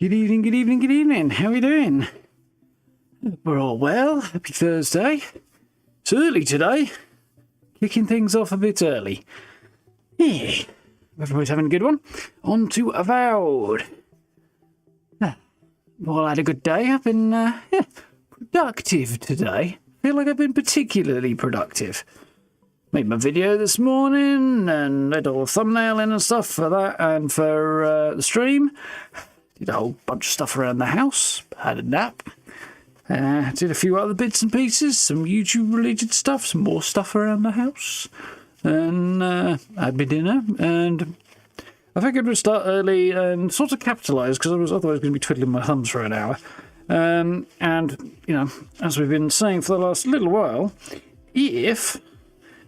Good evening, good evening, good evening. How are we doing? We're all well. Happy Thursday. It's early today. Kicking things off a bit early. Yeah. Everybody's having a good one. On to Avowed. Well, I had a good day. I've been productive today. Feel like I've been particularly productive. Made my video this morning and little thumbnail in and stuff for that and for the stream. Did a whole bunch of stuff around the house. Had a nap. Did a few other bits and pieces. Some YouTube related stuff. Some more stuff around the house. And had my dinner. And I figured we'd start early and sort of capitalise because I was otherwise going to be twiddling my thumbs for an hour. And, you know, as we've been saying for the last little while, if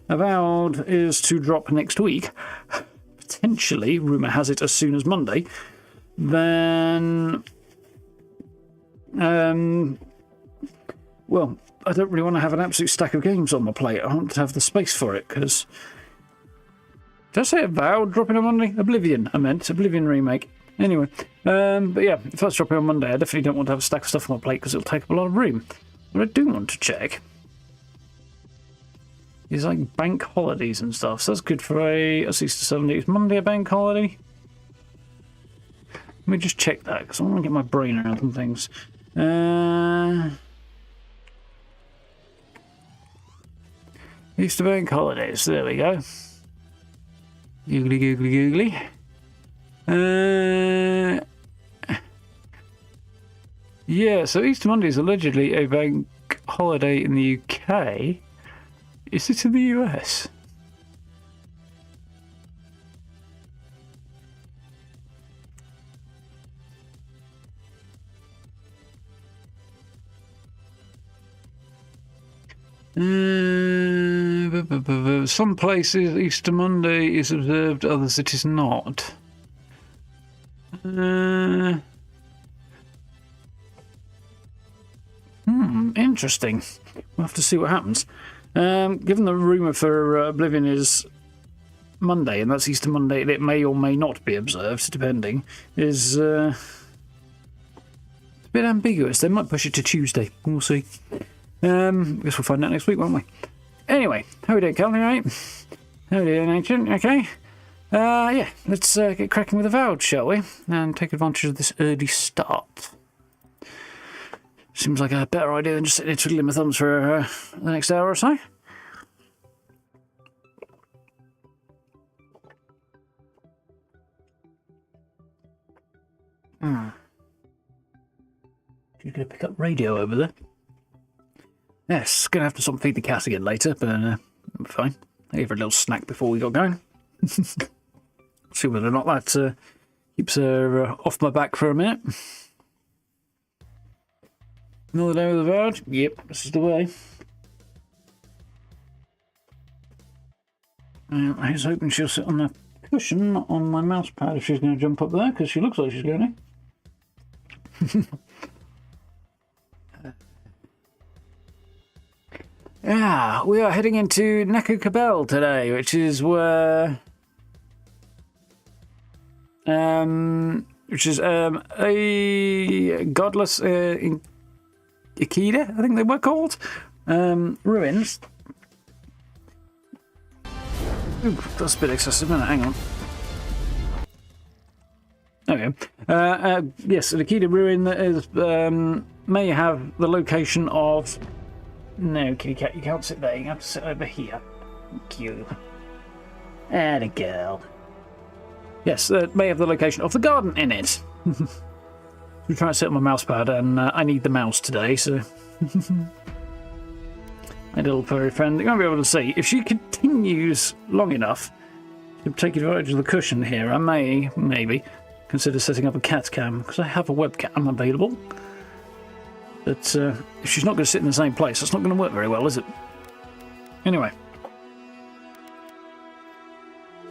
Avowed is to drop next week, potentially, rumour has it, as soon as Monday, then, well, I don't really want to have an absolute stack of games on my plate. I want to have the space for it, because... Did I say Avowed dropping on Monday? Oblivion, I meant. Oblivion remake. Anyway, but yeah, if that's dropping on Monday, I definitely don't want to have a stack of stuff on my plate, because it'll take up a lot of room. But I do want to check. It's like bank holidays and stuff, so that's good for that's Easter Sunday. Is Monday a bank holiday? Let me just check that, because I want to get my brain around some things. Easter bank holidays, there we go. Googly, googly, googly. Yeah, so Easter Monday is allegedly a bank holiday in the UK. Is it in the US? Some places Easter Monday is observed, others it is not. Interesting. We'll have to see what happens. Given the rumour for Oblivion is Monday, and that's Easter Monday, and it may or may not be observed, depending, is a bit ambiguous. They might push it to Tuesday. We'll see. Guess we'll find out next week, won't we? Anyway, how are we doing, Cal? Right? How are we doing, Ancient? Okay. Yeah, let's get cracking with Avowed, shall we? And take advantage of this early start. Seems like a better idea than just sitting there twiddling my thumbs for the next hour or so. She's going to pick up radio over there. Yes, going to have to sort of feed the cat again later, but it'll be fine. I gave her a little snack before we got going. See whether or not that keeps her off my back for a minute. Another day with Avowed? Yep, this is the way. I was hoping she'll sit on the cushion, not on my mouse pad if she's going to jump up there, because she looks like she's going to. Yeah, we are heading into Neku Kubel today, which is where... which is a godless... Ikeda, I think they were called. Ruins. Ooh, that's a bit excessive, isn't it? Hang on. Okay. Yes, an Ikeda ruin that is may have the location of... No, kitty cat, you can't sit there. You have to sit over here. Thank you. And a girl. Yes, may have the location of the garden in it. I'm trying to sit on my mouse pad, and I need the mouse today, so... My little furry friend, you won't be able to see. If she continues long enough to take advantage of the cushion here, I may, maybe, consider setting up a cat cam, because I have a webcam available. But if she's not going to sit in the same place, that's not going to work very well, is it? Anyway.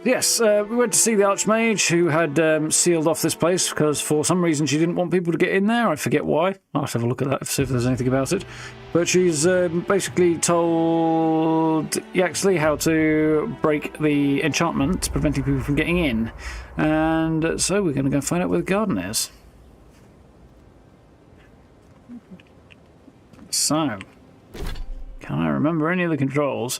Yes, we went to see the Archmage, who had sealed off this place because for some reason she didn't want people to get in there. I forget why. I'll have to have a look at that, see if there's anything about it. But she's basically told Yaxley how to break the enchantment, preventing people from getting in. And so we're going to go find out where the garden is. So, can I remember any of the controls?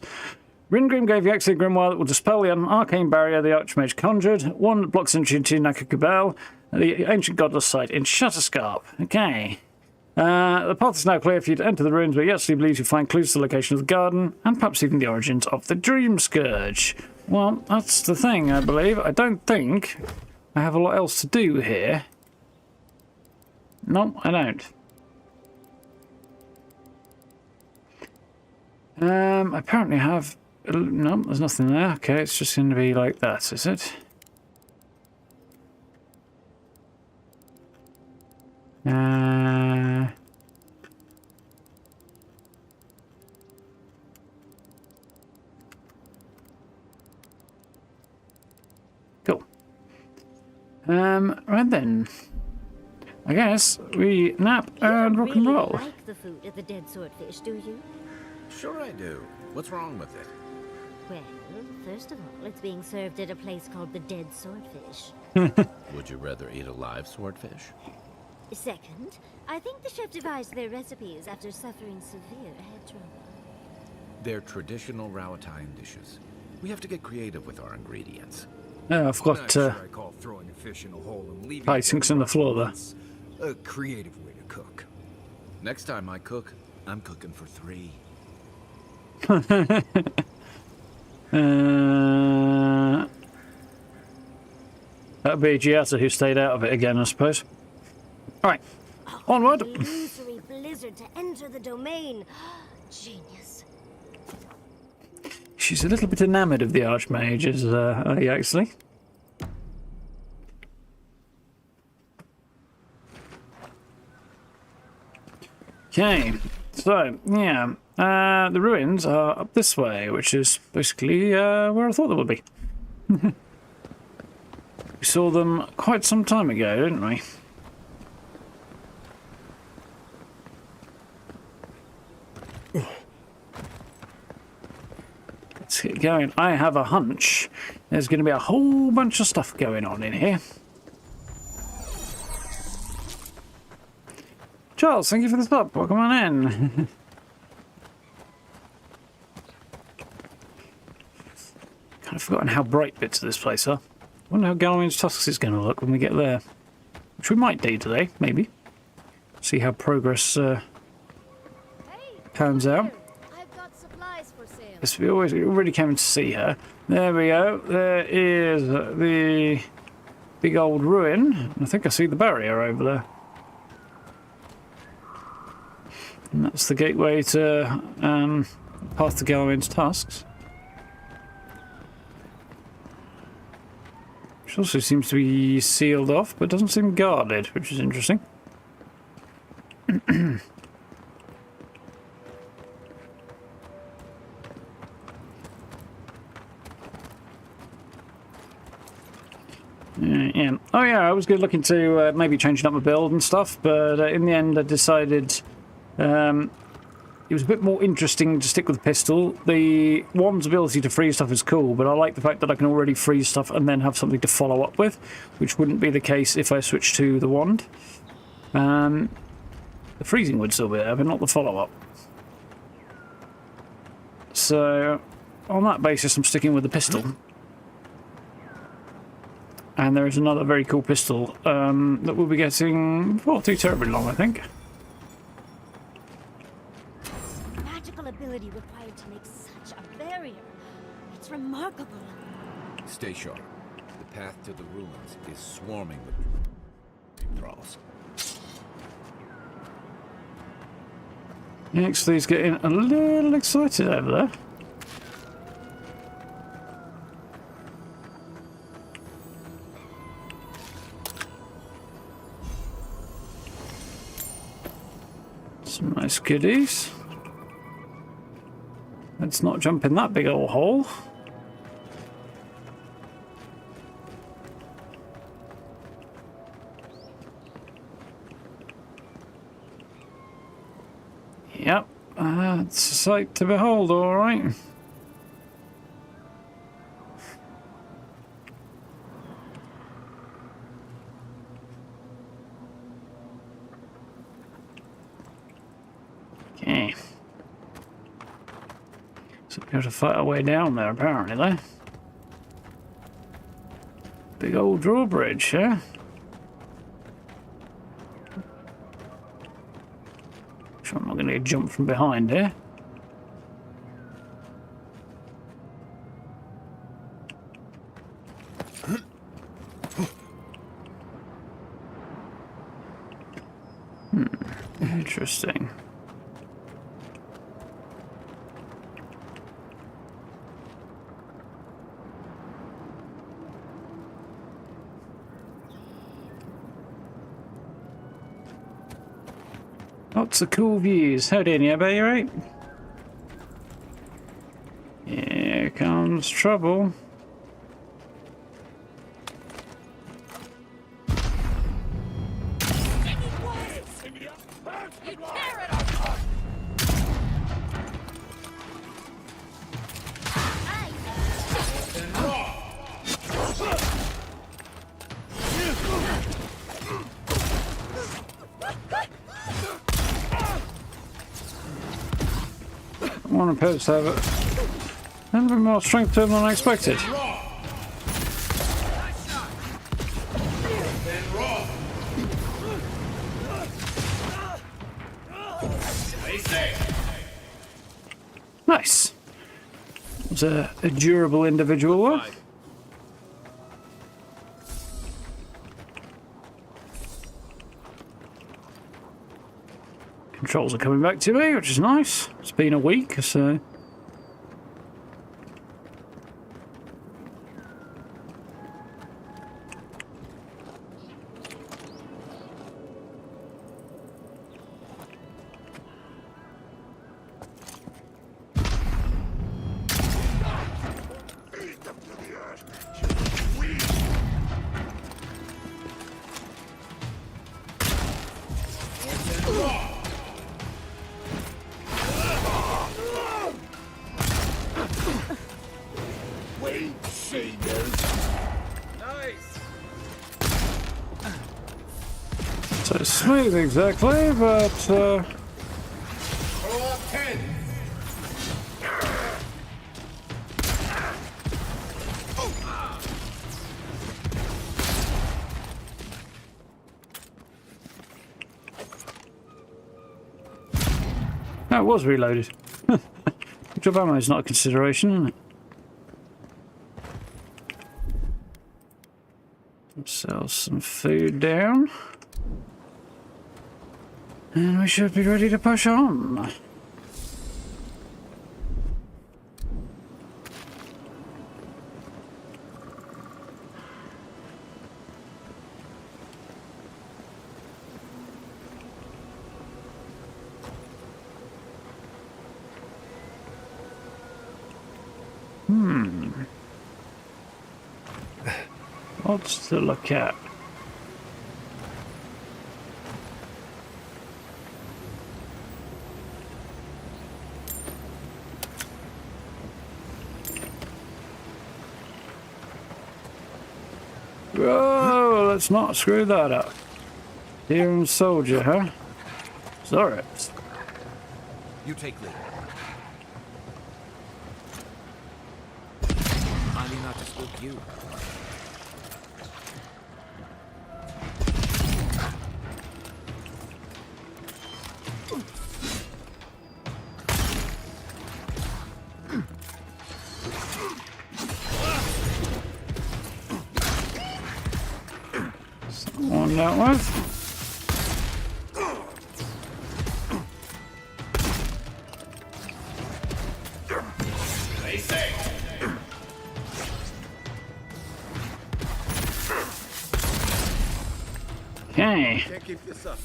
Ringrim gave you access to a grimoire that will dispel the arcane barrier the Archmage conjured. One that blocks entry into Neku Kubel, the ancient godless site in Shutterscarp. Okay. The path is now clear for you to enter the ruins where you actually believe you'll find clues to the location of the garden and perhaps even the origins of the Dreamscourge. Well, that's the thing, I believe. I don't think I have a lot else to do here. No, I don't. I apparently have... No, there's nothing there. Okay, it's just going to be like that, is it? Cool. Right then. I guess we nap and rock and roll. You don't really like the food at the Dead Swordfish, do you? Sure I do. What's wrong with it? Well, first of all, it's being served at a place called the Dead Swordfish. Would you rather eat a live swordfish? Second, I think the chef devised their recipes after suffering severe head trauma. They're traditional Rowatine dishes. We have to get creative with our ingredients. Yeah, I've got Sure I call throwing a fish in a hole and leaving pie sinks in the floor there. a creative way to cook. Next time I cook, I'm cooking for 3. That'd be Giata who stayed out of it again, I suppose. Alright, onward. Illusory blizzard to enter the domain. Genius. She's a little bit enamoured of the Archmages, actually. Okay, so, yeah. The ruins are up this way, which is basically where I thought they would be. We saw them quite some time ago, didn't we? Let's get going. I have a hunch there's going to be a whole bunch of stuff going on in here. Charles, thank you for the stop. Welcome on in. Kind of forgotten how bright bits of this place are. I wonder how Galwain's Tusks is going to look when we get there. Which we might do today, maybe. See how progress pans out. I've got supplies for sale. Yes, we already came to see her. There we go. There is the big old ruin. I think I see the barrier over there. And that's the gateway to past the Galwain's Tusks. Which also seems to be sealed off, but doesn't seem guarded, which is interesting. Yeah. Oh yeah, I was looking to maybe changing up my build and stuff, but in the end I decided it was a bit more interesting to stick with the pistol. The wand's ability to freeze stuff is cool, but I like the fact that I can already freeze stuff and then have something to follow up with, which wouldn't be the case if I switched to the wand. The freezing would still be there, but not the follow-up. So, on that basis, I'm sticking with the pistol. And there is another very cool pistol that we'll be getting before too terribly long, I think. Magical ability required to make such a barrier. It's remarkable. Stay sharp. The path to the ruins is swarming with thralls. Actually's getting a little excited over there. Some nice goodies. Let's not jump in that big old hole. Yep, it's a sight to behold, all right. Okay. So we have to fight our way down there, apparently, though. Big old drawbridge, yeah? Sure, I'm not going to get jumped from behind here. Interesting. Lots of cool views. How do you, you right? Here comes trouble. One appears to have a little bit more strength to him than I expected. Nice. Was a durable individual though. Controls are coming back to me, which is nice. It's been a week, so... So smooth exactly, but no, it was reloaded. Job ammo is not a consideration, isn't it? Sell some food down. And we should be ready to push on. What's to look at? Whoa, let's not screw that up. Adyran soldier, huh? Sorry. You take lead. Kindly not to spook you. On that one. Okay. Can't keep this up.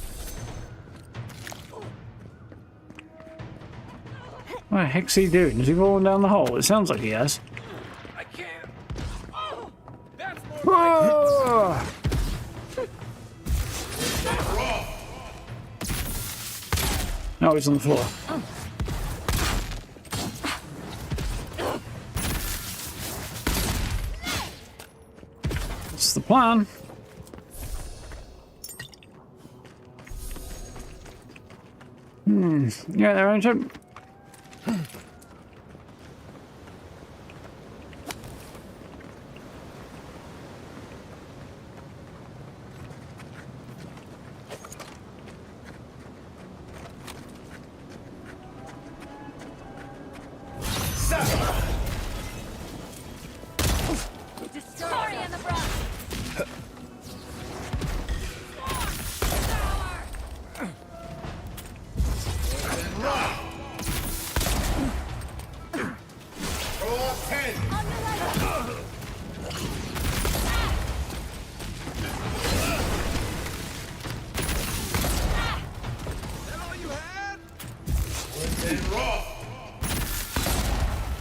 What the heck's he doing? Is he falling down the hole? It sounds like he has. I can't. Oh, that's more Whoa! No, he's on the floor. That's the plan. Yeah, they're ancient. Story in the brush.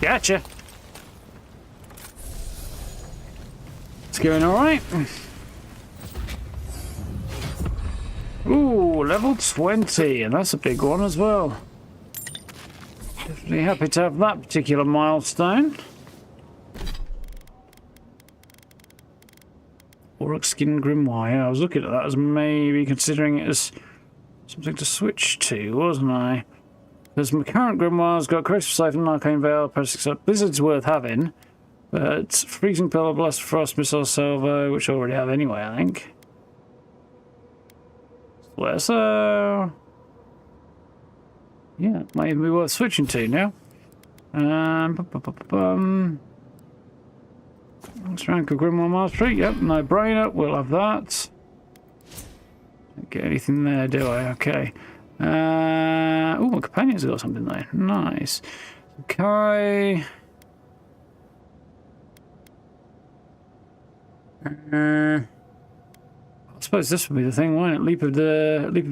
Gotcha. It's going all right. Ooh, level 20, and that's a big one as well. Definitely happy to have that particular milestone. Auric Skin Grimoire. Yeah, I was looking at that as maybe considering it as something to switch to, wasn't I? Because my current Grimoire's got Crisp Siphon, Arcane Veil, Press Up. Blizzard's worth having, but Freezing Pillar, Blast Frost, Missile Salvo, which I already have anyway, I think. So yeah, it might even be worth switching to now. Let's rank a Grimoire Mastery. Yep, no brainer. We'll have that. Don't get anything there, do I? Okay. Oh, my companion's got something there. Nice. Okay. I suppose this would be the thing, wouldn't it? Leap of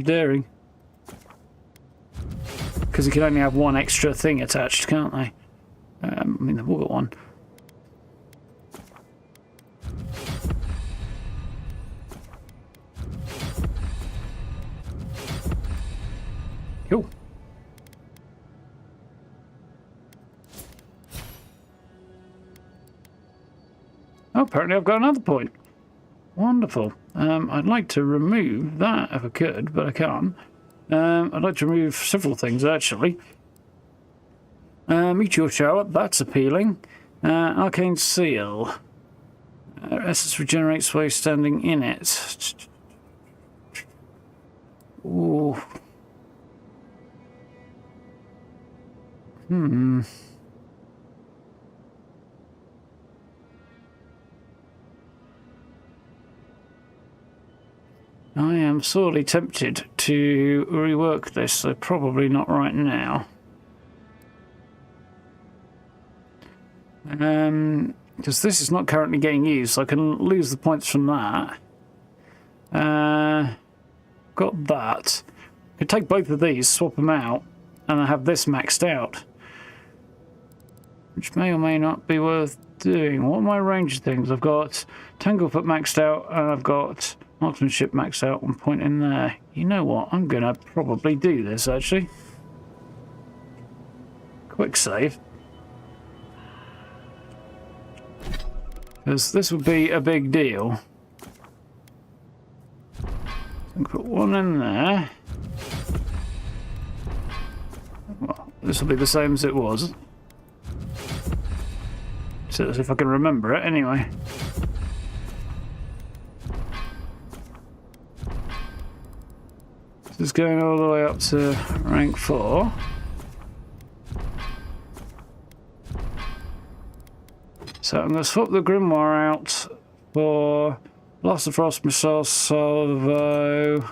daring. Because you can only have one extra thing attached, can't they? I mean, they've all got one. Cool. Oh, apparently I've got another point. Wonderful. I'd like to remove that if I could, but I can't. I'd like to remove several things, actually. Meteor Shower, that's appealing. Arcane Seal. Essence regenerates while standing in it. Ooh. I am sorely tempted to rework this, so probably not right now. Because this is not currently getting used, so I can lose the points from that. Got that. I could take both of these, swap them out, and I have this maxed out. Which may or may not be worth doing. What are my range things? I've got Tanglefoot maxed out, and I've got Marksmanship maxed out, 1 point in there. You know what? I'm going to probably do this, actually. Quick save. Because this would be a big deal. I'll put one in there. Well, this will be the same as it was. So as if I can remember it anyway. This is going all the way up to rank 4. So I'm going to swap the Grimoire out for Blast of Frost, Missile Salvo,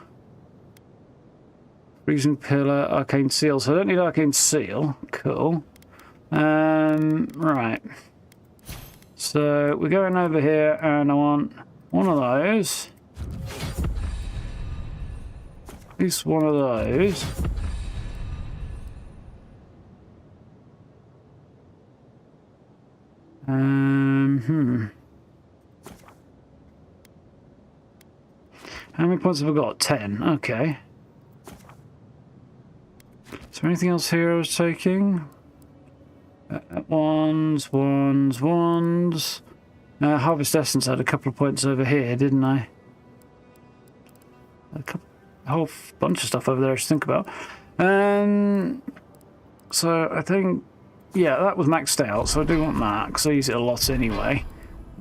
Freezing Pillar, Arcane Seal. So I don't need Arcane Seal. Cool. Right. So we're going over here and I want one of those. At least one of those. How many points have I got? 10. Okay. Is there anything else here I was taking? Wands. Harvest Essence had a couple of points over here, didn't I? A whole bunch of stuff over there to think about. So I think, yeah, that was maxed out, so I do want that, because I use it a lot anyway.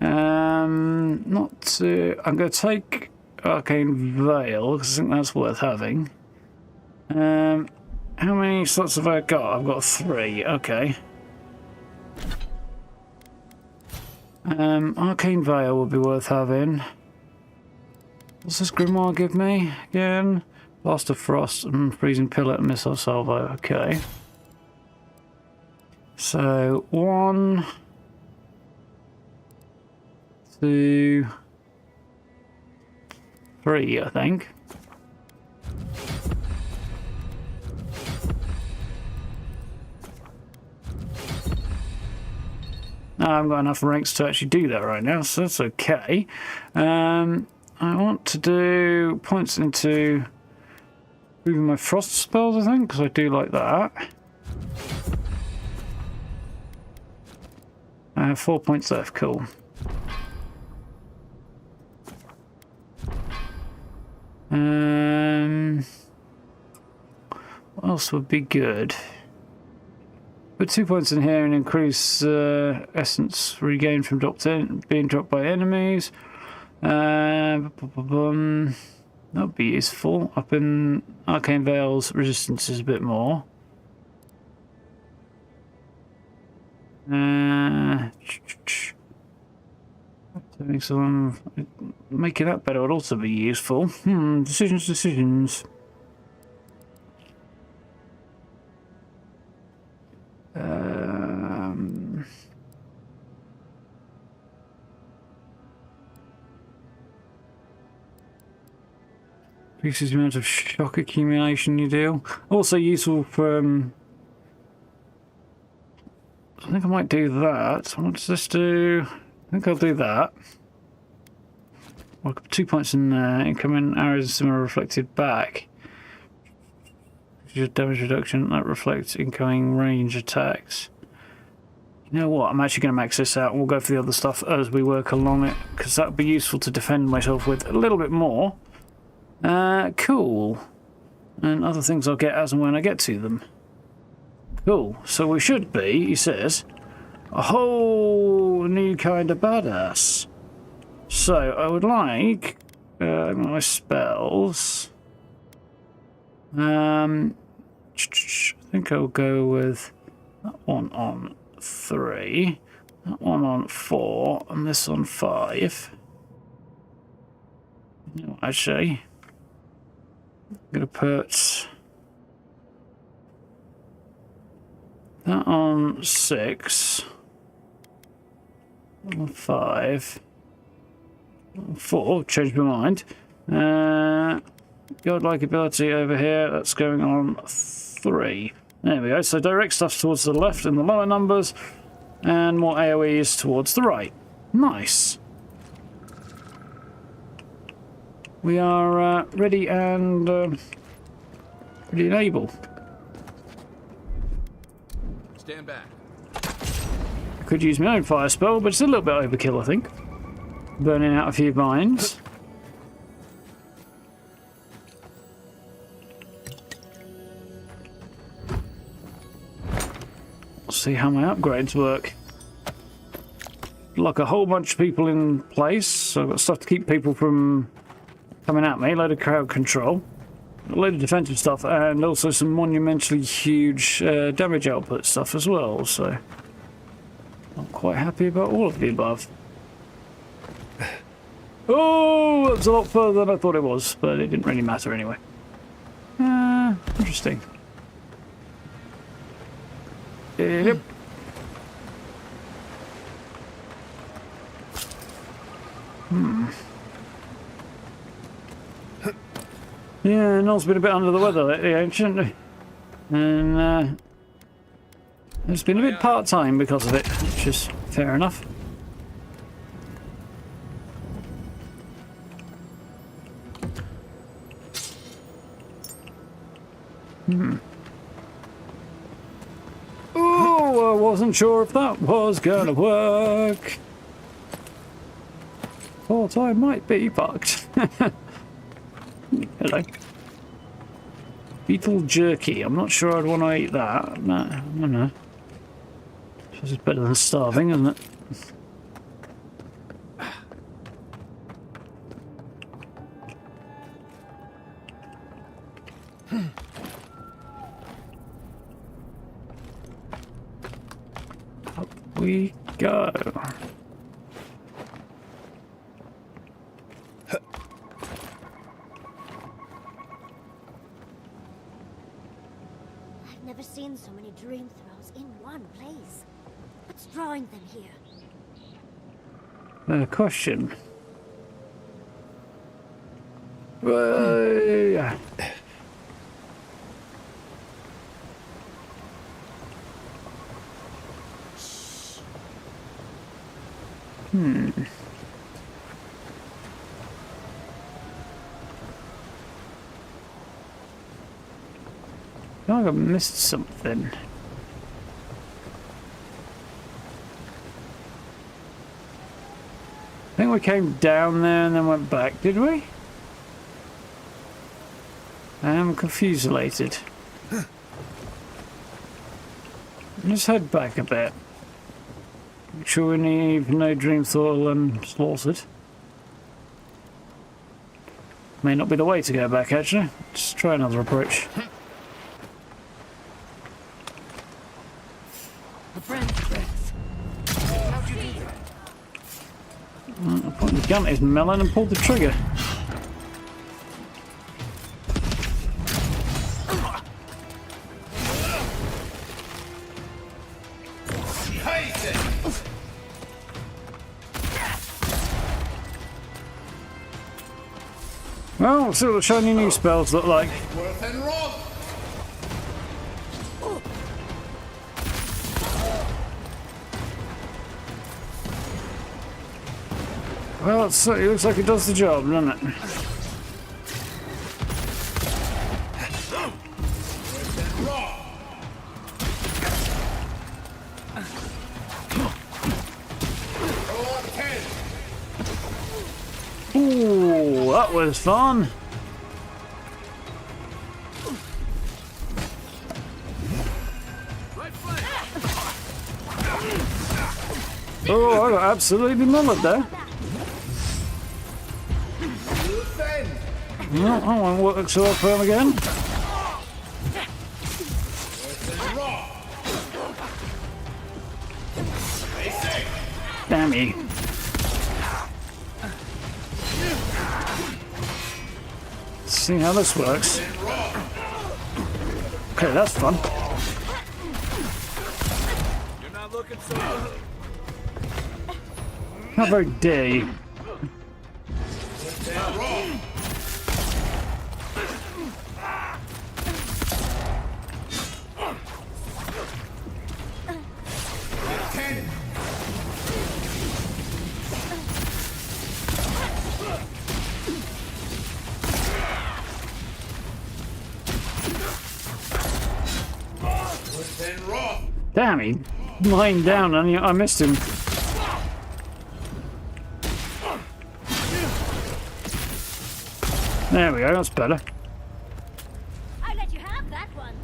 I'm going to take Arcane Veil, because I think that's worth having. How many slots have I got? I've got 3, okay. Arcane Veil would be worth having. What's this Grimoire give me again? Blast of Frost and Freezing Pillar and Missile Salvo, okay. So, 1, 2, 3, I think. I haven't got enough ranks to actually do that right now, so that's okay. I want to do points into moving my frost spells, I think, because I do like that. I have 4 points left, cool. What else would be good? Put 2 points in here and increase essence regained from being dropped by enemies. That would be useful. Up in Arcane Veil's resistance is a bit more. Making that better would also be useful. Decisions. Increases the amount of shock accumulation you do. Also useful for. I think I might do that. What does this do? I think I'll do that. Well, 2 points in there. Incoming arrows and similar reflected back. Damage reduction that reflects incoming range attacks. You know what? I'm actually going to max this out and we'll go for the other stuff as we work along it, because that would be useful to defend myself with a little bit more. Cool. And other things I'll get as and when I get to them. Cool. So we should be, he says, a whole new kind of badass. So I would like my spells. I think I'll go with that one on 3, that one on 4, and this on 5. No, actually, I'm going to put that on 6, on 5, on 4, change my mind. Godlike ability over here, that's going on 3. There we go, so direct stuff towards the left in the lower numbers, and more AoEs towards the right. Nice. We are ready and able. Stand back. I could use my own fire spell, but it's a little bit overkill, I think. Burning out a few mines. See how my upgrades work. Lock a whole bunch of people in place, so I've got stuff to keep people from coming at me, a load of crowd control, a load of defensive stuff, and also some monumentally huge damage output stuff as well, so I'm quite happy about all of the above. Oh, that was a lot further than I thought it was, but it didn't really matter anyway. Interesting. Yep. Yeah, Noel's been a bit under the weather lately, hasn't he? And it's been a bit part-time because of it, which is fair enough. Oh, I wasn't sure if that was gonna work. Thought I might be fucked. Hello. Beetle jerky. I'm not sure I'd want to eat that. No, I don't know. Suppose it's better than starving, isn't it? Up we go. I've never seen so many dream throws in one place. What's drawing them here? Question. Yeah. I feel like I missed something. I think we came down there and then went back, did we? I am confused-lated. Let's head back a bit. Make sure we leave no dream thought unslaughtered. May not be the way to go back, actually. Let's try another approach. I pointed the gun at his melon and pulled the trigger. Well, let's see what the shiny new spells look like. Well, it looks like it does the job, doesn't it? Ooh, that was fun. Oh, I got absolutely mullered there. No, I won't work so well for him again. Damn you. Let's see how this works. Okay, that's fun. You're not looking so good. How very dare you? Damn, he lying down and I missed him. There we go, that's better. I let you have that one.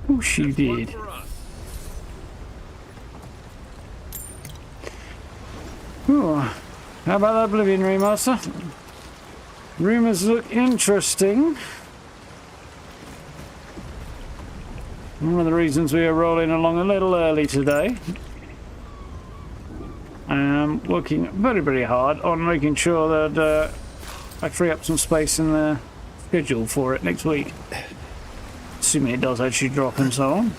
Oh, she did. Ooh, how about that Oblivion remaster? Rumors look interesting. One of the reasons we are rolling along a little early today. I am working very, very hard on making sure that I free up some space in the schedule for it next week. Assuming it does actually drop and so on.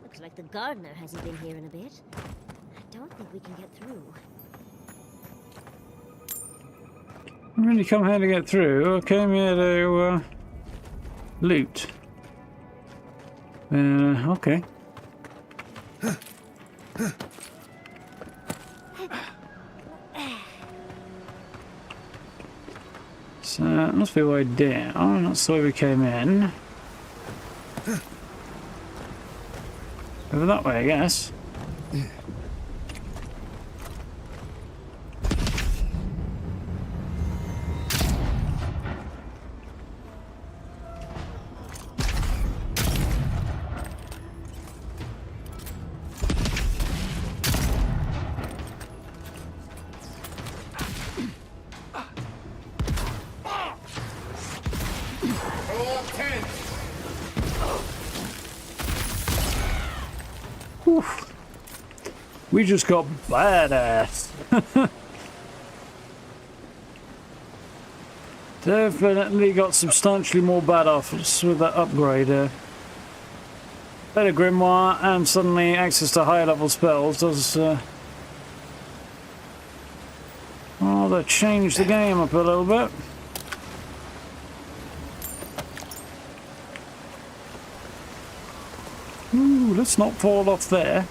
Looks like the gardener hasn't been here in a bit. I don't think we can get through. I really come here to get through. I came here to loot. Okay. So that must be way down. That's the way we came in. Over that way, I guess. Oof. We just got badass. Definitely got substantially more badass with that upgrade. Better grimoire and suddenly access to higher level spells does that changed the game up a little bit. Ooh, let's not fall off there.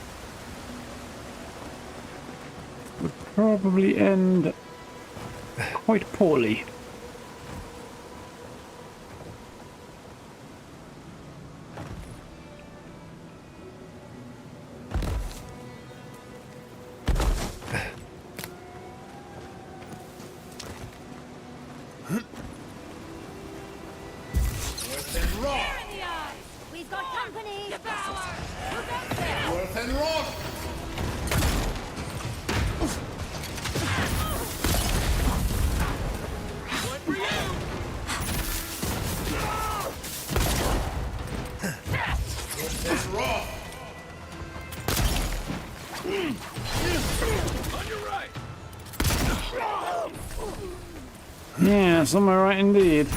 Would probably end quite poorly. We've got company! Worth and rock! One for you! Worth and rock! On your right! Yeah, somewhere right indeed.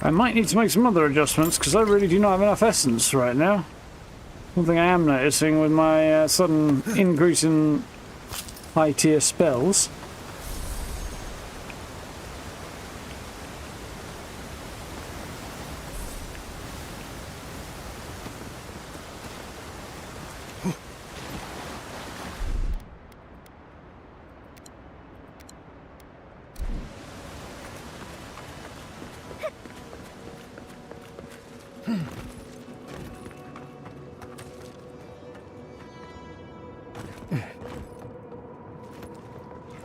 I might need to make some other adjustments because I really do not have enough essence right now. Something I am noticing with my sudden increase in high tier spells.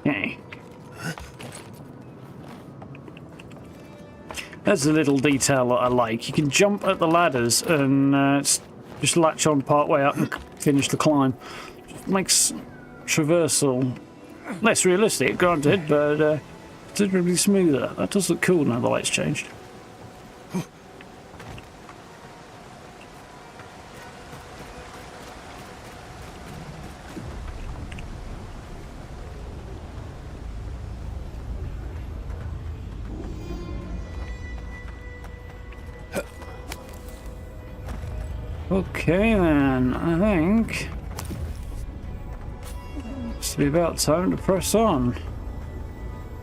Okay. There's a little detail that I like. You can jump at the ladders and just latch on part way up and finish the climb. Just makes traversal less realistic, granted, but considerably smoother. That does look cool now the light's changed. Okay then, I think it's about time to press on.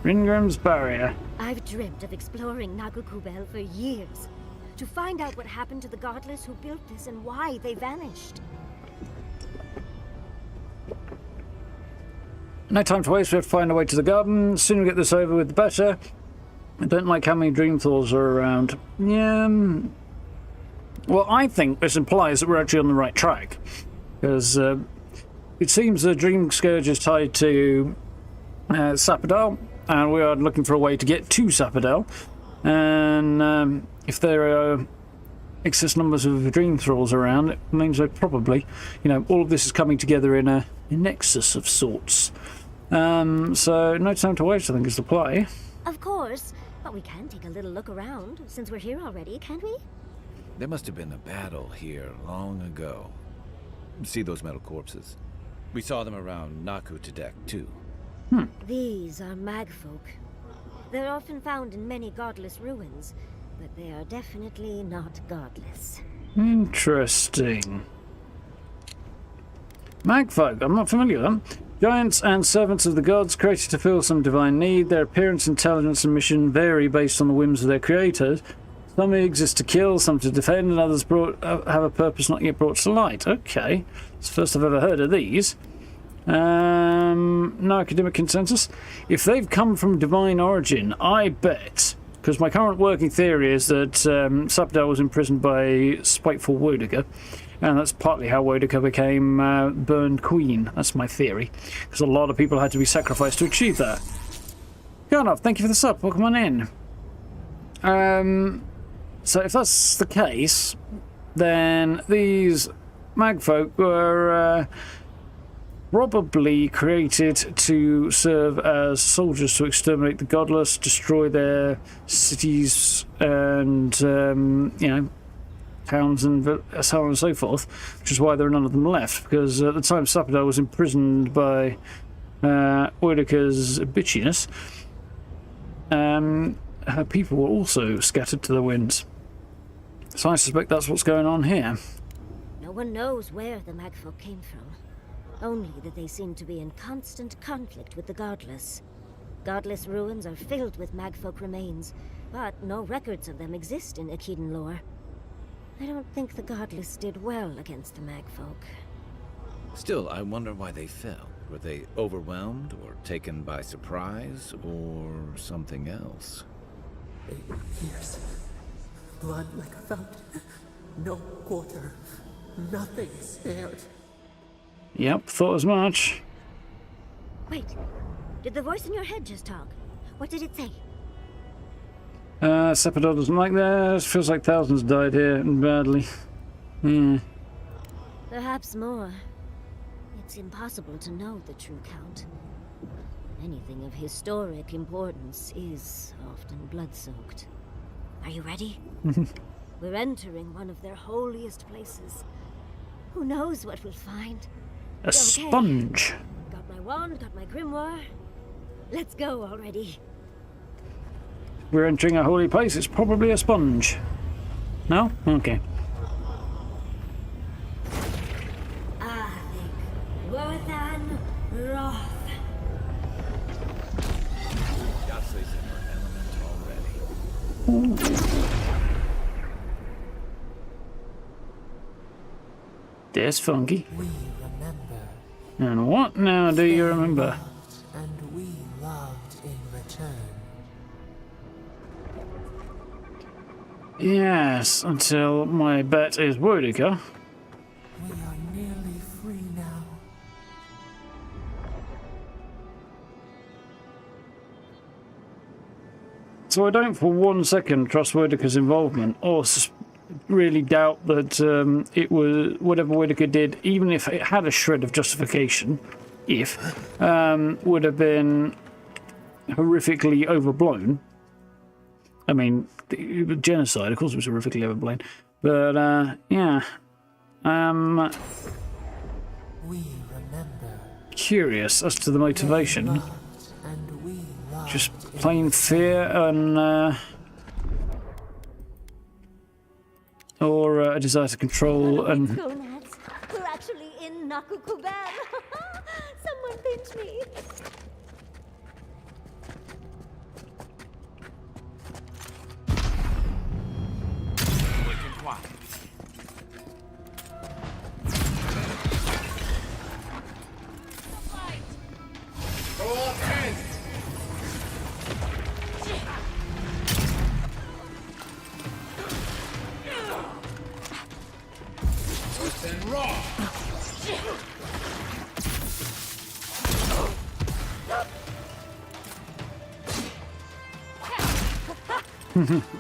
Ringram's barrier. I've dreamt of exploring Kubel for years. To find out what happened to the godless who built this and why they vanished. No time to waste, we have to find our way to the garden. The sooner we get this over with, the better. I don't like how many dream thaws are around. Yeah. Well, I think this implies that we're actually on the right track. Because it seems the Dreamscourge is tied to Sapodal, and we are looking for a way to get to Sapodal. And if there are excess numbers of dream thralls around, it means that probably, all of this is coming together in a nexus of sorts. So no time to waste, I think, is the play. Of course, but we can take a little look around since we're here already, can't we? There must have been a battle here long ago. See those metal corpses? We saw them around Neku to deck, too. These are magfolk. They're often found in many godless ruins, but they are definitely not godless. Interesting. Magfolk, I'm not familiar with them. Giants and servants of the gods created to fill some divine need. Their appearance, intelligence, and mission vary based on the whims of their creators. Some exist to kill, some to defend, and others have a purpose not yet brought to light. Okay, it's the first I've ever heard of these. No academic consensus. If they've come from divine origin, I bet, because my current working theory is that Sapdal was imprisoned by spiteful Wodika, and that's partly how Wodika became burned queen. That's my theory, because a lot of people had to be sacrificed to achieve that. Good enough, thank you for the sub. Welcome on in. So if that's the case, then these magfolk were probably created to serve as soldiers to exterminate the godless, destroy their cities and, you know, towns and so on and so forth, which is why there are none of them left, because at the time Sapdal was imprisoned by Wodika's bitchiness, her people were also scattered to the winds. So I suspect that's what's going on here. No one knows where the magfolk came from. Only that they seem to be in constant conflict with the godless. Godless ruins are filled with magfolk remains, but no records of them exist in Akedan lore. I don't think the godless did well against the magfolk. Still, I wonder why they fell. Were they overwhelmed, or taken by surprise, or something else? 8 years. Blood like a fountain. No quarter. Nothing spared. Yep, thought as much. Wait, did the voice in your head just talk? What did it say? Sapdal doesn't like that. It feels like thousands died here, and badly. Yeah. Perhaps more. It's impossible to know the true count. Anything of historic importance is often blood-soaked. Are you ready? We're entering one of their holiest places. Who knows what we'll find? A sponge. Got my wand, got my grimoire. Let's go already. We're entering a holy place. It's probably a sponge. No? Okay. Worthan Roth. Yasui's in her element already. There's funky. We remember. And what now do you remember? And we loved in return. Yes, until my bet is Wodika. We are nearly free now. So I don't for 1 second trust Wodika's involvement, or really doubt that it was whatever Wodika did, even if it had a shred of justification, would have been horrifically overblown. I mean, it was genocide, of course it was horrifically overblown. But, yeah. We remember. Curious as to the motivation. And we loved. Just plain fear and, or a desire to control and... Gonads. We're actually in Naku Kubel. Someone pinch me. Go all hands. Earth and rock.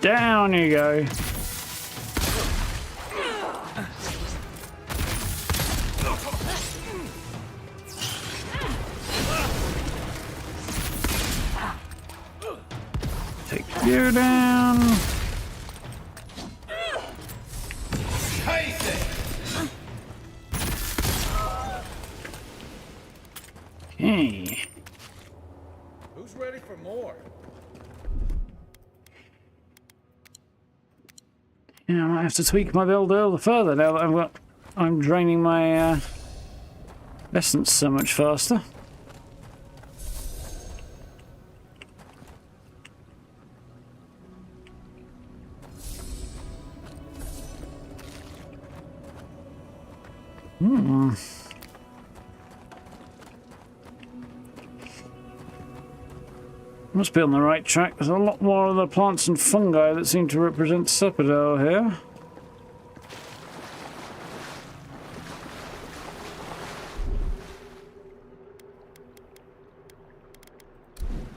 Down you go. Take you down. Taste it. Okay. Who's ready for more? Yeah, I might have to tweak my build a little further now that I'm draining my Essence so much faster. Must be on the right track. There's a lot more of the plants and fungi that seem to represent Sepidal here.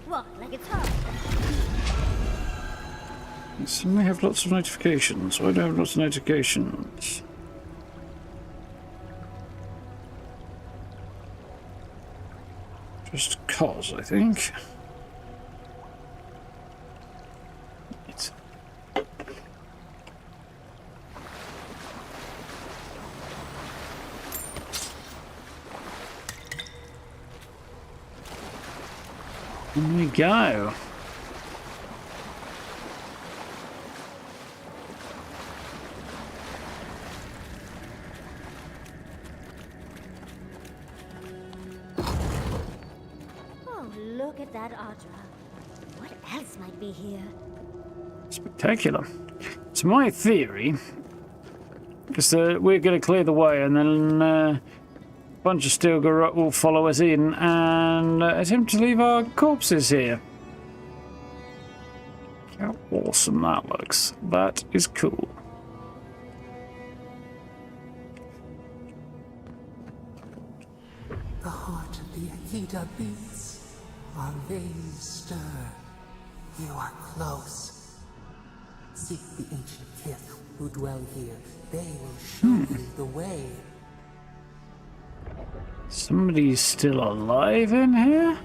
Walk like it's hard. I suddenly have lots of notifications. Why do I have lots of notifications? Just cause, I think. It's... There we go. Look at that Adyran. What else might be here? Spectacular. So my theory is that we're going to clear the way and then a bunch of Stilgar will follow us in and attempt to leave our corpses here. How awesome that looks. That is cool. The heart of the Akita beats. Our veins stir. You are close. Seek the ancient kith who dwell here. They will show you the way. Somebody's still alive in here?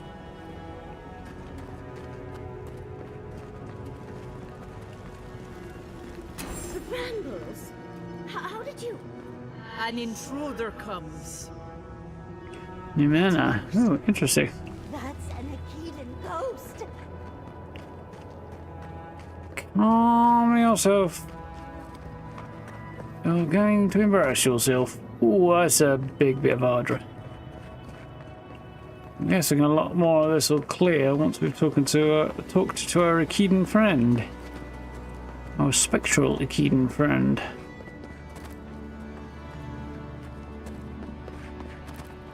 The brambles. How did you? An intruder comes. Numena. Oh, interesting. That's an Akitan ghost. Calm yourself. You're going to embarrass yourself. Ooh, that's a big bit of Adyran. I'm guessing a lot more of this will clear once we've talked to our Akitan friend. Our spectral Akitan friend.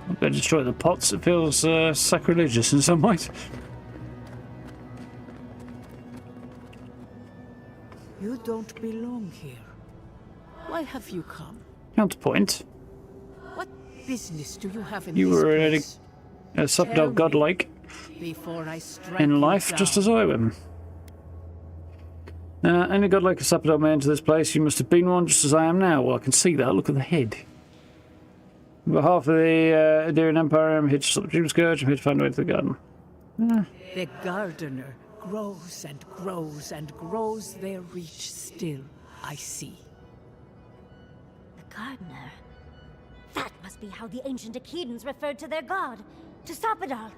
I'm going to destroy the pots. It feels sacrilegious in some ways. You don't belong here. Why have you come? Counterpoint. What business do you have in You this were place? a subdog godlike Before I strike in you life, down. just as I am. Any godlike a subdog may enter this place. You must have been one, just as I am now. Well, I can see that. Look at the head. On behalf of the Adyran Empire, I'm here to stop the Dreamscourge. I'm here to find a way to the garden. The gardener grows and grows and grows their reach still, I see. The gardener. That must be how the ancient Akitans referred to their god, to Sapidal.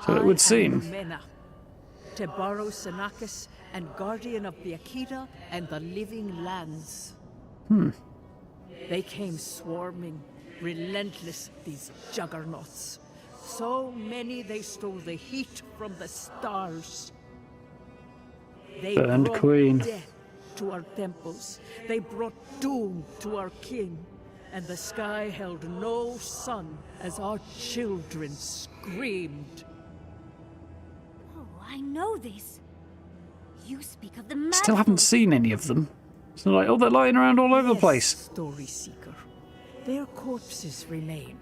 So it would seem. Mena, Tebaro Senakis, and guardian of the Akita and the living lands. They came swarming, relentless, these juggernauts. So many they stole the heat from the stars. They Burned brought queen. death to our temples. They brought doom to our kin. And the sky held no sun as our children screamed. Oh, I know this. You speak of the mad Still haven't seen any of them. So like, oh, they're lying around all over the Yes, place. Story Seeker. Their corpses remain,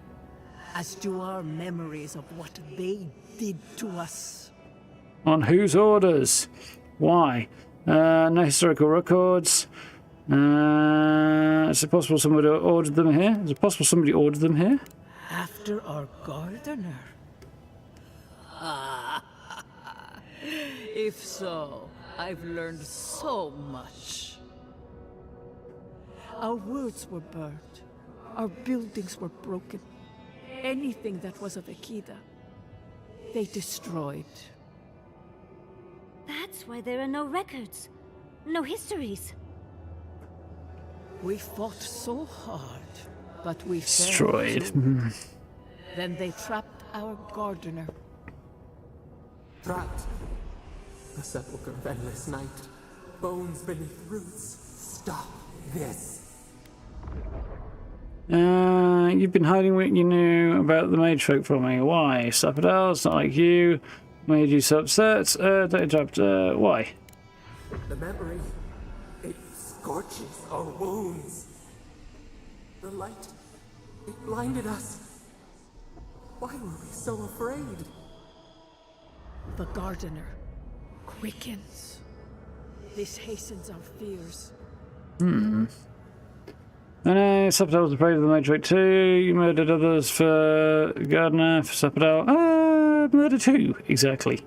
as do our memories of what they did to us. On whose orders? Why? No historical records. Is it possible somebody ordered them here? Is it possible somebody ordered them here? After our gardener? If so, I've learned so much. Our words were burned. Our buildings were broken. Anything that was of Akita, they destroyed. That's why there are no records, no histories. We fought so hard, but we Destroyed. failed too. Then they trapped our gardener. Trapped. The sepulchre of endless night. Bones beneath roots. Stop this. You've been hiding what you knew about the mage folk from me. Why? Sappadal, it's not like you. Made you so upset. Don't interrupt. Why? The memory, it scorches our wounds. The light, it blinded us. Why were we so afraid? The gardener quickens. This hastens our fears. I know, Sappadal was afraid of the mage folk too. You murdered others for Gardener, for Sappadal. Murdered who, exactly?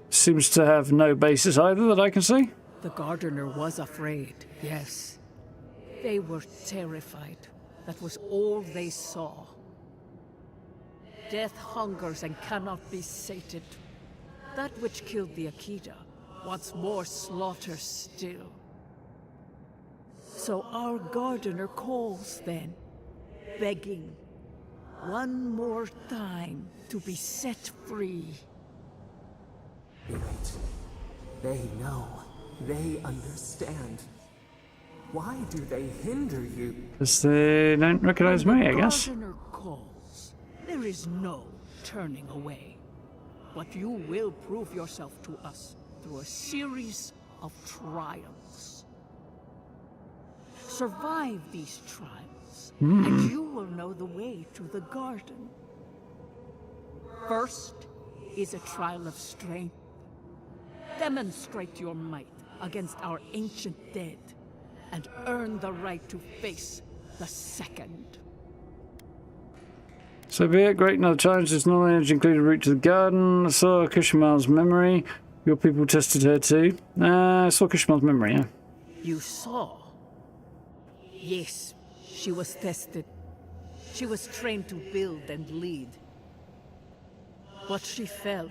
Seems to have no basis either that I can see. The gardener was afraid, yes. They were terrified. That was all they saw. Death hungers and cannot be sated. That which killed the Akita wants more slaughter still. So our gardener calls then, begging one more time to be set free. Wait. They know. They understand. Why do they hinder you? Because they don't recognize me, I guess. The gardener calls. There is no turning away. But you will prove yourself to us through a series of trials. Survive these trials, and you will know the way to the garden. First is a trial of strength. Demonstrate your might against our ancient dead, and earn the right to face the second. So be it. Great, another challenge. This knowledge included route to the garden. I saw Kushmal's memory. Your people tested her too. I saw Kushmal's memory, yeah. You saw? Yes, she was tested. She was trained to build and lead. But she fell,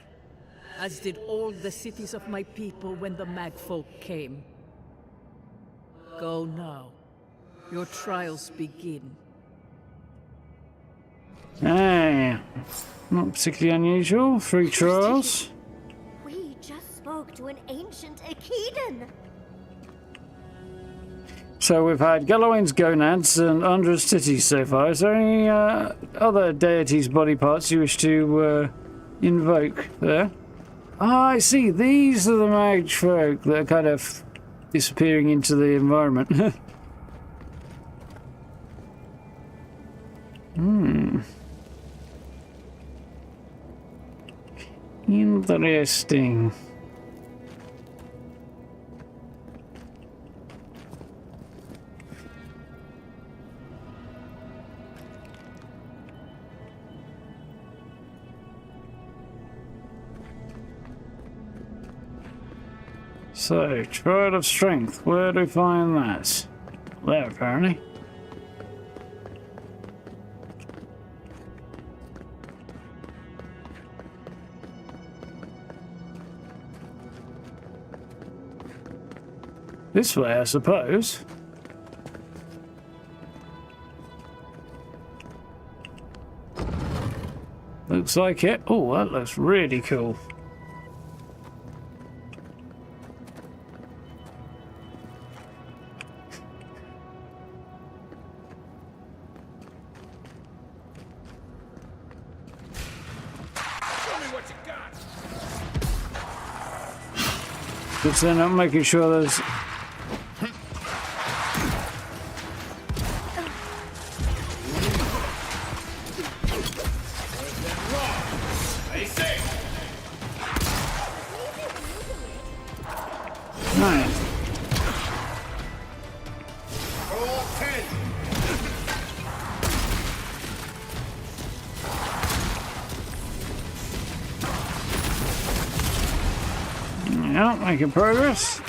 as did all the cities of my people when the Magfolk came. Go now. Your trials begin. Hey, not particularly unusual. 3 trials. We just spoke to an ancient Akedan. So we've had Gallowayne's gonads and Andra's titties so far. Is there any other deities' body parts you wish to invoke there? Ah, I see. These are the mage folk that are kind of disappearing into the environment. Interesting. So, Trial of Strength, where do we find that? There, apparently. This way, I suppose. Looks like it. Oh, that looks really cool. Because then I'm making sure there's... Nice. Yeah, making progress.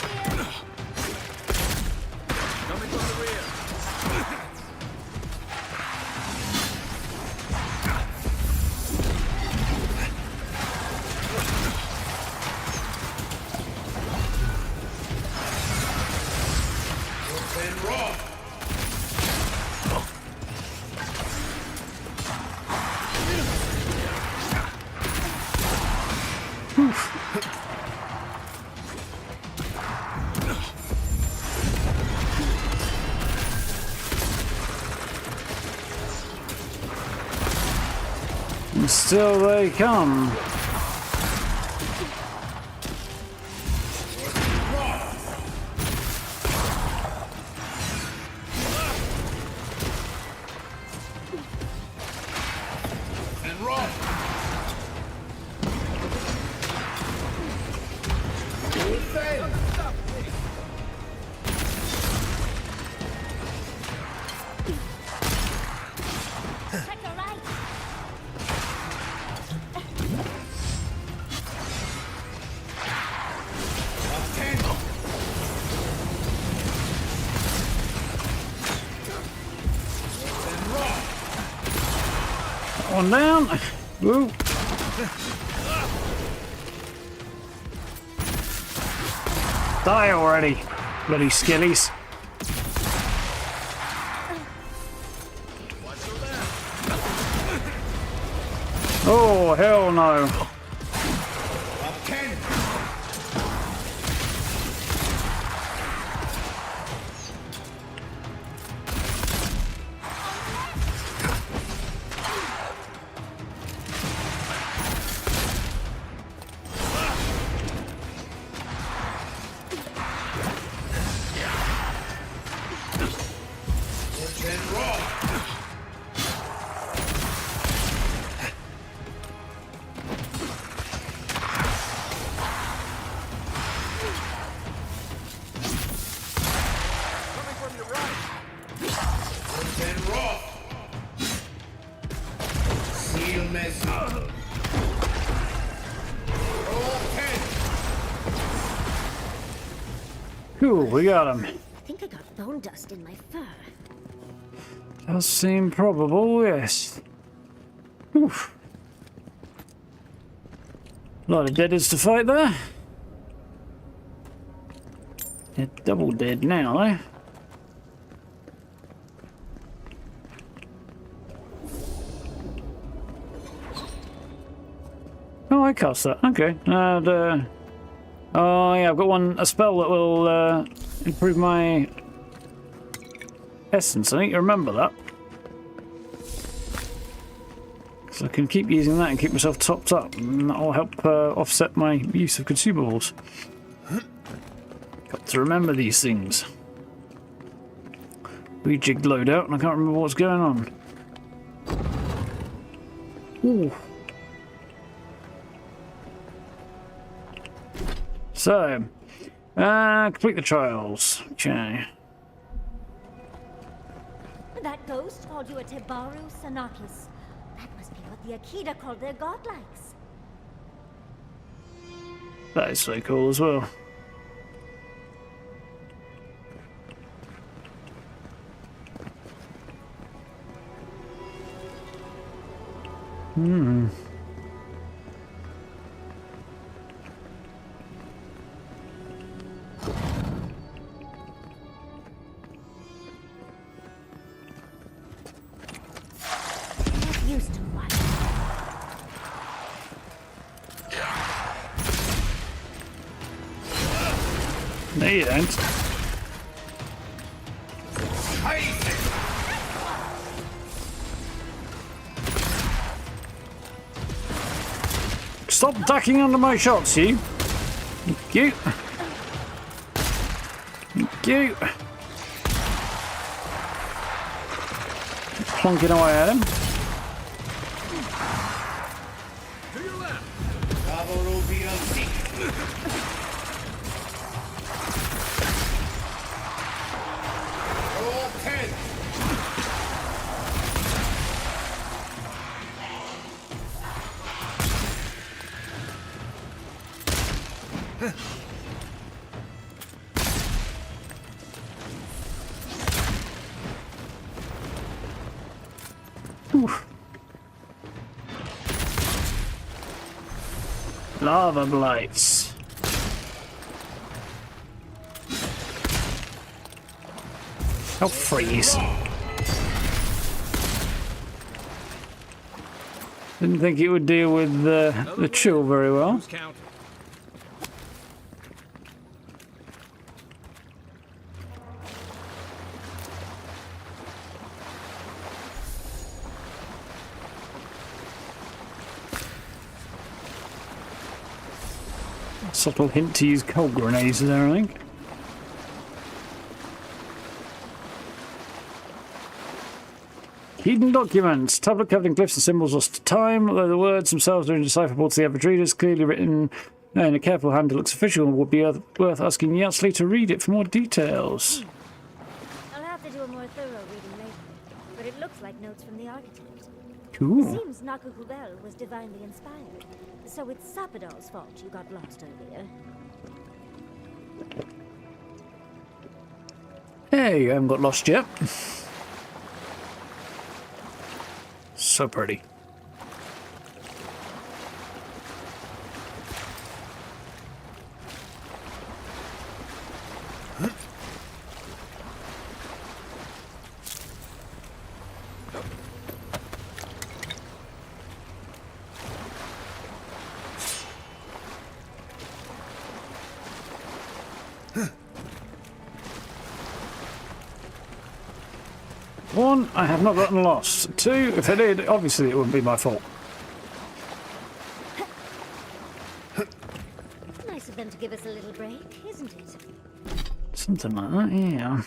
still they come. One down. Woo. Die already, bloody skillies. Oh, hell no. Cool, we got him. I think I got bone dust in my fur. Does seem probable, yes. Oof. A lot of deaders to fight there. They're double dead now, eh? Oh, I cast that. Okay. And, oh, yeah, I've got a spell that will improve my essence. I need to remember that. So I can keep using that and keep myself topped up, and that'll help offset my use of consumables. Got to remember these things. Rejigged loadout, and I can't remember what's going on. Ooh. So, complete the trials. Okay. That ghost called you a Tebaru Sanakis. That must be what the Akita called their godlikes. That is so cool as well. Hmm. Used to watch. No, you don't. Stop ducking under my shots, you. Thank you. Thank you. Plonking away at him. Oof. Lava blights. Oh, freeze. Didn't think it would deal with the chill very well. Subtle hint to use cold grenades there, I think. Hidden documents. Tablet covered in glyphs and symbols lost to time, although the words themselves are indecipherable to the average readers. Clearly written in a careful hand, it looks official and would be worth asking Yatsli to read it for more details. I'll have to do a more thorough reading later, but it looks like notes from the architect. Cool. Seems Neku Kubel was divinely inspired, so it's Sapadal's fault you got lost earlier. Hey, you haven't got lost yet. So pretty. One, I have not gotten lost. Two, if I did, obviously it wouldn't be my fault. Nice of them to give us a little break, isn't it? Something like that, yeah.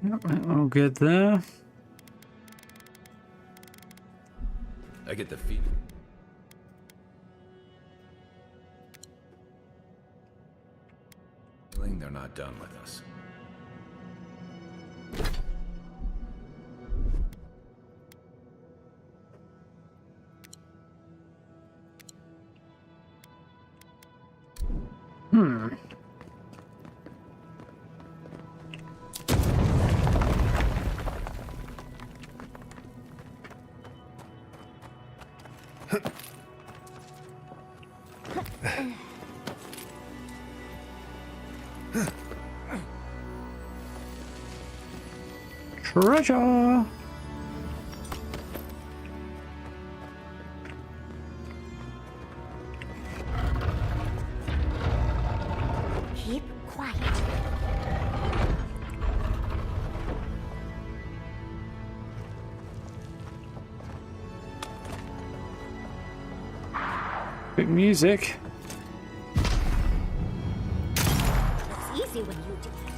Yep, all good there. I get the feeling. They're not done with us. Treasure! Keep quiet. Bit music. It's easy when you do that.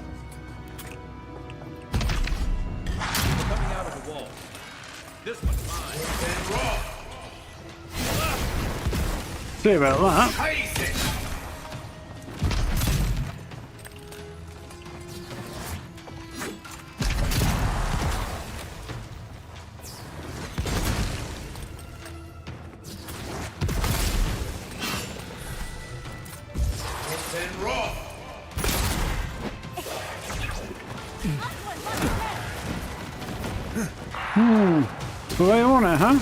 Coming out of the wall. This one's mine. See about that. Way on it, huh?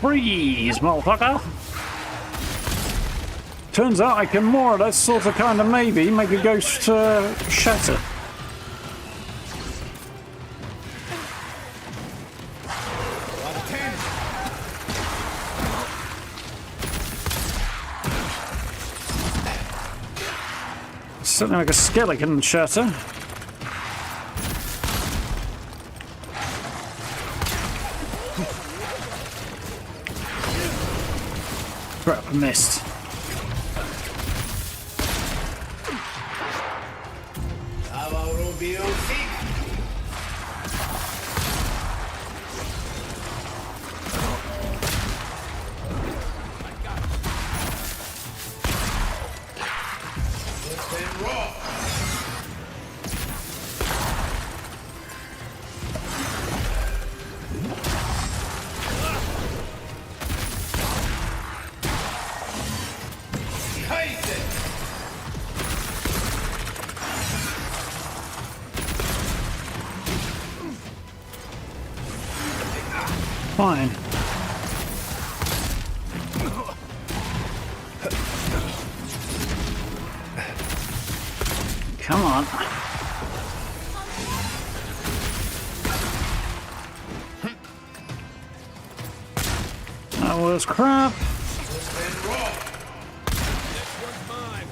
Freeze, motherfucker! Turns out I can more or less sort of kind of maybe make a ghost shatter. Certainly like a skeleton shatter. Crap, I missed. Fine. all this crap. And roll. This one's mine.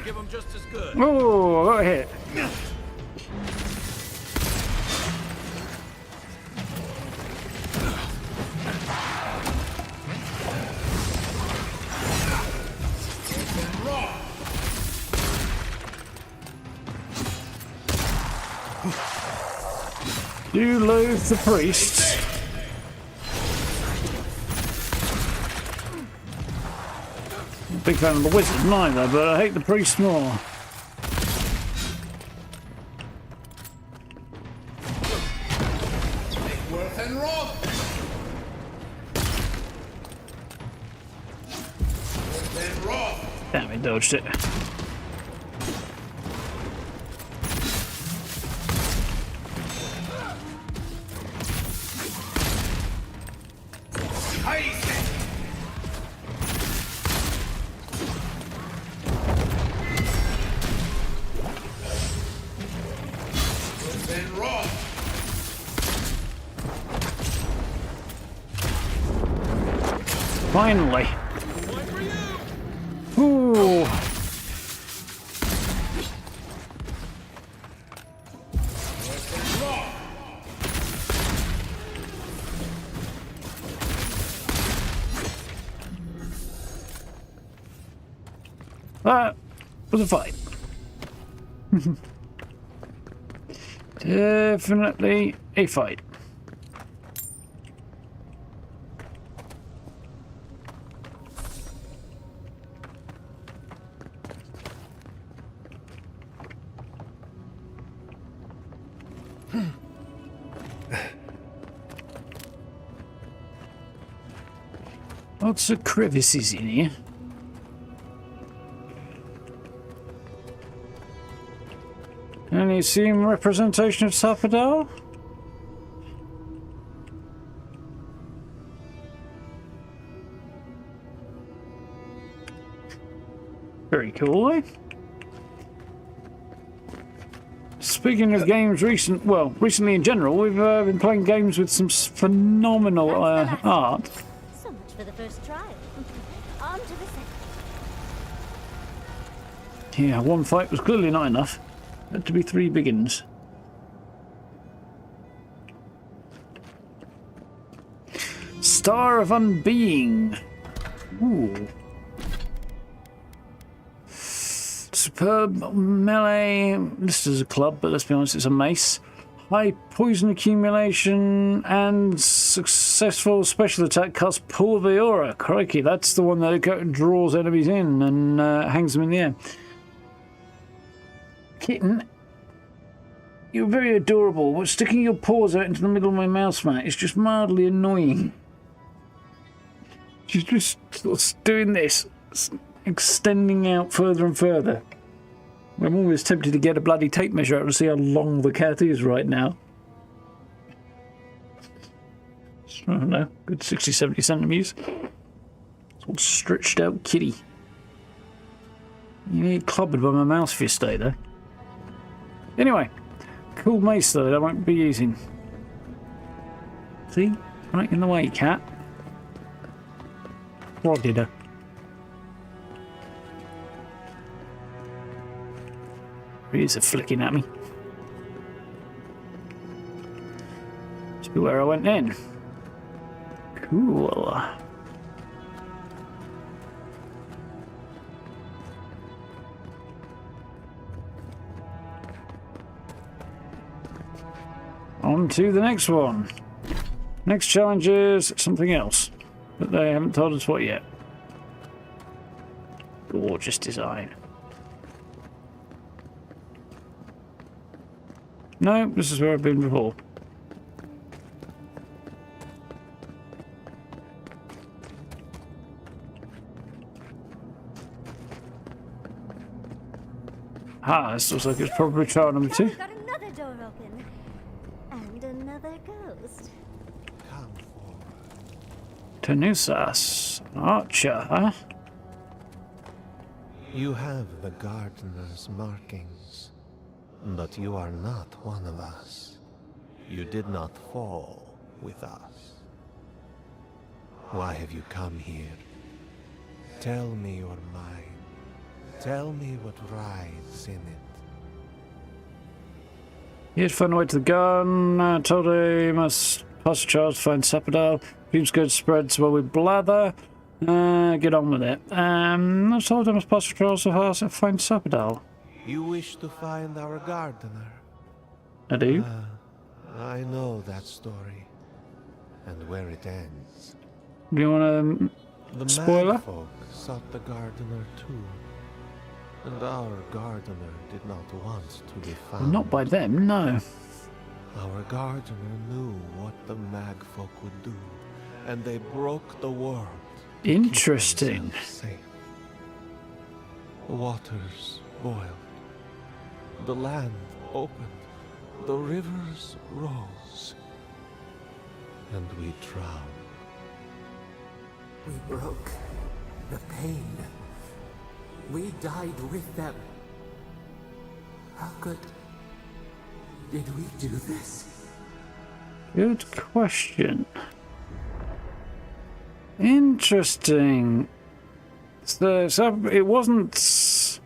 Give him just as good. Oh, I got hit. Do loathe the priests. Big fan of the wizard neither, but I hate the priests more. Worth and roll. Worth and roll. Damn, he dodged it. Finally. Ooh. That was a fight. Definitely a fight. Lots of crevices in here. Any seem representation of Sapadal? Very cool, eh? Speaking of games recently in general, we've been playing games with some phenomenal art. So much for the first trial. On to the second. Yeah, one fight was clearly not enough. Had to be 3 big uns. Star of Unbeing. Ooh. Superb melee. This is a club, but let's be honest, it's a mace. High poison accumulation and successful special attack cuts Pool of Eora. Crikey, that's the one that draws enemies in and hangs them in the air. Kitten, you're very adorable, but sticking your paws out into the middle of my mouse mat is just mildly annoying. She's just sort of doing this, extending out further and further. I'm always tempted to get a bloody tape measure out and see how long the cat is right now. I don't know, good 60-70 centimetres. It's all stretched out kitty. You get clobbered by my mouse fist day though. Anyway, cool mace though that I won't be using. See? Right in the way, cat. Prodded her. He is flicking at me. Must be where I went in. Cool. On to the next one. Next challenge is something else, but they haven't told us what yet. Gorgeous design. No, this is where I've been before. Ah, this looks like it's probably trial number 2. Got another door open. And another ghost. Come forward. Tenusas, archer, huh? You have the gardener's markings, but you are not one of us. You did not fall with us. Why have you come here? Tell me your mind. Tell me what rides in it. He had to find a way to the garden. Told her he must pass the trials to find Sapodal. Dreamscourge spreads while we blather. Get on with it. I told him I must pass the trials to find Sapodal. You wish to find our gardener? I do. I know that story. And where it ends. Do you want The spoiler? Magfolk sought the gardener too. And our gardener did not want to be found. Not by them, no. Our gardener knew what the Magfolk would do, and they broke the world. to keep Interesting. themselves safe. The waters boiled. The land opened. The rivers rose. And we drowned. We broke the pain. We died with them. How good did we do this? Good question. Interesting. So it wasn't...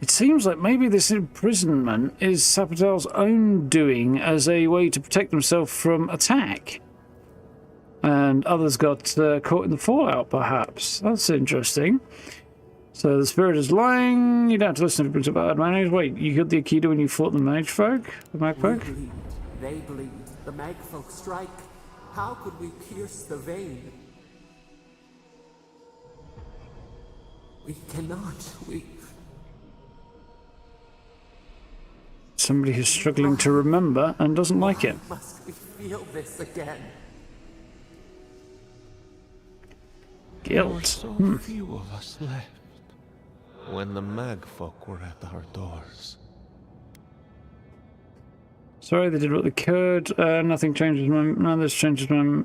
It seems like maybe this imprisonment is Sapodal's own doing as a way to protect himself from attack. And others got caught in the fallout, perhaps. That's interesting. So the spirit is lying. You don't have to listen to Prince of Bad Manners. Wait, you got the Akita when you fought the mage folk? The mag We folk? bleed. They bleed. The Magfolk strike. How could we pierce the vein? We cannot. We... Somebody who's struggling to remember and doesn't like it. Must we feel this again? There were Guilt. so few of us left when the Magfolk were at our doors. Sorry, they did what they could. Nothing changes my... None of this changes my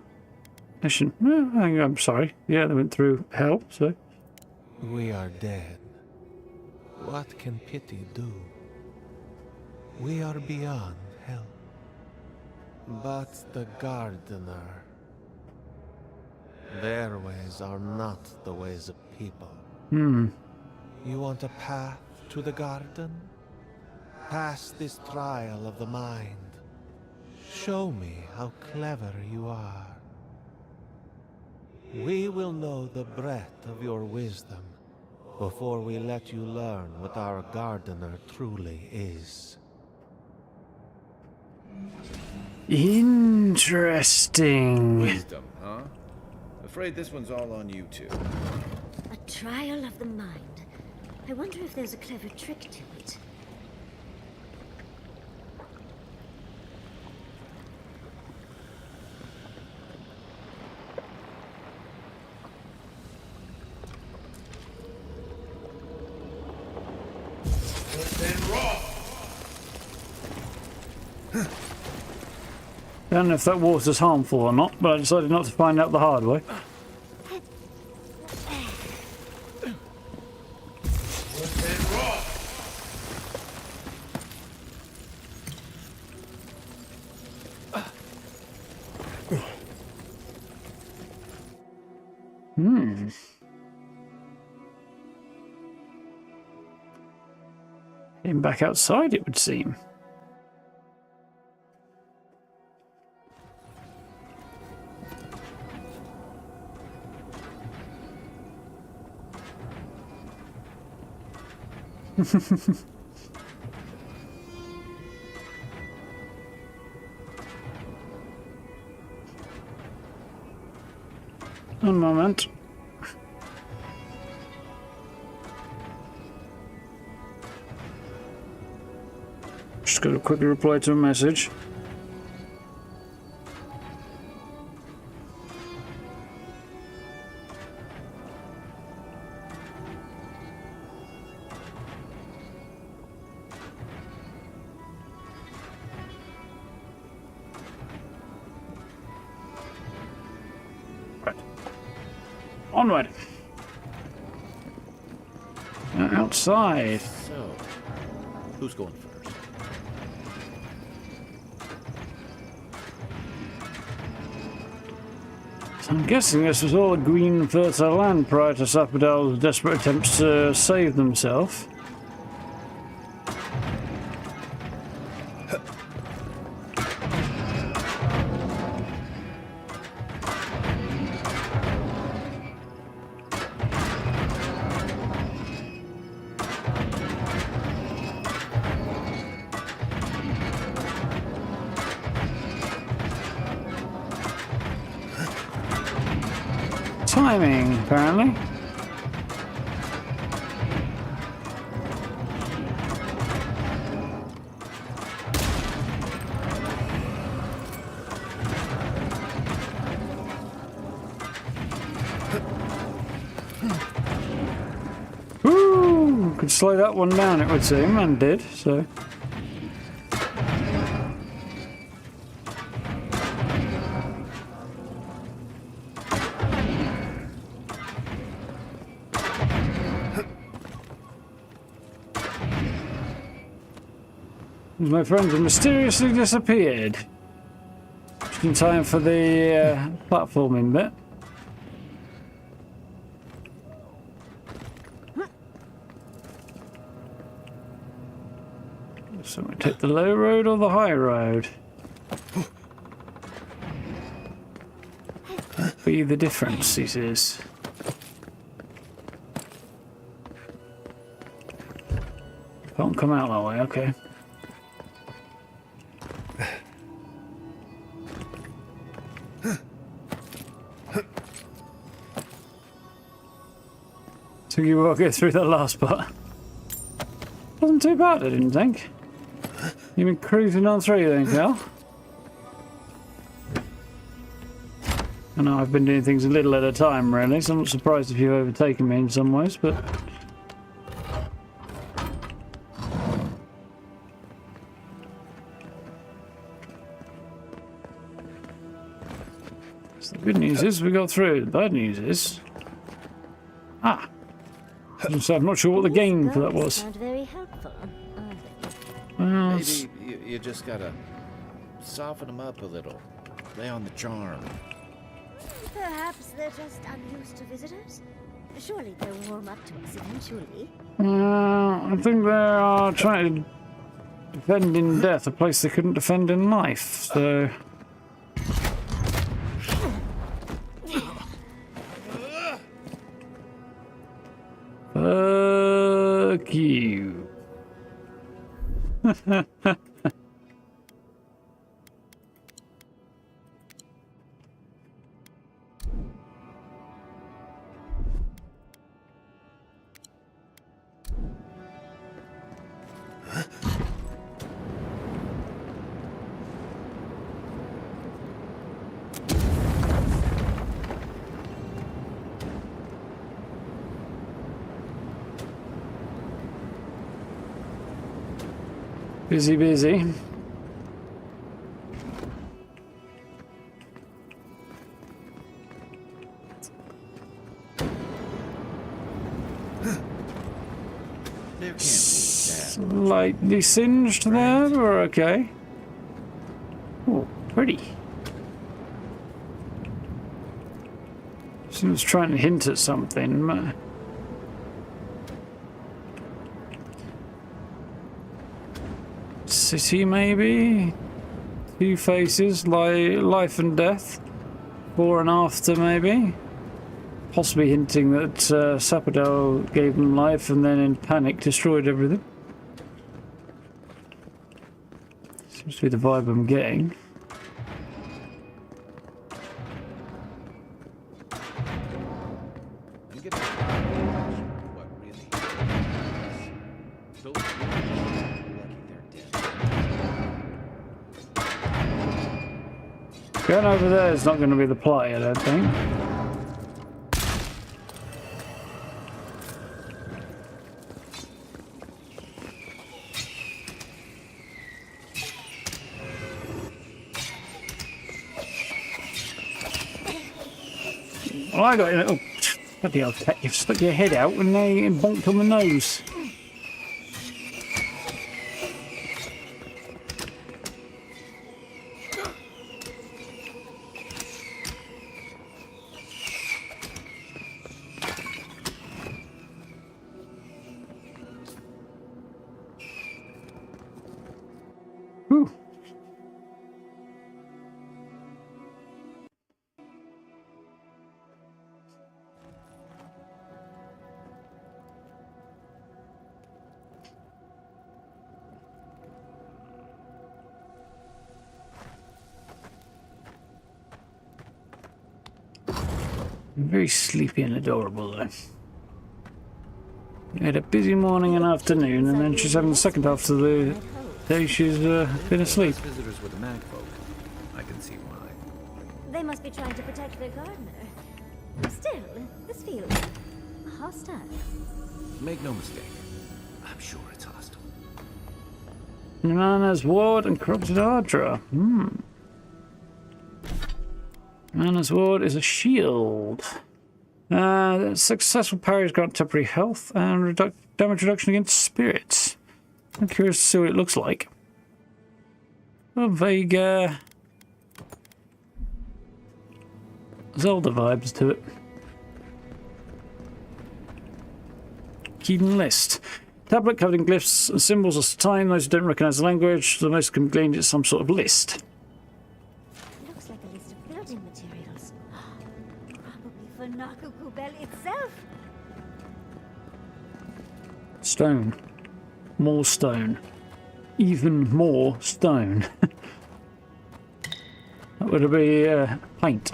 mission. I'm sorry. Yeah, they went through hell, so... We are dead. What can pity do? We are beyond hell. But the gardener... Their ways are not the ways of people. You want a path to the garden? Pass this trial of the mind. Show me how clever you are. We will know the breadth of your wisdom before we let you learn what our gardener truly is. Interesting. Wisdom, huh? Afraid this one's all on you two. A trial of the mind. I wonder if there's a clever trick to it. Then Roth! I don't know if that water's harmful or not, but I decided not to find out the hard way. Then Roth! Heading back outside, it would seem. One moment. Just got to quickly reply to a message. Onward. Outside. So, who's going first? I'm guessing this was all a green, fertile land prior to Sapadal's desperate attempts to save themselves. Timing, apparently. Ooh, could slow that one down, it would seem, and did, so. My friends have mysteriously disappeared. Just in time for the platforming bit. So we take the low road or the high road? Be the difference, he says. Can't come out that way, okay. So you will get through that last part. Wasn't too bad, I didn't think. You've been cruising on through then, Cal. I know I've been doing things a little at a time, really, so I'm not surprised if you've overtaken me in some ways, but... So the good news is we got through. The bad news is... Ah! So I'm not sure what the game for that was. Aren't very helpful, are they? Well, Maybe you just gotta soften them up a little. Play on the charm. Perhaps they're just unused to visitors? Surely they'll warm up to us eventually. I think they are trying to defend in death a place they couldn't defend in life, so... Fuck you. Busy, busy. There can't be that. Slightly singed there, we're okay. Oh, pretty. Seems trying to hint at something. City, maybe? Two faces, life and death. Before and after, maybe? Possibly hinting that Sapadal gave them life and then in panic destroyed everything. Seems to be the vibe I'm getting. I'm getting what really is. Those people are lucky they're dead. Going over there is not going to be the play, I don't think. Well, I got it. Oh, bloody hell, Cat, you've stuck your head out and they bonked on the nose. Very sleepy and adorable, though. We had a busy morning and afternoon, and then she's having the second half of the day she's been asleep. Visitors with the mag folk. I can see why. They must be trying to protect their gardener. Still, this feels hostile. Make no mistake. I'm sure it's hostile. Nana's ward and corrupted Ardra. Nana's ward is a shield. Successful parries grant temporary health and damage reduction against spirits. I'm curious to see what it looks like. A vague Zelda vibes to it. Hidden list. Tablet covered in glyphs and symbols of time. Those who don't recognize the language, the most can be gleaned is some sort of list. Looks like a list of building materials. Probably for Neku Kubel itself. Stone. More stone. Even more stone. That would be paint.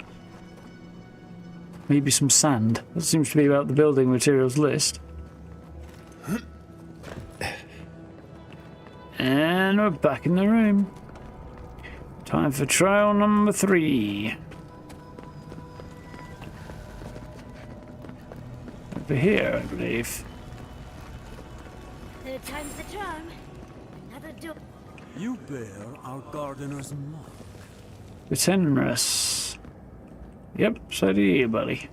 Maybe some sand. That seems to be about the building materials list. And we're back in the room. Time for trial number 3. Over here, I believe. Third time's the charm. Another door. You bear our gardener's mark. Tenrus. Yep, so do you, buddy.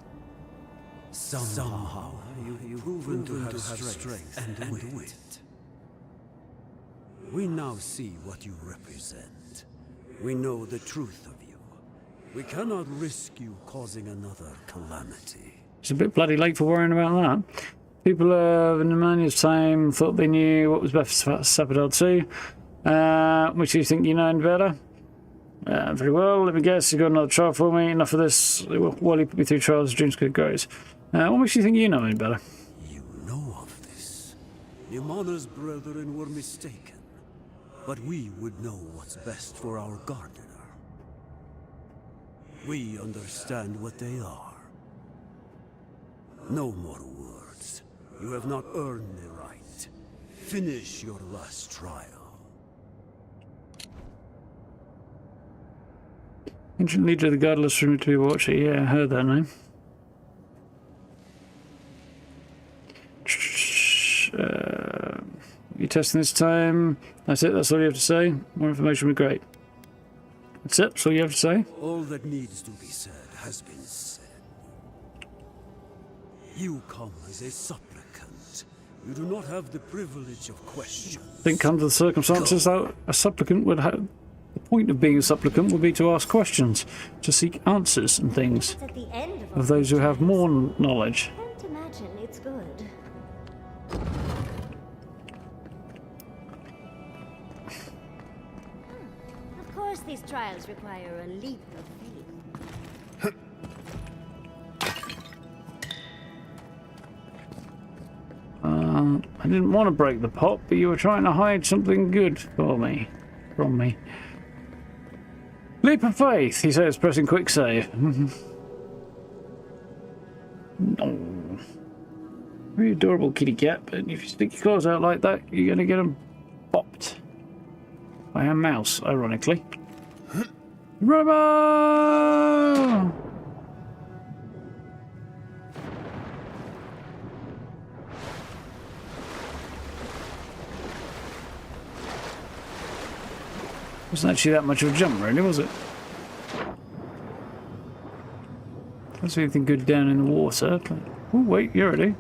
Somehow you've proven to have strength and wit. We now see what you represent. We know the truth of you. We cannot risk you causing another calamity. It's a bit bloody late for worrying about that. People of Nemania's time thought they knew what was best for Sapodal too. Which you think you know any better? Very well, let me guess, you got another trial for me. Enough of this. While you put me through trials, Dreamscourge goes. What makes you think you know any better? You know of this. Yamana's brethren were mistaken. But we would know what's best for our gardener. We understand what they are. No more words. You have not earned the right. Finish your last trial. Ancient leader of the Godless rumored to be a watcher. Yeah, I heard that name. You testing this time? That's it, that's all you have to say? More information would be great. That's it, that's all you have to say? All that needs to be said has been said. You come as a supplicant. You do not have the privilege of question. I think under the circumstances that a supplicant would have... The point of being a supplicant would be to ask questions, to seek answers and things It's at the end of those who have more knowledge. Can't imagine it's good. Of course, these trials require a leap of faith. I didn't want to break the pot, but you were trying to hide something good for me. From me. Leap of faith, he says, pressing quick save. No. Very adorable kitty cat, but if you stick your claws out like that, you're going to get them bopped. By a mouse, ironically. Rubber! Wasn't actually that much of a jump, really, was it? Don't see anything good down in the water. But... Oh, wait, you're ready.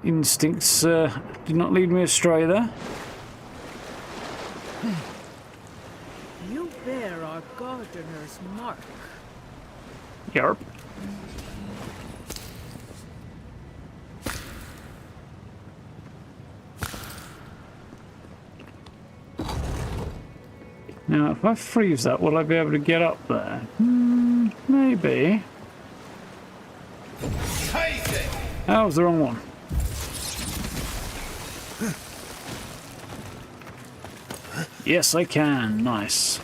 Instincts did not lead me astray there. You bear our gardener's mark. Yarp. Now, if I freeze that, will I be able to get up there? Maybe. That was the wrong one. Yes, I can. Nice.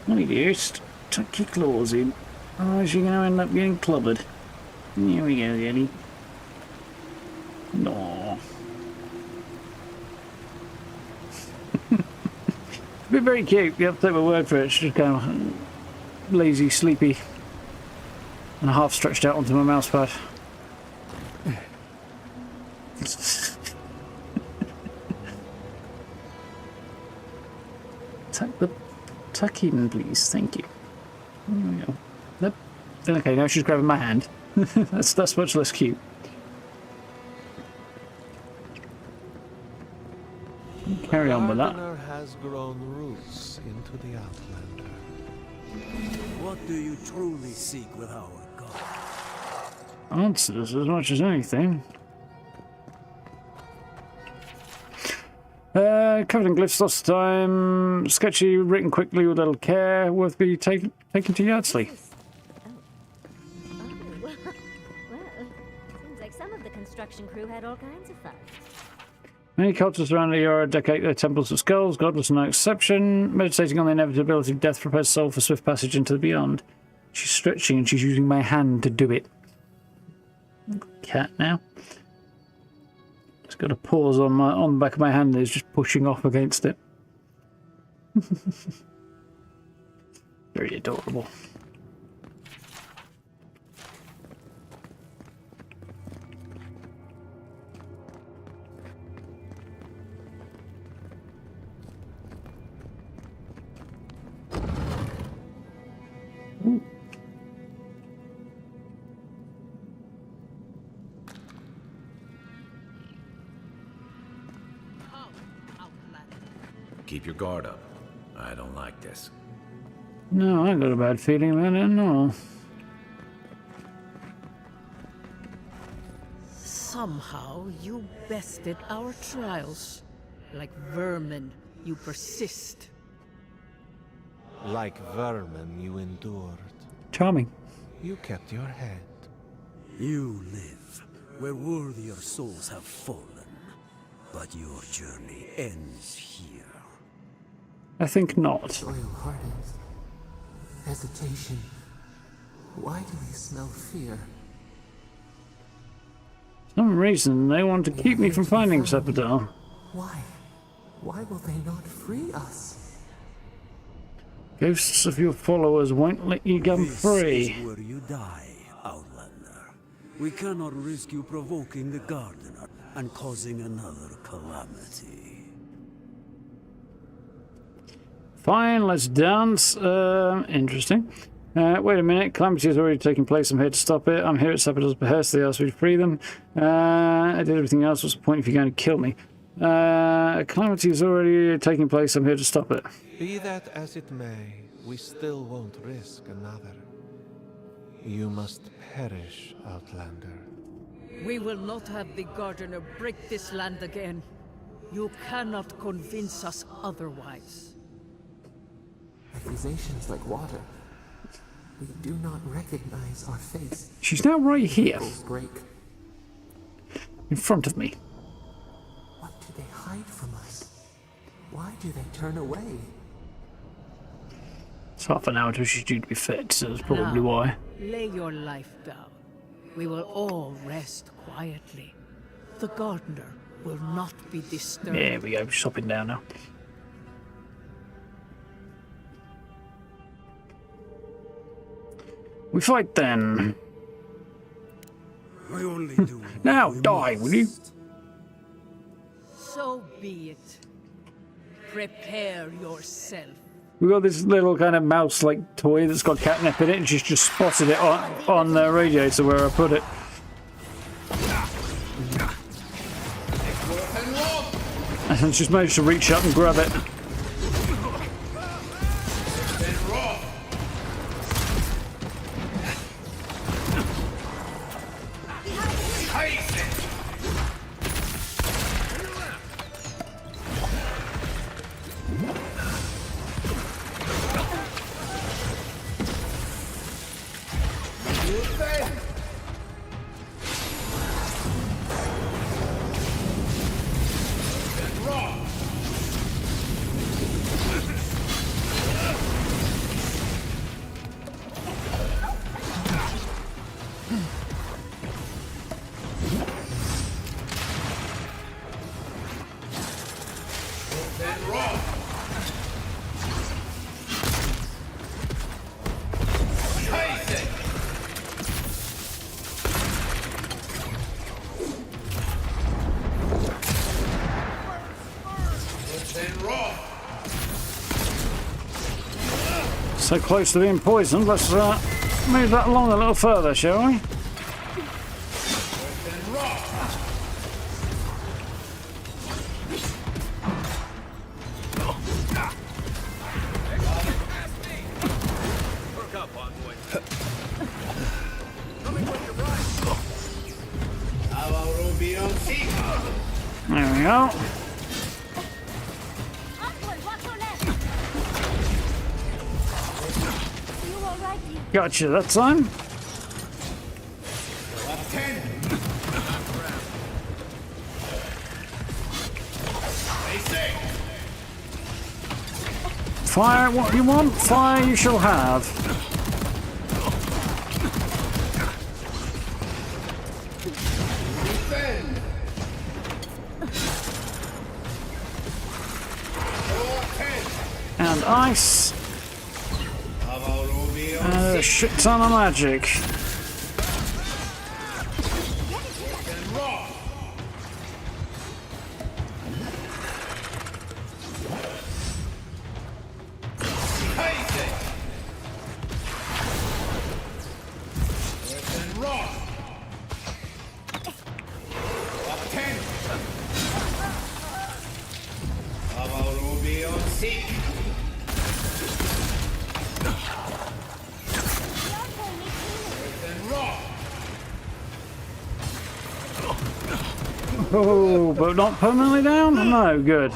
Right, just tuck your claws in. Otherwise you're going to end up getting clobbered. Here we go, Eddie. No. It's been very cute. You have to take my word for it. It's just kind of lazy, sleepy, and half stretched out onto my mouse pad. Tuck in, please. Thank you. There we go. Nope. Okay, now she's grabbing my hand. that's much less cute. Carry on with that. Gardener has grown roots into the Outlander. What do you truly seek with our god? Answers as much as anything. Covered in glyphs lost time. Sketchy, written quickly with little care. Worth be taken to Yardsley. Oh, well, seems like some of the construction crew had all kinds of fun. Many cultures around Eora dedicate their temples of skulls. God was no exception. Meditating on the inevitability of death prepares soul for swift passage into the beyond. She's stretching and she's using my hand to do it. Cat now. It's got a pause on the back of my hand. It's just pushing off against it. Very adorable. Ooh. Keep your guard up. I don't like this. No, I got a bad feeling about it, no. Somehow you bested our trials. Like vermin, you persist. Like vermin, you endured. Charming. You kept your head. You live where worthier souls have fallen, but your journey ends here. I think not. Soil hardens. Hesitation. Why do they smell fear? For some reason they want to keep me from finding Sepidar. Why? Why will they not free us? Ghosts of your followers won't let you come free. This is where you die, Outlander. We cannot risk you provoking the Gardener and causing another calamity. Fine, let's dance. Interesting. Wait a minute, calamity has already taken place. I'm here to stop it. I'm here at Sepidar's behest. They asked me to free them. I did everything else. What's the point if you're going to kill me? Calamity has already taken place. I'm here to stop it. Be that as it may, we still won't risk another. You must perish, Outlander. We will not have the Gardener break this land again. You cannot convince us otherwise. Accusations like water. We do not recognize our face. She's now right here, Break. in front of me. What do they hide from us? Why do they turn away? It's half an hour till she's due to be fed, so that's probably Now, why. Lay your life down. We will all rest quietly. The Gardener will not be disturbed. There we go, she's hopping down now. We fight then. I only do. Now what I die, will you? must. So be it. Prepare yourself. We got this little kind of mouse-like toy that's got catnip in it, and she's just spotted it on the radiator where I put it. And she's managed to reach up and grab it. So close to being poisoned. Let's move that along a little further, shall we? There we go. Gotcha that time. Fire what you want, fire you shall have. And ice. And a shit ton of magic. Oh, but not permanently down? No, good.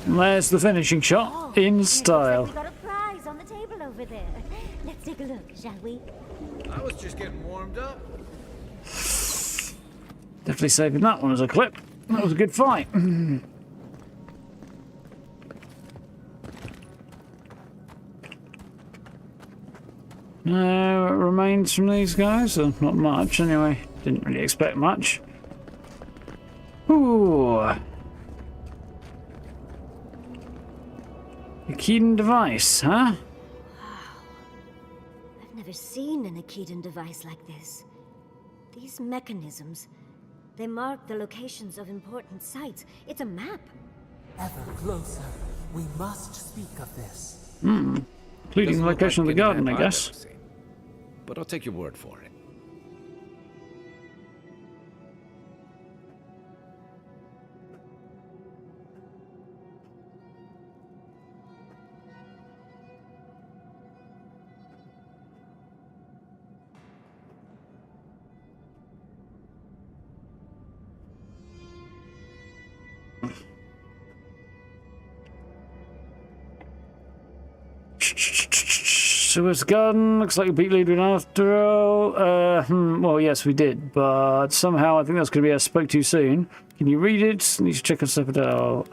There's the finishing shot in style. We got a prize on the table over there. Let's take a look, shall we? I was just getting warmed up. Definitely saving that one as a clip. That was a good fight. No remains from these guys? Not much, anyway. Didn't really expect much. Ooh. Echidna device, huh? Wow. I've never seen an Echidna device like this. These mechanisms, they mark the locations of important sites. It's a map. Ever closer. We must speak of this. Including the location of the garden, I guess. But I'll take your word for it. Sewers Garden, looks like a beat lead after all. Well, yes, we did, but somehow I think that's going to be I spoke too soon. Can you read it? Need to check on Sepidal.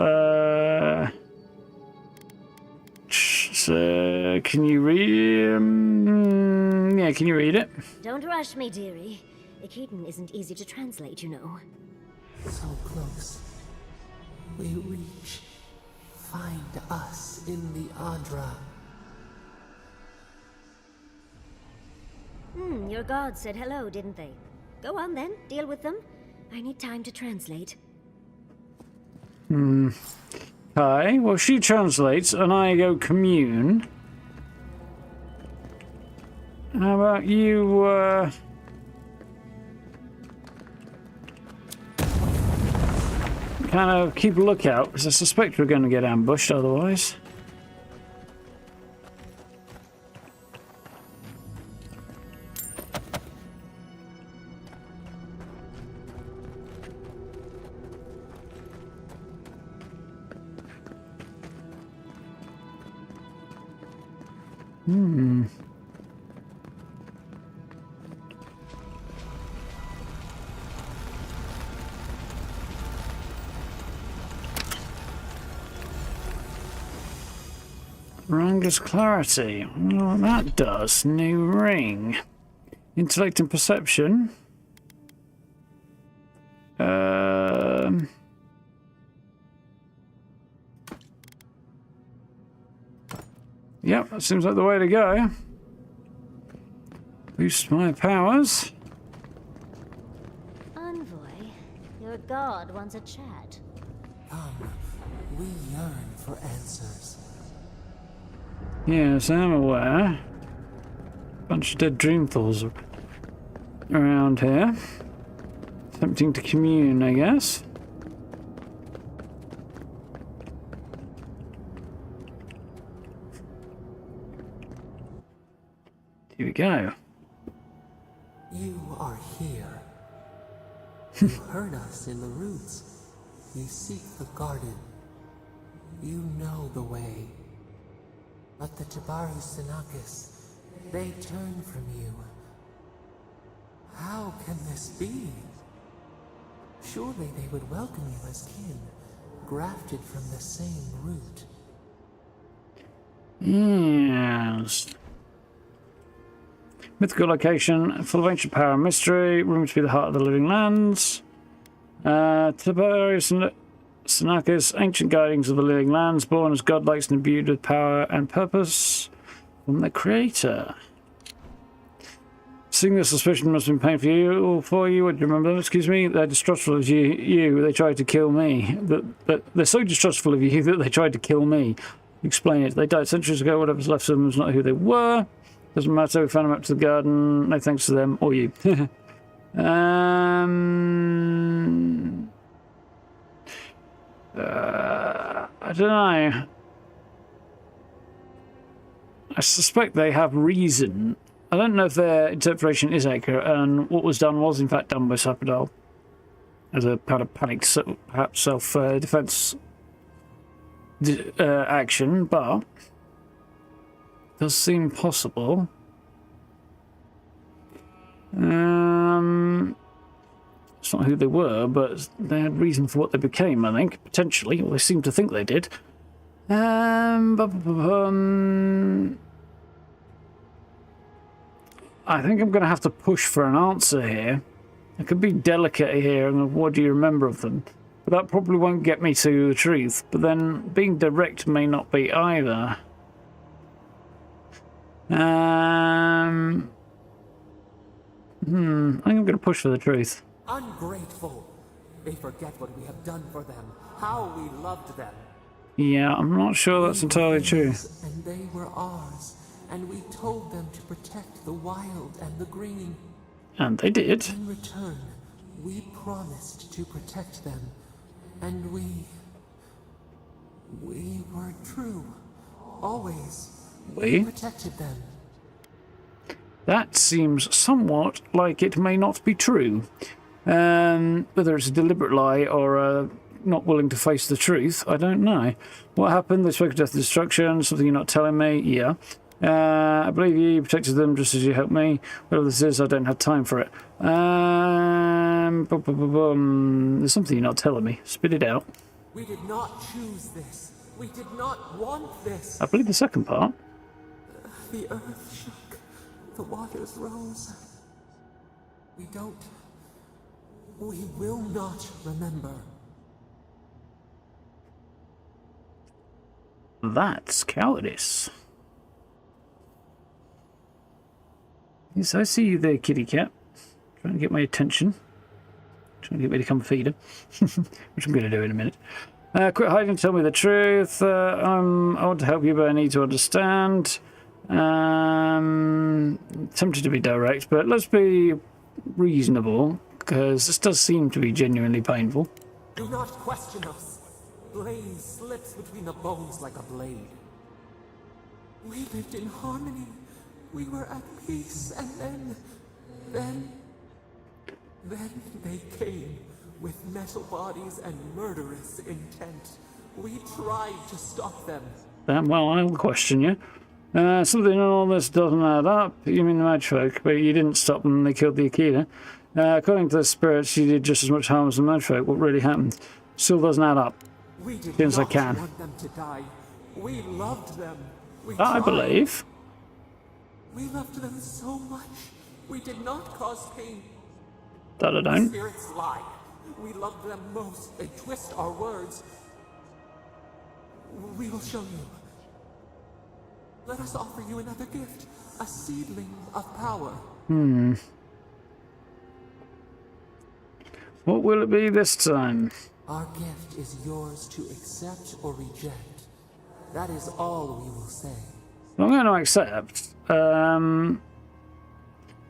So, can you read? Yeah, can you read it? Don't rush me, dearie. Echidna isn't easy to translate, you know. So close. We reach. Find us in the Adra. Your gods said hello, didn't they? Go on then, deal with them. I need time to translate. Okay, well she translates and I go commune. How about you, kind of keep a lookout, because I suspect we're going to get ambushed otherwise. Ranger's clarity. Well, that does. New ring. Intellect and perception. Yep, that seems like the way to go. Boost my powers. Envoy, your god wants a chat. Come, we yearn for answers. Yes, I'm aware. Bunch of dead dreamfalls around here. Attempting to commune, I guess. Here we go. You are here. You heard us in the roots. You seek the garden. You know the way. But the Tabaru Sinakis, they turn from you. How can this be? Surely they would welcome you as kin, grafted from the same root. Yes. Mythical location, full of ancient power and mystery, rumored to be the heart of the living lands. Tabaru Sinakis, ancient guidings of the living lands, born as godlikes and imbued with power and purpose from their creator. Seeing the suspicion must have been painful for you, or for you. Would you remember them? Excuse me. They're distrustful of you. They tried to kill me. They're so distrustful of you that they tried to kill me. Explain it. They died centuries ago. Whatever's left of them is not who they were. Doesn't matter. We found them up to the garden. No thanks to them or you. I don't know. I suspect they have reason. I don't know if their interpretation is accurate, and what was done was in fact done by Sapodal as a kind of panicked, perhaps self-defense action, but it does seem possible. It's not who they were, but they had reason for what they became, I think, potentially. Or they seem to think they did. I think I'm going to have to push for an answer here. I could be delicate here, and what do you remember of them? But that probably won't get me to the truth. But then being direct may not be either. I think I'm going to push for the truth. Ungrateful. They forget what we have done for them, how we loved them. Yeah, I'm not sure that's entirely true. And they were ours, and we told them to protect the wild and the green. And they did. In return, we promised to protect them, and we were true. Always. We protected them. That seems somewhat like it may not be true. Whether it's a deliberate lie or not willing to face the truth, I don't know. What happened? They spoke of death and destruction, something you're not telling me? Yeah. I believe you protected them just as you helped me. Whatever this is, I don't have time for it. There's something you're not telling me. Spit it out. We did not choose this. We did not want this. I believe the second part. The earth shook. The waters rose. We will not remember. That's cowardice. Yes, I see you there, kitty cat. Trying to get my attention. Trying to get me to come feed her. Which I'm going to do in a minute. Quit hiding, tell me the truth. I want to help you, but I need to understand. Tempted to be direct, but let's be reasonable, because this does seem to be genuinely painful. Do not question us. Blade slips between the bones like a blade. We lived in harmony. We were at peace, and then they came with metal bodies and murderous intent. We tried to stop them. Well, I'll question you. Something in all this doesn't add up. You mean the Madfolk, but you didn't stop them and they killed the Akita. According to the spirits, you did just as much harm as the Madfolk. What really happened? Still doesn't add up. We did as I not can. want them to die. We loved them. I believe. We loved them so much. We did not cause pain. That I don't. Spirits lie. We love them most. They twist our words. We will show you. Let us offer you another gift. A seedling of power. What will it be this time? Our gift is yours to accept or reject. That is all we will say. I'm going to accept,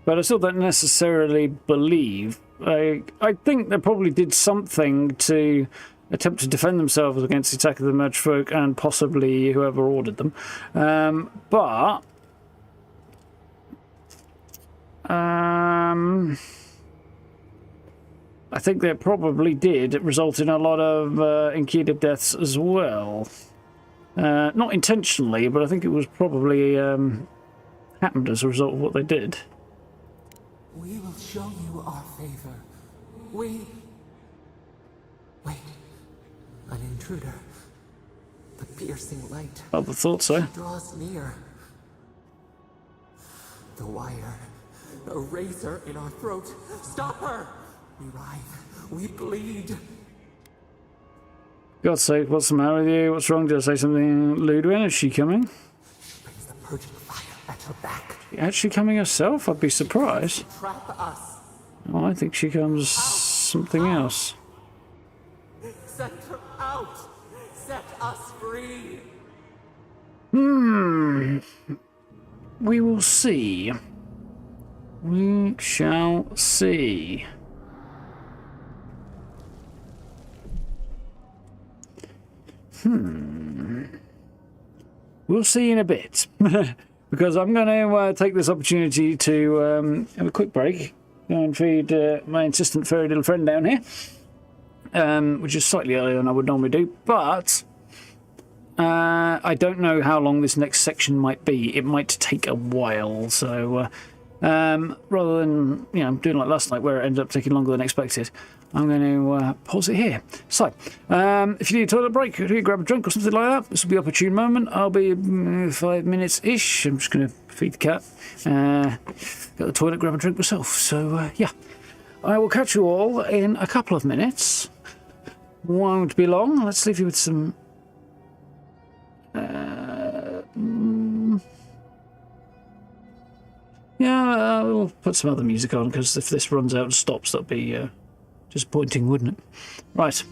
but I still don't necessarily believe. I think they probably did something to attempt to defend themselves against the attack of the merged folk and possibly whoever ordered them. But I think that probably did result in a lot of Enqueda deaths as well. Not intentionally, but I think it was probably happened as a result of what they did. We will show you our favor. Wait. An intruder. The piercing light. I thought so. She draws near. The wire. A razor in our throat. Stop her! We writhe. We bleed. God's sake, what's the matter with you? What's wrong? Did I say something lewd? When is she coming? She brings the purging fire at her back. Actually coming herself? I'd be surprised. Trap us. Oh, I think she comes something else. Set her out. Set us free. We will see. We shall see. We'll see in a bit. Because I'm going to take this opportunity to have a quick break. Go and feed my insistent furry little friend down here. Which is slightly earlier than I would normally do. But I don't know how long this next section might be. It might take a while. So rather than doing like last night where it ended up taking longer than expected, I'm going to pause it here. So, if you need a toilet break, grab a drink or something like that, this will be an opportune moment. I'll be 5 minutes-ish. I'm just going to feed the cat, go to the toilet, grab a drink myself. So, yeah. I will catch you all in a couple of minutes. Won't be long. Let's leave you with some... yeah, we'll put some other music on, because if this runs out and stops, that'll be... disappointing, wouldn't it? Right.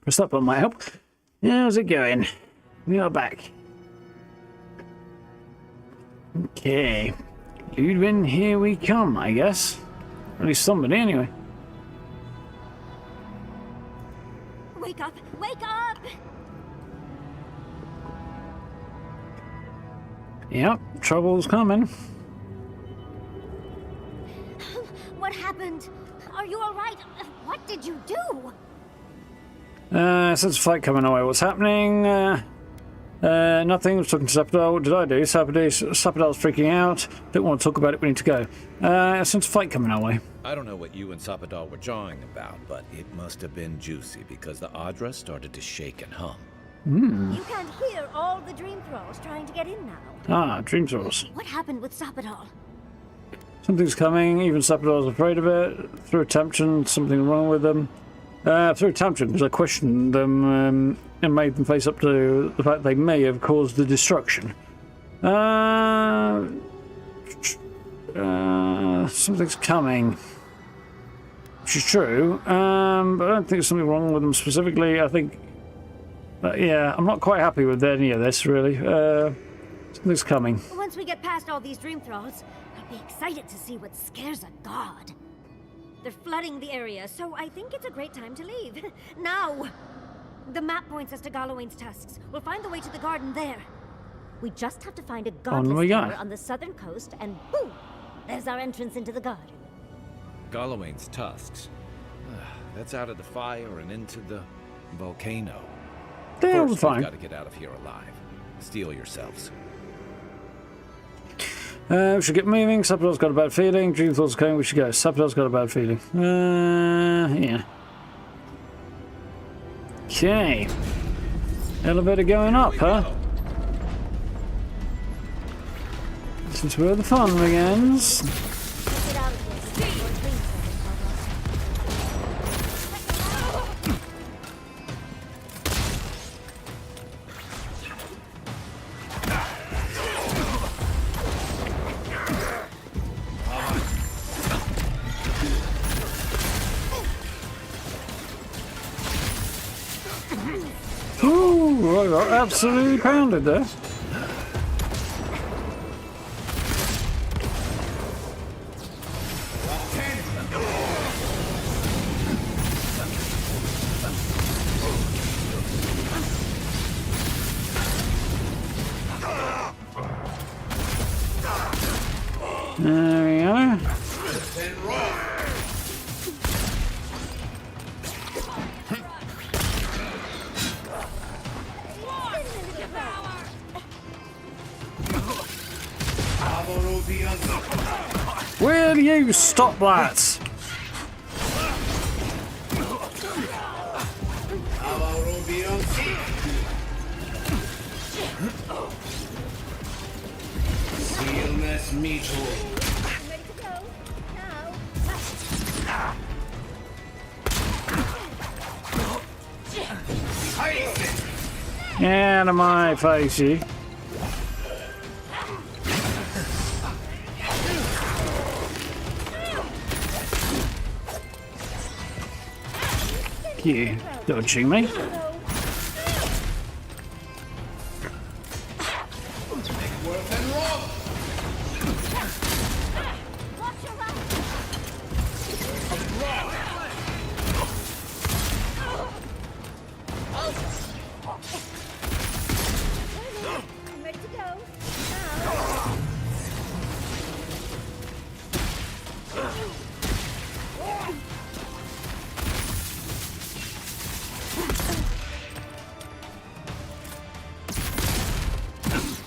Press that button might help. How's it going? We are back. Okay. Ludwin, here we come, I guess. At least somebody, anyway. Wake up! Wake up! Yep, trouble's coming. What happened? Are you alright? What did you do? Since the fight coming away, what's happening? Nothing. I was talking to Sapodal. What did I do? Sapodal's freaking out. Don't want to talk about it. We need to go. Since the fight coming our way. I don't know what you and Sapodal were jawing about, but it must have been juicy because the Adra started to shake and hum. You can't hear all the dream thralls trying to get in now. Ah, dream thralls. What happened with Sapodal? Something's coming. Even Sapodal's afraid of it. Through attention, something wrong with them. Through attention, because I questioned them and made them face up to the fact they may have caused the destruction. Something's coming. Which is true. But I don't think there's something wrong with them specifically. I think... yeah, I'm not quite happy with any of this, really. Something's coming. Once we get past all these dream thralls, I'll be excited to see what scares a god. They're flooding the area, so I think it's a great time to leave. Now! The map points us to Galawain's tusks. We'll find the way to the garden there. We just have to find a godless tower on the southern coast, and boom! There's our entrance into the garden. Galawain's tusks. That's out of the fire and into the volcano. They'll be First, fine. we've got to get out of here alive. Steel yourselves. We should get moving. Sapodal's got a bad feeling. Dream thoughts going. We should go. Sapodal's got a bad feeling. Yeah. Okay. Elevator going up, huh? This is where the fun begins. Let's get out of here before dream Ooh, I got absolutely pounded there. There we go. Will you stop that? Out of my face, you. You dodging me.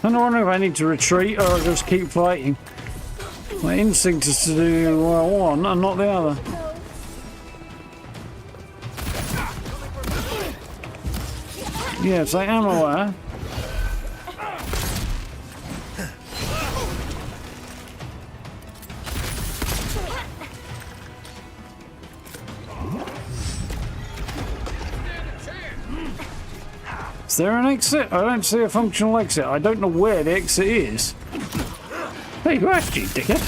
I'm wondering if I need to retreat or just keep fighting. My instinct is to do one and not the other. Yes, I am aware. Is there an exit? I don't see a functional exit. I don't know where the exit is. Hey, who asked you, dickhead?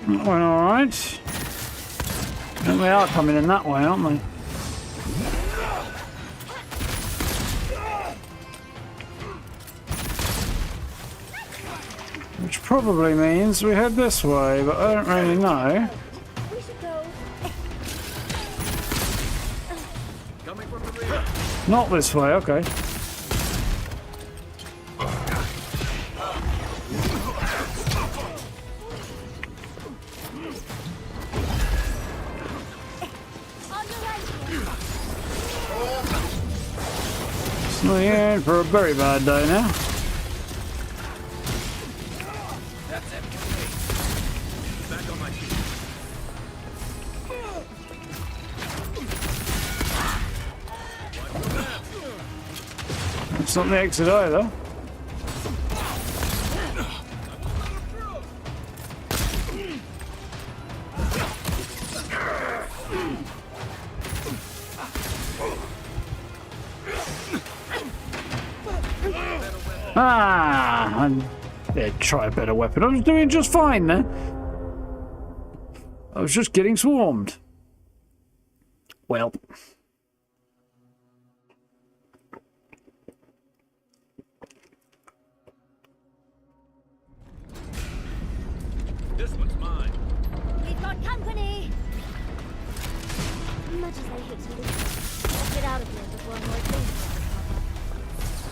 That went alright. And they are coming in that way, aren't they? Which probably means we head this way, but I don't really know. We should go. Not this way, okay. So you're in for a very bad day now. It's not the exit either. Try a better weapon. I was doing just fine there. I was just getting swarmed. Well. This one's mine. We've got company! Much as I hate to leave, let's get out of here before more things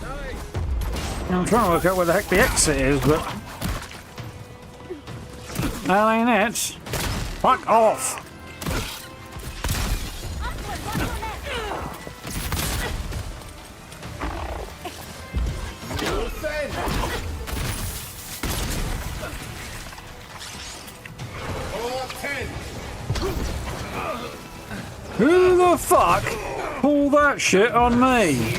pop up. I'm trying to work out where the heck the exit is, but that ain't it. Fuck off. Who the fuck pulled that shit on me?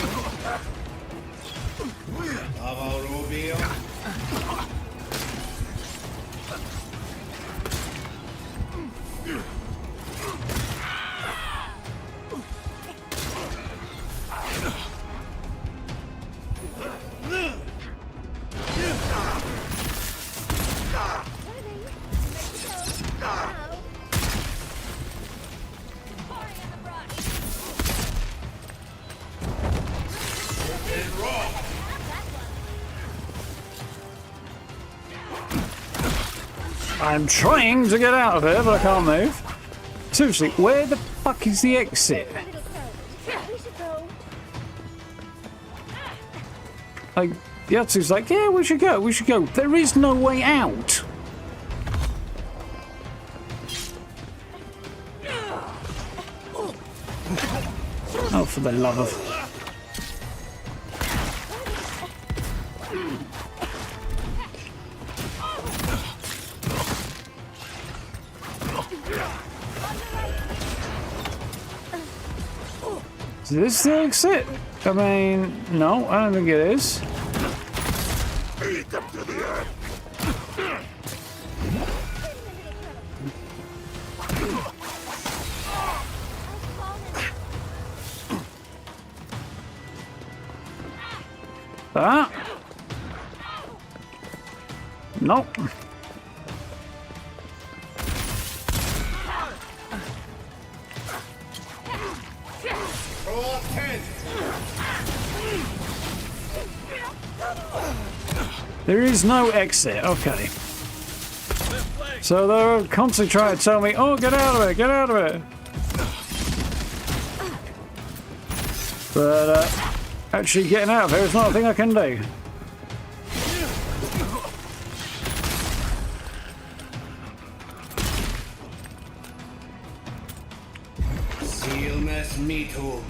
I'm trying to get out of here, but I can't move. Seriously, where the fuck is the exit? Like, Yatsu's like, yeah, we should go, we should go. There is no way out. Oh, for the love of... Is this the exit? I mean, no, I don't think it is. Eat them to the earth. That? Nope. There is no exit, okay. So they're constantly trying to tell me, oh, get out of it, get out of it. But actually getting out of here is not a thing I can do. Sealness meetum.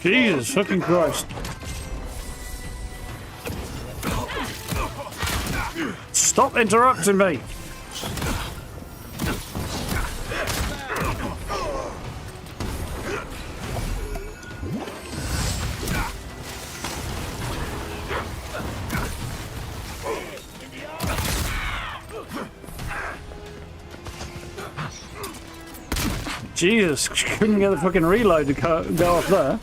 Jesus fucking Christ. Stop interrupting me! Jesus, couldn't get the fucking reload to go off there.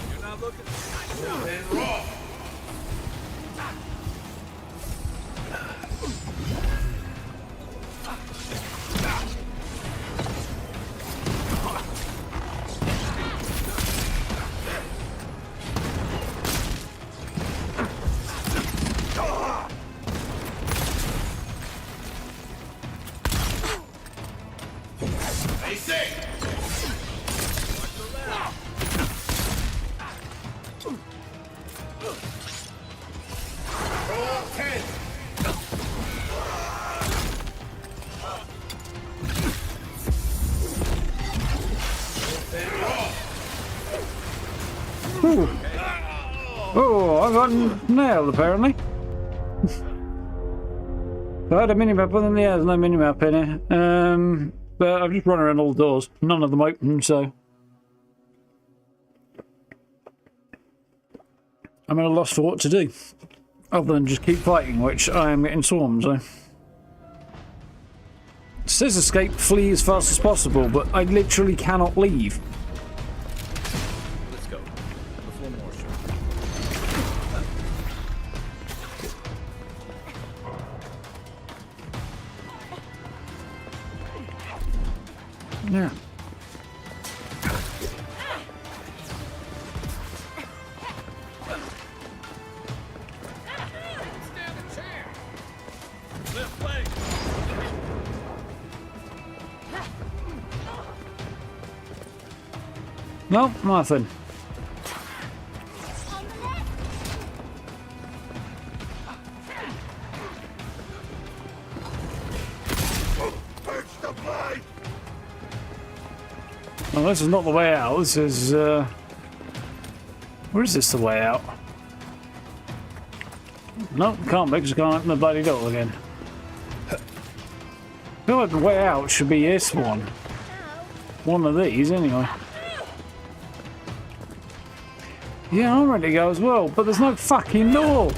You're not looking raw. Oh, I got nailed apparently. If I had a minimap, well then yeah, there's no minimap in it. But I've just run around all the doors. None of them open, so I'm at a loss for what to do. Other than just keep fighting, which I am getting swarmed, so. It says escape, flee as fast as possible, but I literally cannot leave. Let's go. Before more, sure. Yeah. Nope, nothing. Well, this is not the way out. This is, where is this the way out? Nope, can't be because I can't open the bloody door again. I feel like the way out should be this one. One of these, anyway. Yeah, I'm ready to go as well, but there's no fucking door!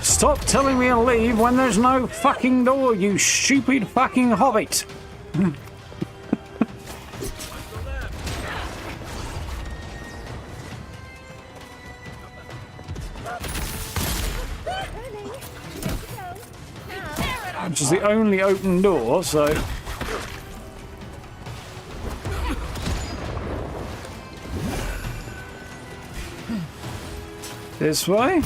Stop telling me to leave when there's no fucking door, you stupid fucking hobbit! Which is the only open door, so... This way?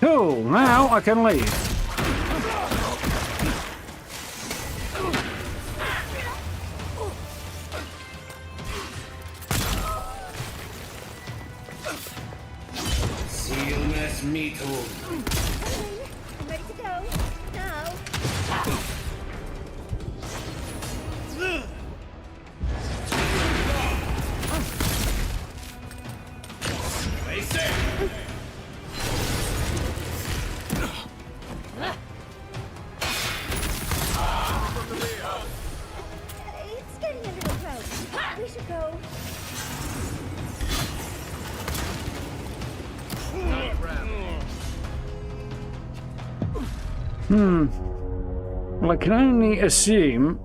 Cool, now I can leave. Well, I can only assume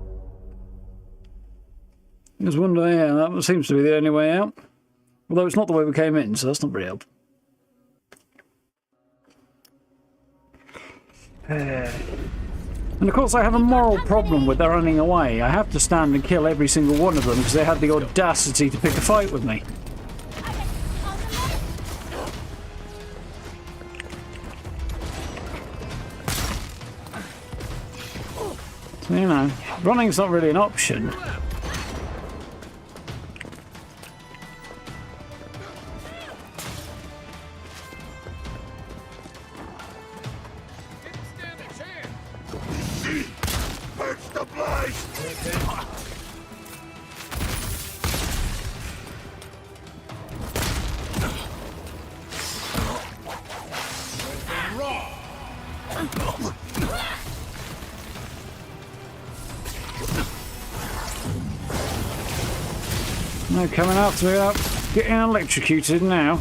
there's one way out. That seems to be the only way out. Although it's not the way we came in, so that's not very helpful. And of course I have a moral problem with their running away. I have to stand and kill every single one of them because they had the audacity to pick a fight with me. So, you know, running's not really an option. No coming after me without getting electrocuted now.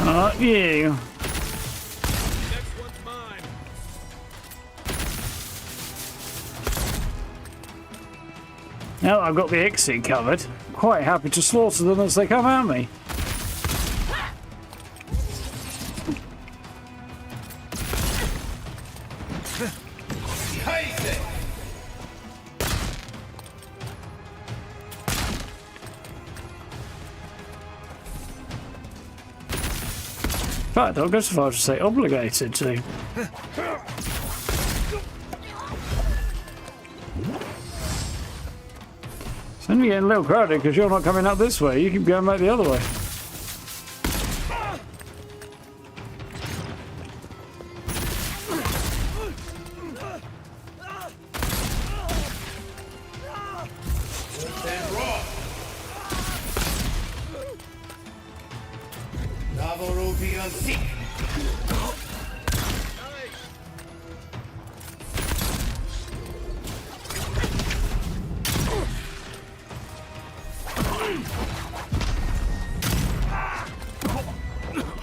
Not you. Next one's mine. Now that I've got the exit covered, I'm quite happy to slaughter them as they come at me. In fact, I'll go so far as to say obligated to. It's only getting a little crowded because you're not coming up this way. You keep going back the other way.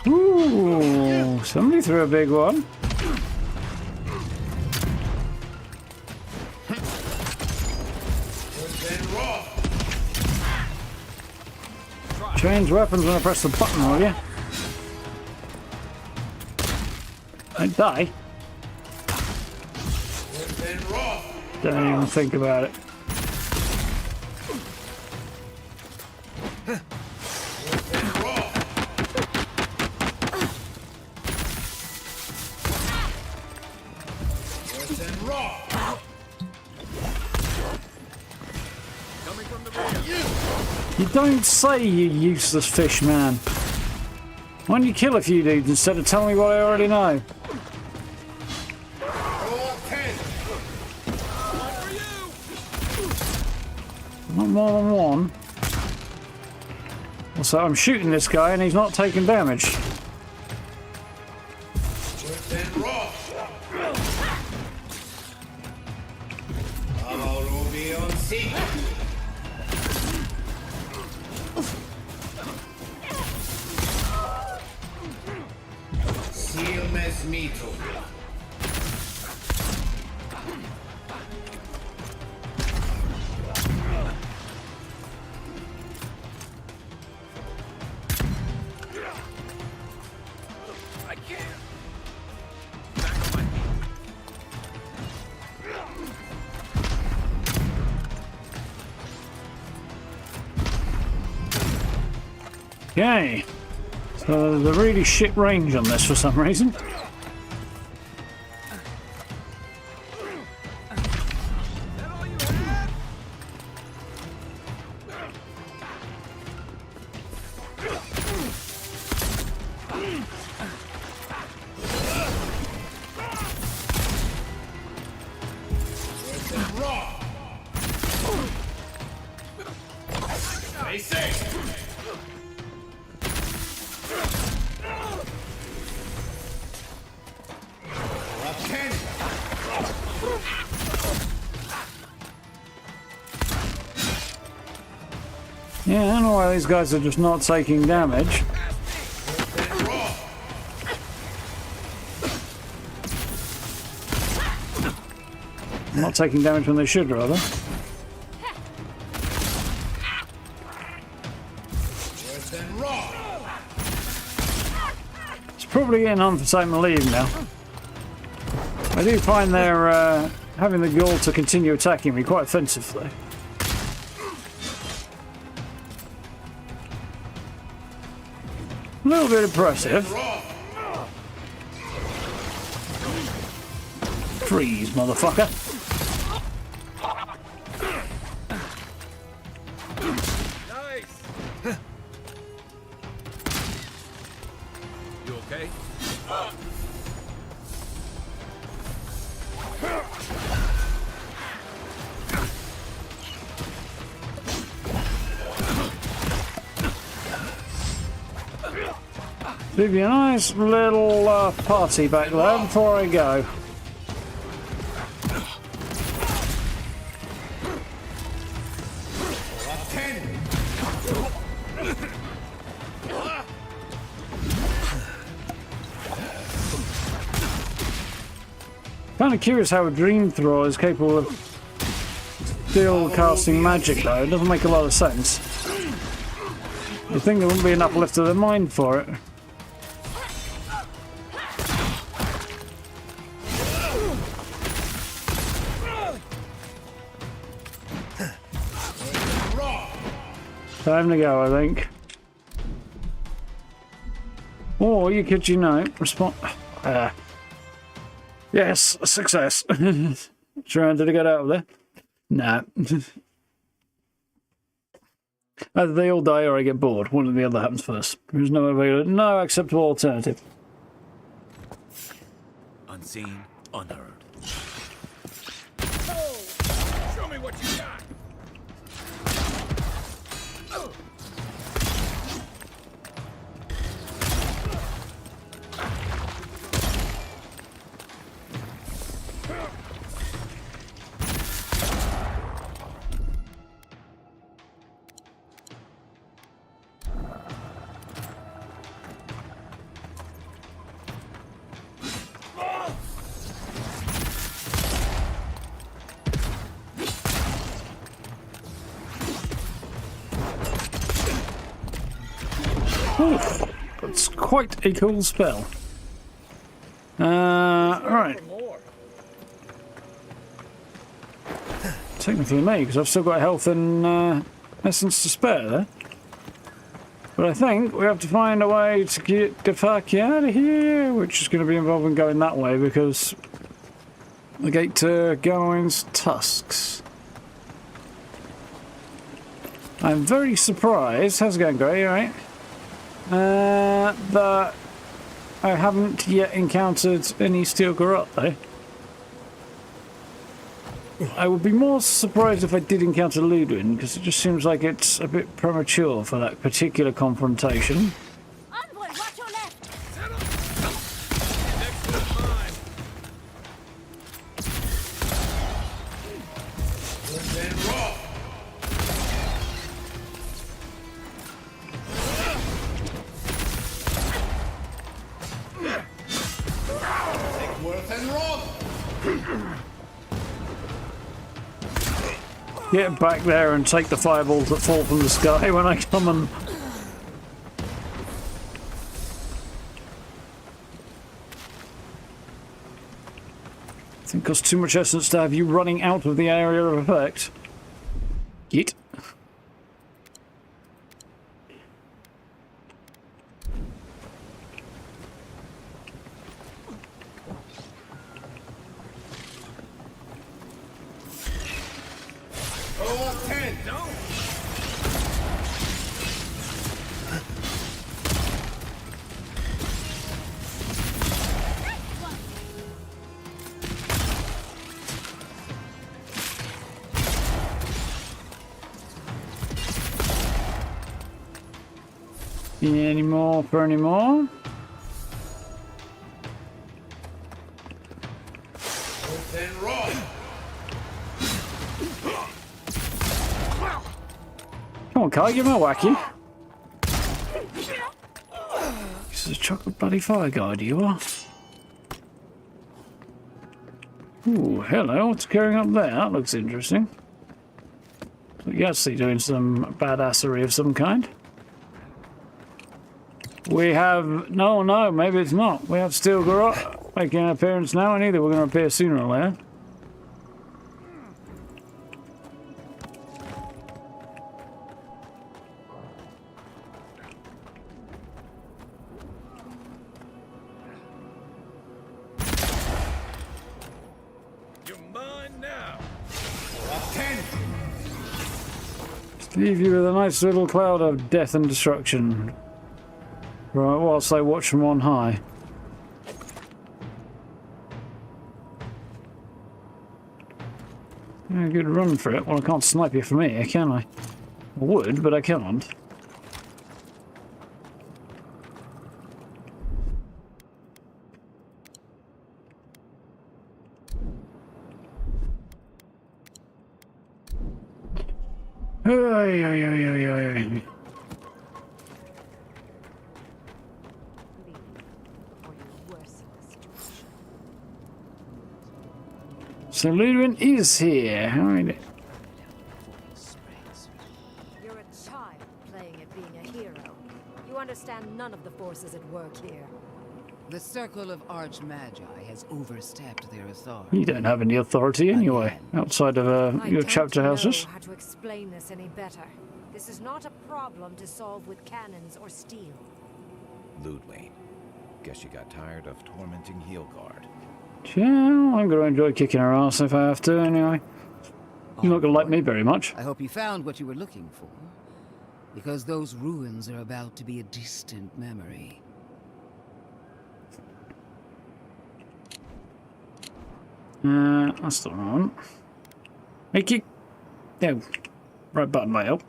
Ooh, somebody threw a big one. Change weapons when I press the button, will you? Don't die. Don't even think about it. You don't say, you useless fish man. Why don't you kill a few dudes instead of telling me what I already know? Not more than one. So I'm shooting this guy and he's not taking damage. Okay. So there's a really shit range on this for some reason. Yeah, I don't know why these guys are just not taking damage. Not taking damage when they should, rather. It's probably getting on for time to leave now. I do find they're having the gall to continue attacking me quite offensive, though. A little bit impressive. Freeze, motherfucker. Nice. You okay? Give you a nice little party back there before I go. Kind of curious how a dream thrower is capable of still casting magic, though. It doesn't make a lot of sense. You'd think there wouldn't be enough left of their mind for it. Time to go, I think. Or you could, you know, respond. Yes, success. Trying to get out of there. Nah. Either they all die or I get bored. One or the other happens first. There's no acceptable alternative. Unseen, unheard. Show me what you got. That's quite a cool spell. Alright. Technically me, because I've still got health and essence to spare there. But I think we have to find a way to get the fuck out of here, which is going to be involving going that way, because the gate to Gawain's tusks. I'm very surprised. How's it going, Gray? Alright? That I haven't yet encountered any steel garrote, though. I would be more surprised if I did encounter Ludwin, because it just seems like it's a bit premature for that particular confrontation. Envoy, watch your left! Next one's mine. Then raw. Get back there and take the fireballs that fall from the sky when I come and... I think it costs too much essence to have you running out of the area of effect. Get. all 10. Don't. Any more for any more? Then roll. Come on, Kai, give me a wacky. This is a chocolate bloody fire guide, you are. Ooh, hello, what's going up there? That looks interesting. You're actually doing some badassery of some kind. We have... No, maybe it's not. We have Steel Garrote making an appearance now, and either we're going to appear sooner or later. You're mine now. 10. Just leave you with a nice little cloud of death and destruction. Right, whilst I watch from on high. Yeah, good run for it. Well, I can't snipe you from here, can I? I would, but I can't. Ay. So Ludwig is here. Alright. You're a child playing at being a hero. You understand none of the forces at work here. The Circle of Archmagi has overstepped their authority. You don't have any authority anyway, outside of your chapter houses. I don't know how to explain this any better. This is not a problem to solve with cannons or steel. Ludwig, guess you got tired of tormenting Heelguard. Yeah, I'm going to enjoy kicking her ass if I have to, anyway. You're not going to like me very much. I hope you found what you were looking for, because those ruins are about to be a distant memory. That's the wrong one. Make it... No. Right button might help.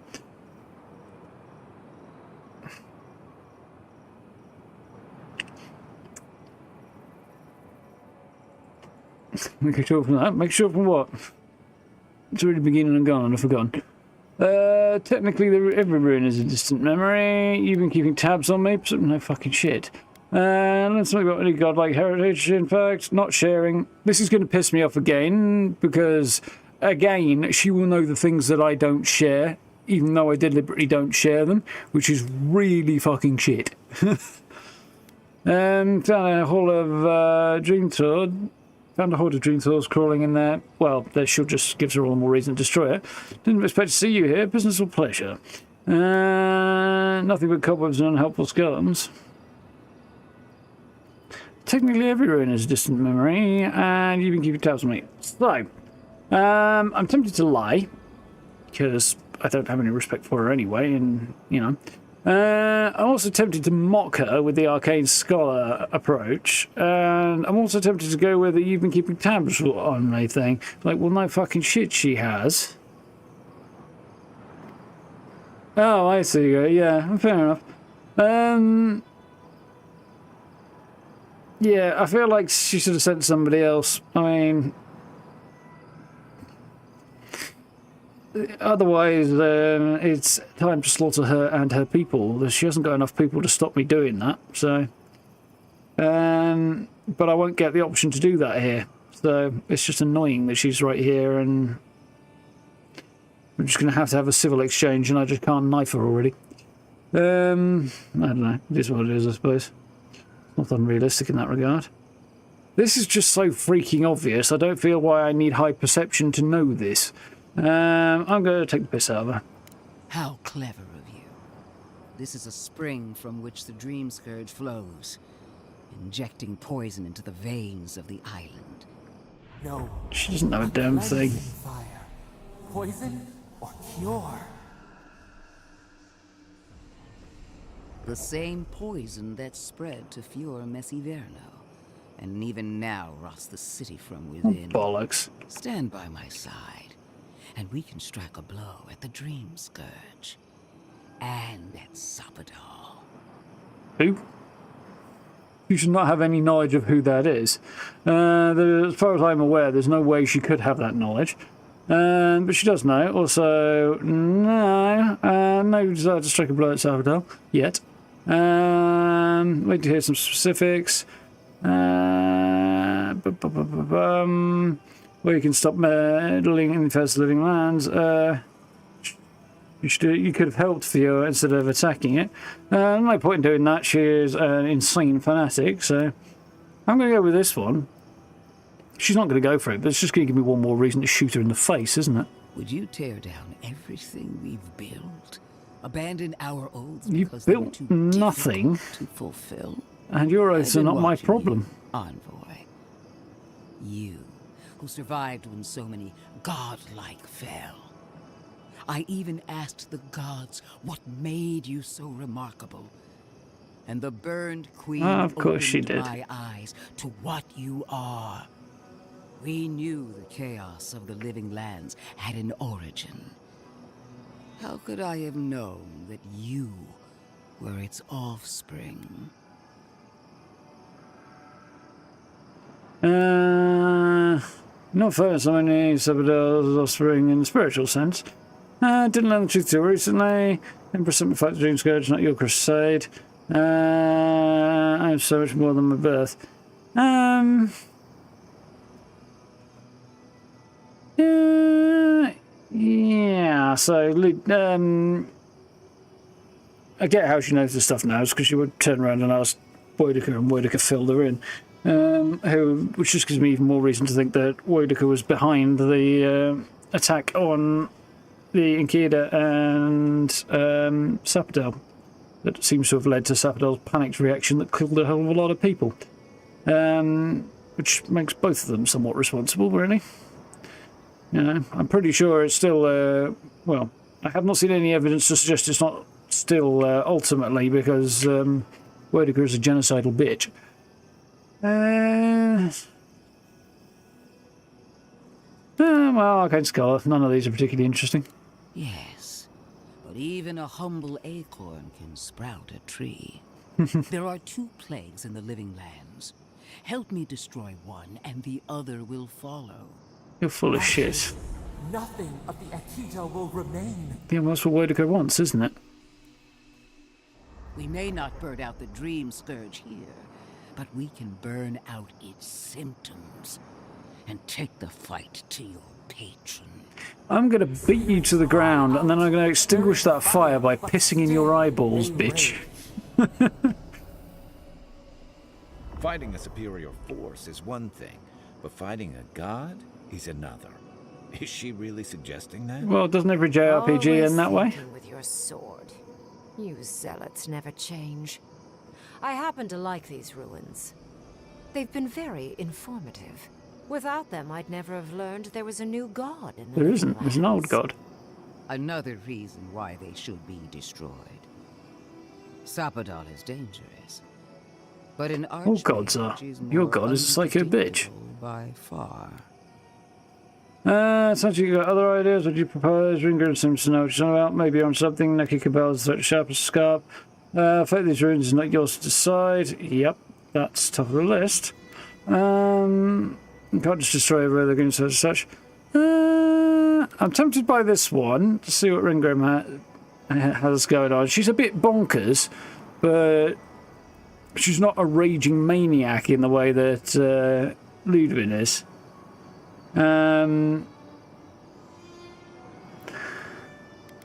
Make sure from that. Make sure from what? It's already beginning and gone and I've forgotten. Technically every ruin is a distant memory. You've been keeping tabs on me. No fucking shit. Let's not got any godlike heritage, in fact. Not sharing. This is going to piss me off again, because, again, she will know the things that I don't share, even though I deliberately don't share them, which is really fucking shit. Found a hall of Dreamscourge. Found a horde of Dreamscourge crawling in there. Well, she'll just gives her all the more reason to destroy it. Didn't expect to see you here. Business or pleasure? Nothing but cobwebs and unhelpful skeletons. Technically every ruin is a distant memory, and you've been keeping tabs on me. So, I'm tempted to lie, because I don't have any respect for her anyway, and, you know. I'm also tempted to mock her with the Arcane Scholar approach, and I'm also tempted to go with the you've been keeping tabs on me thing. Like, well, no fucking shit she has. Oh, I see. Yeah, fair enough. Yeah, I feel like she should have sent somebody else. I mean... Otherwise, it's time to slaughter her and her people. She hasn't got enough people to stop me doing that, so... but I won't get the option to do that here. So, it's just annoying that she's right here, and... we're just going to have a civil exchange, and I just can't knife her already. I don't know. It is what it is, I suppose. Not unrealistic in that regard. This is just so freaking obvious. I don't feel why I need high perception to know this. I'm going to take the piss out of her. How clever of you. This is a spring from which the Dreamscourge flows, injecting poison into the veins of the island. No. She doesn't know a damn thing. Fire. Poison? or cure. The same poison that spread to Fior Messiverno, and even now rots the city from within. Bollocks. Stand by my side, and we can strike a blow at the Dreamscourge. And at Sapadal. Who? You should not have any knowledge of who that is. As far as I'm aware, there's no way she could have that knowledge. But she does know. Also, no desire to strike a blow at Sapadal yet. Wait to hear some specifics. Where you can stop meddling in the first living lands. You could have helped Fiora instead of attacking it. No point in doing that. She is an insane fanatic, so I'm going to go with this one. She's not going to go for it, but it's just going to give me one more reason to shoot her in the face, isn't it? Would you tear down everything we've built? Abandon our oaths You've because they were built too nothing, difficult to fulfill? and your oaths are I've been not my watching problem. you, Envoy. You, who survived when so many godlike fell. I even asked the gods what made you so remarkable. And the burned queen Of course she opened did. my eyes to what you are. We knew the chaos of the living lands had an origin. How could I have known that you were its offspring? Not first, I mean, Sabadell's offspring in the spiritual sense. Didn't learn the truth till recently. Empress sent me fight the Dreamscourge, not your crusade. I'm so much more than my birth. Yeah, so, I get how she knows this stuff now, because she would turn around and ask Boydica, and Boydica filled her in. Which just gives me even more reason to think that Boydica was behind the attack on the Inkida and Sapadel. That seems to have led to Sapadel's panicked reaction that killed a hell of a lot of people. Which makes both of them somewhat responsible, really. You know, I'm pretty sure it's still, well, I have not seen any evidence to suggest it's not still ultimately because Boydica is a genocidal bitch. Well, Arcane Scholar, none of these are particularly interesting. Yes, but even a humble acorn can sprout a tree. There are two plagues in the living lands. Help me destroy one, and the other will follow. You're full of shit. Nothing of the Akita will remain. Yeah, well, that's what Boydica wants, isn't it? We may not burn out the Dreamscourge here, but we can burn out its symptoms and take the fight to your patron. I'm going to beat you to the ground, and then I'm going to extinguish that fire by pissing in your eyeballs, bitch. Fighting a superior force is one thing, but fighting a god is another. Is she really suggesting that? Well, doesn't every JRPG end that way? Thinking with your sword. You zealots never change. I happen to like these ruins. They've been very informative. Without them, I'd never have learned there was a new god in the There isn't. There's an old god. Another reason why they should be destroyed. Sapadal is dangerous, but an All gods are. Your god is a psycho bitch. By far. Since you got other ideas, would you propose? Ringer seems to know what you're about. Maybe on something. Neku Kubel is the sharpest scarp. Fate these ruins is not yours to decide. Yep, that's top of the list. You can't just destroy every other game such as such. I'm tempted by this one to see what Ringram has going on. She's a bit bonkers, but she's not a raging maniac in the way that Ludwig is.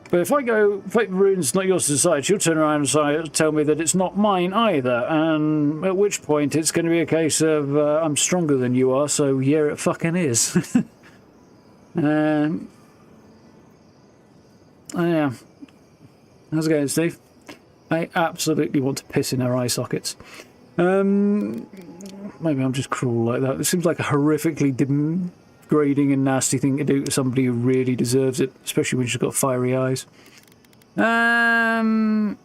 But if I go, Fate the Rune's not yours to decide, she'll turn around and tell me that it's not mine either, and at which point it's going to be a case of, I'm stronger than you are, so yeah, it fucking is. Yeah. How's it going, Steve? I absolutely want to piss in her eye sockets. Maybe I'm just cruel like that. It seems like a horrifically degrading and nasty thing to do to somebody who really deserves it, especially when she's got fiery eyes. I'm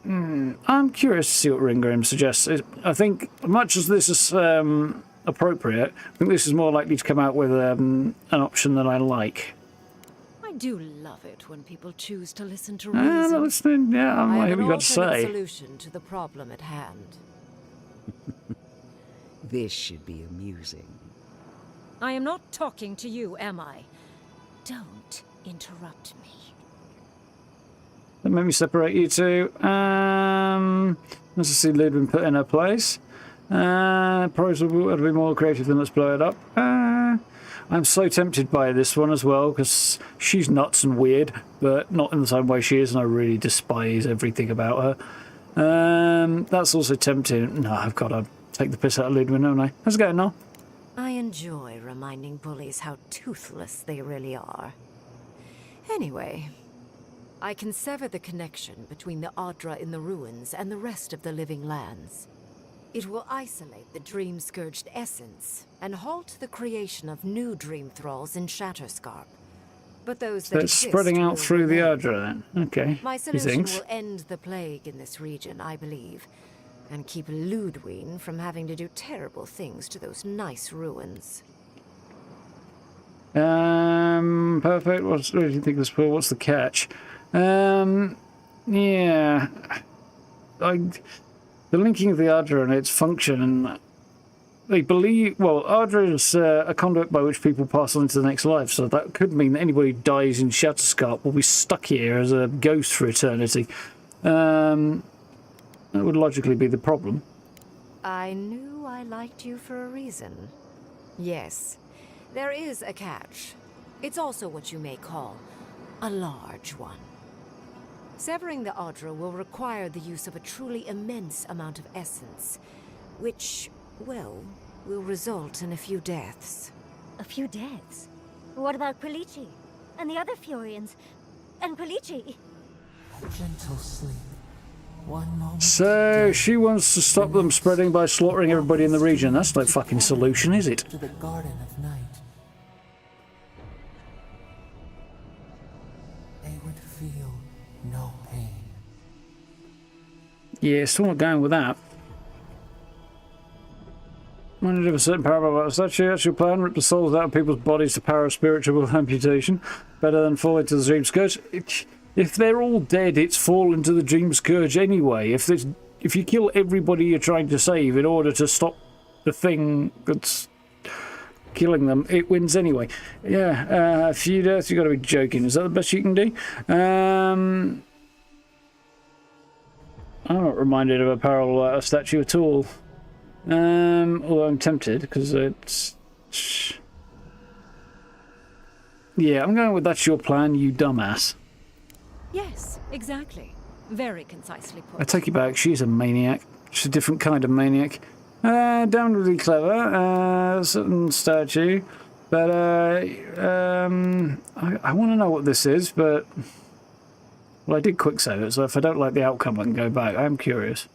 curious to see what Ringram suggests. I think, much as this is appropriate, I think this is more likely to come out with an option that I like. I do love it when people choose to listen to I'm reason. not listening. Yeah, I'm I like, have what an you got to say. alternate solution to the problem at hand. This should be amusing. I am not talking to you, am I? Don't interrupt me. That made me separate you two. Let's see Ludwig put in her place. Probably would be more creative than let's blow it up. I'm so tempted by this one as well, because she's nuts and weird, but not in the same way she is, and I really despise everything about her. That's also tempting. No, I've got to take the piss out of Ludwig, haven't I? How's it going, Noel? I enjoy reminding bullies how toothless they really are. Anyway, I can sever the connection between the Adra in the ruins and the rest of the living lands. It will isolate the Dreamscourged essence and halt the creation of new dream thralls in Shatterscarp. But those that So it's exist spreading out will through the remain. Adra then. Okay. My He solution thinks. will end the plague in this region, I believe, and keep Ludwig from having to do terrible things to those nice ruins. Perfect. What do you think of this pool? What's the catch? Yeah. The linking of the Adra and its function, and they believe, well, Adra is a conduit by which people pass on into the next life, so that could mean that anybody who dies in Shatterscarp will be stuck here as a ghost for eternity. That would logically be the problem. I knew I liked you for a reason. Yes, there is a catch. It's also what you may call a large one. Severing the Adra will require the use of a truly immense amount of essence, which, well, will result in a few deaths. A few deaths? What about Quilici? And the other Furians? And Quilici? Gentle sleep. One moment. So she wants to stop them spreading by slaughtering everybody in the region. That's no fucking solution, is it? To the Garden of Night. They would feel no pain. Yeah, still not going with that. When you have a certain power about a statue, that's your plan. Rip the souls out of people's bodies to power spiritual amputation. Better than fall into the Dreamscourge. If they're all dead, it's fall into the Dreamscourge anyway. If you kill everybody you're trying to save in order to stop the thing that's killing them, it wins anyway. Yeah, a few deaths, you got to be joking. Is that the best you can do? I'm not reminded of a parallel statue at all. Although I'm tempted because it's. Yeah, I'm going with that's your plan, you dumbass. Yes, exactly. Very concisely put. I take it back. She's a maniac. She's a different kind of maniac. Damnably clever. Certain statue. But I want to know what this is, but. Well, I did quick save it, so if I don't like the outcome, I can go back. I'm curious.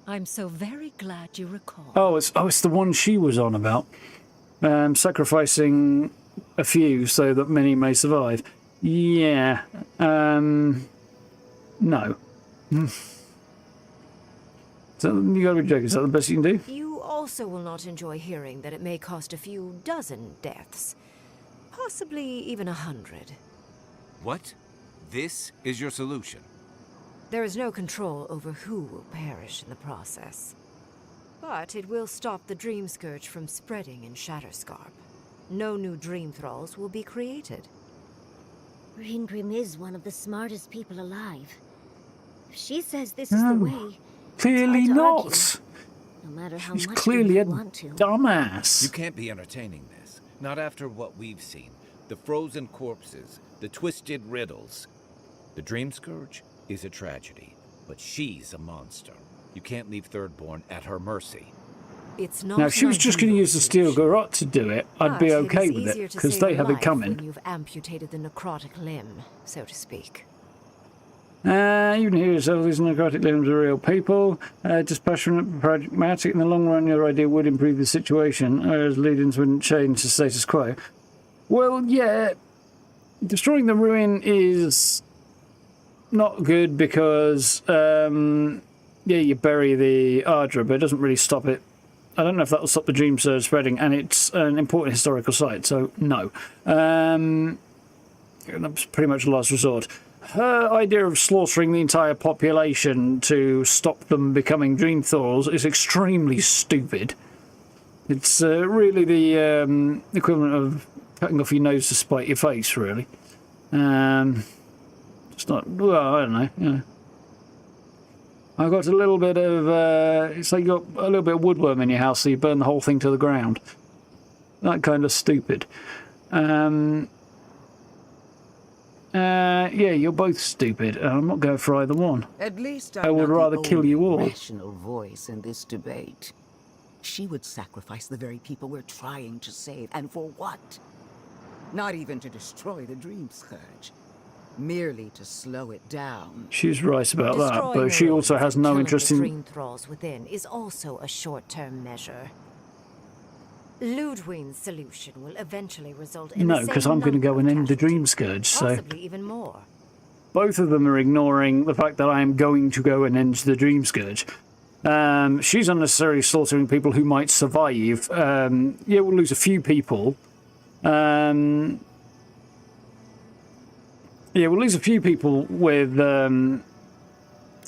I'm so very glad you recall. Oh, it's the one she was on about. Sacrificing a few so that many may survive. Yeah. No. So you gotta be joking. Is that the best you can do? You also will not enjoy hearing that it may cost a few dozen deaths. Possibly even 100. What? This is your solution? There is no control over who will perish in the process. But it will stop the Dreamscourge from spreading in Shatterscarp. No new Dream Thralls will be created. Ringrim is one of the smartest people alive. If she says this is the way, Clearly it's hard to not. argue, no matter how She's much clearly we a want to. dumbass. You can't be entertaining this. Not after what we've seen. The frozen corpses, the twisted riddles. The Dreamscourge is a tragedy, but she's a monster. You can't leave Thirdborn at her mercy. It's not Now, if she was just going to use the steel garrote to do it, I'd be okay with it, because they have it coming. When you've amputated the necrotic limb, so to speak. Even here yourself, these necrotic limbs are real people. Dispassionate, pragmatic. In the long run, your idea would improve the situation, whereas lead-ins wouldn't change the status quo. Well, yeah, destroying the ruin is not good because, yeah, you bury the Ardra, but it doesn't really stop it. I don't know if that will stop the Dreamscourge spreading, and it's an important historical site, so no. That's pretty much the last resort. Her idea of slaughtering the entire population to stop them becoming Dream Thralls is extremely stupid. It's really the equivalent of cutting off your nose to spite your face, really. It's not, well, I don't know, you know. I got a little bit of, it's like you got a little bit of woodworm in your house, so you burn the whole thing to the ground. That kind of stupid. Yeah, you're both stupid, and I'm not going for either one. At least I would rather kill you all. Rational voice in this debate. She would sacrifice the very people we're trying to save, and for what? Not even to destroy the Dreamscourge, merely to slow it down. She's right about that, but she also has no interest in Dream Thralls within is also a short-term measure. Ludwig's solution will eventually result in no, because I'm going to go and end the Dreamscourge, so possibly even more. Both of them are ignoring the fact that I am going to go and end the Dreamscourge. She's unnecessarily slaughtering people who might survive. Yeah, we'll lose a few people. Yeah, we'll lose a few people with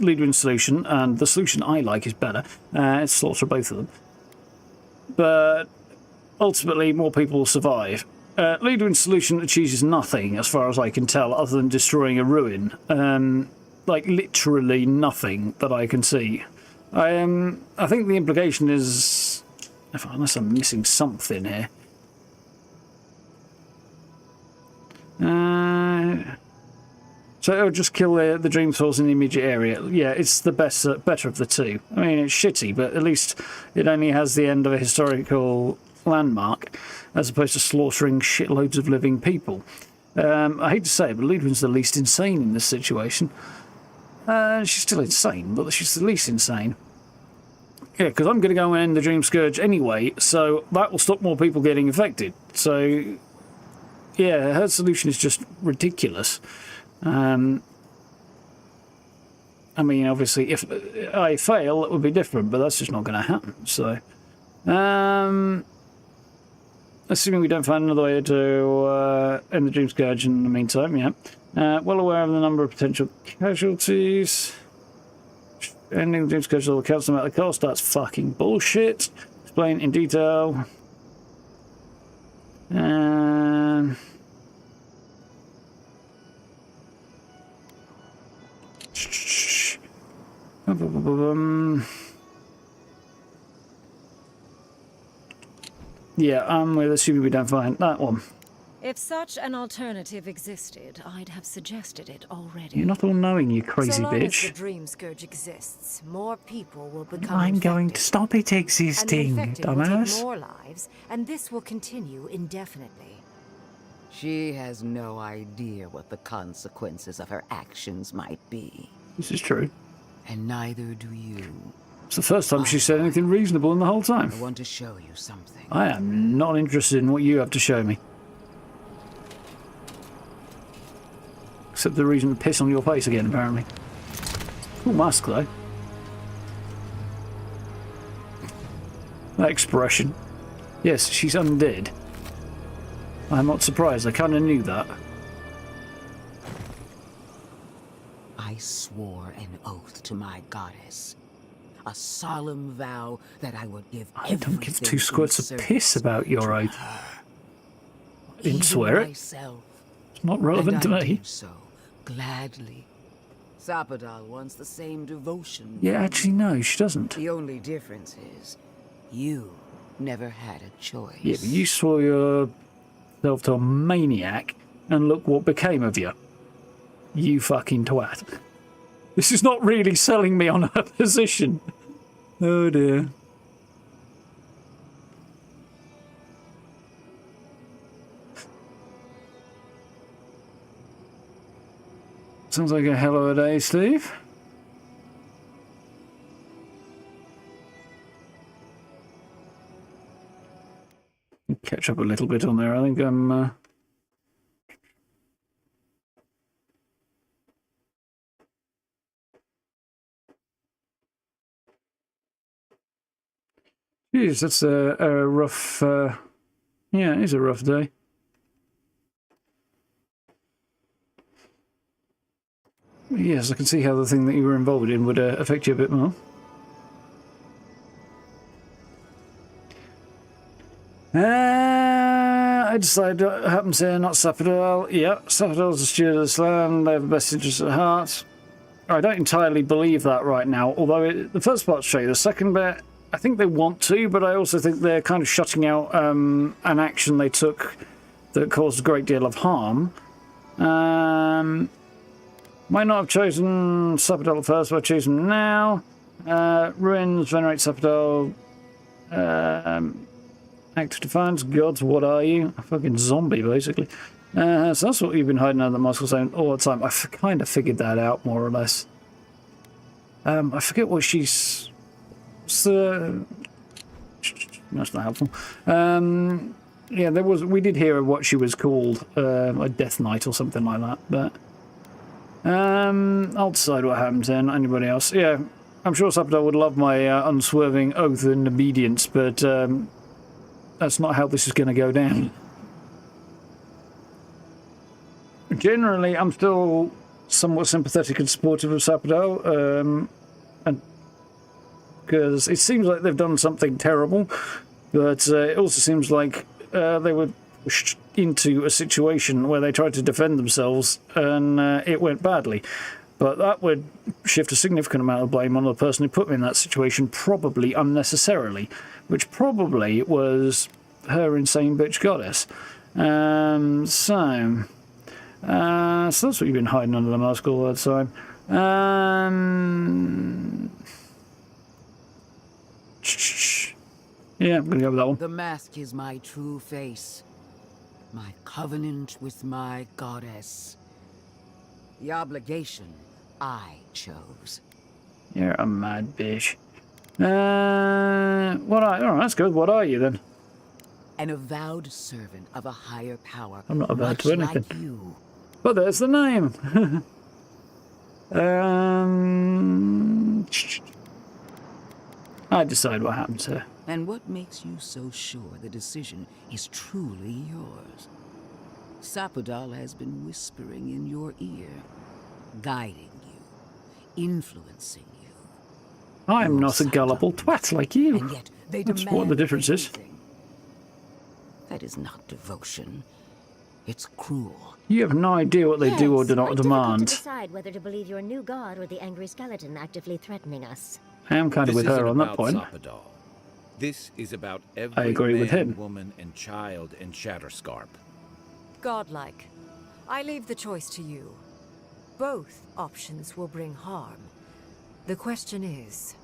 Ludwig's solution, and the solution I like is better. It's slaughter both of them. But ultimately, more people will survive. Ludwig's solution achieves nothing, as far as I can tell, other than destroying a ruin. Like, literally nothing that I can see. I think the implication is... Unless I'm missing something here. So it'll just kill the Dream Thralls in the immediate area. Yeah, it's the better of the two. I mean, it's shitty, but at least it only has the end of a historical landmark, as opposed to slaughtering shitloads of living people. I hate to say it, but Ludwig's the least insane in this situation. She's still insane, but she's the least insane. Yeah, because I'm going to go and end the Dreamscourge anyway, so that will stop more people getting infected. So, yeah, her solution is just ridiculous. I mean, obviously, if I fail, it would be different, but that's just not going to happen. So, assuming we don't find another way to end the Dreamscourge in the meantime, yeah. Well aware of the number of potential casualties. Ending the Dreamscourge will count them at the cost. That's fucking bullshit. Explain in detail. Yeah, I'm with assuming we don't find that one. If such an alternative existed, I'd have suggested it already. You're not all knowing, you crazy so long bitch. As the Dreamscourge exists, more people will become I'm infected, going to stop it existing, and the infected will take dumbass. more lives, and this will continue indefinitely. She has no idea what the consequences of her actions might be. This is true. And neither do you. It's the first time she said anything reasonable in the whole time. I want to show you something. I am not interested in what you have to show me. Except the reason to piss on your face again, apparently. Cool mask, though. That expression. Yes, she's undead. I'm not surprised, I kind of knew that. I swore an oath to my goddess. A solemn vow that I would give I don't give two everything squirts of in piss about your service oath. to her. I didn't Even swear it. myself. It's not relevant to And I me. do so gladly. Sapadal wants the same devotion. Yeah, actually, no, she doesn't. The only difference is, you never had a choice. Yeah, but you swore yourself to a maniac, and look what became of you. You fucking twat. This is not really selling me on her position. Oh dear. Sounds like a hell of a day, Steve. Catch up a little bit on there. I think I'm Jeez, that's a rough... yeah, it is a rough day. Yes, I can see how the thing that you were involved in would affect you a bit more. I decided what happens here, not Sapodal. Yeah, Sapodal's the steward of this land. They have the best interests at heart. I don't entirely believe that right now, although the first part's true. The second bit, I think they want to, but I also think they're kind of shutting out an action they took that caused a great deal of harm. Might not have chosen Sapodal at first, but I choose him now. Ruins, venerate Sapodal. Act of defiance, gods, what are you? A fucking zombie, basically. So that's what you've been hiding under the muscle zone all the time. I kind of figured that out, more or less. I forget what she's... that's not helpful. Yeah, we did hear what she was called, a Death Knight or something like that, but... I'll decide what happens then. Anybody else? Yeah, I'm sure Sapodal would love my unswerving oath and obedience, but that's not how this is going to go down. Generally, I'm still somewhat sympathetic and supportive of Sapodal, and because it seems like they've done something terrible, but it also seems like they were pushed into a situation where they tried to defend themselves and it went badly. But that would shift a significant amount of blame on the person who put me in that situation, probably unnecessarily, which probably was her insane bitch goddess. So that's what you've been hiding under the mask all that time. Yeah, I'm going to go with that one. The mask is my true face. My covenant with my goddess. The obligation I chose. You're a mad bitch. Alright, that's good. What are you then? An avowed servant of a higher power. I'm not avowed to anything. Like you. But there's the name. I decide what happens here. And what makes you so sure the decision is truly yours? Sapodal has been whispering in your ear, guiding you, influencing you. I'm not a gullible twat like you. And yet they That's what the difference is. That is not devotion. It's cruel. You have no idea what they do or do not demand. To decide whether to believe your new god or the angry skeleton actively threatening us. I am kind of with her on that point. Sapodal. This is about every I agree with him. woman, and child in Shatterscarp. Godlike. I leave the choice to you. Both options will bring harm. The question is,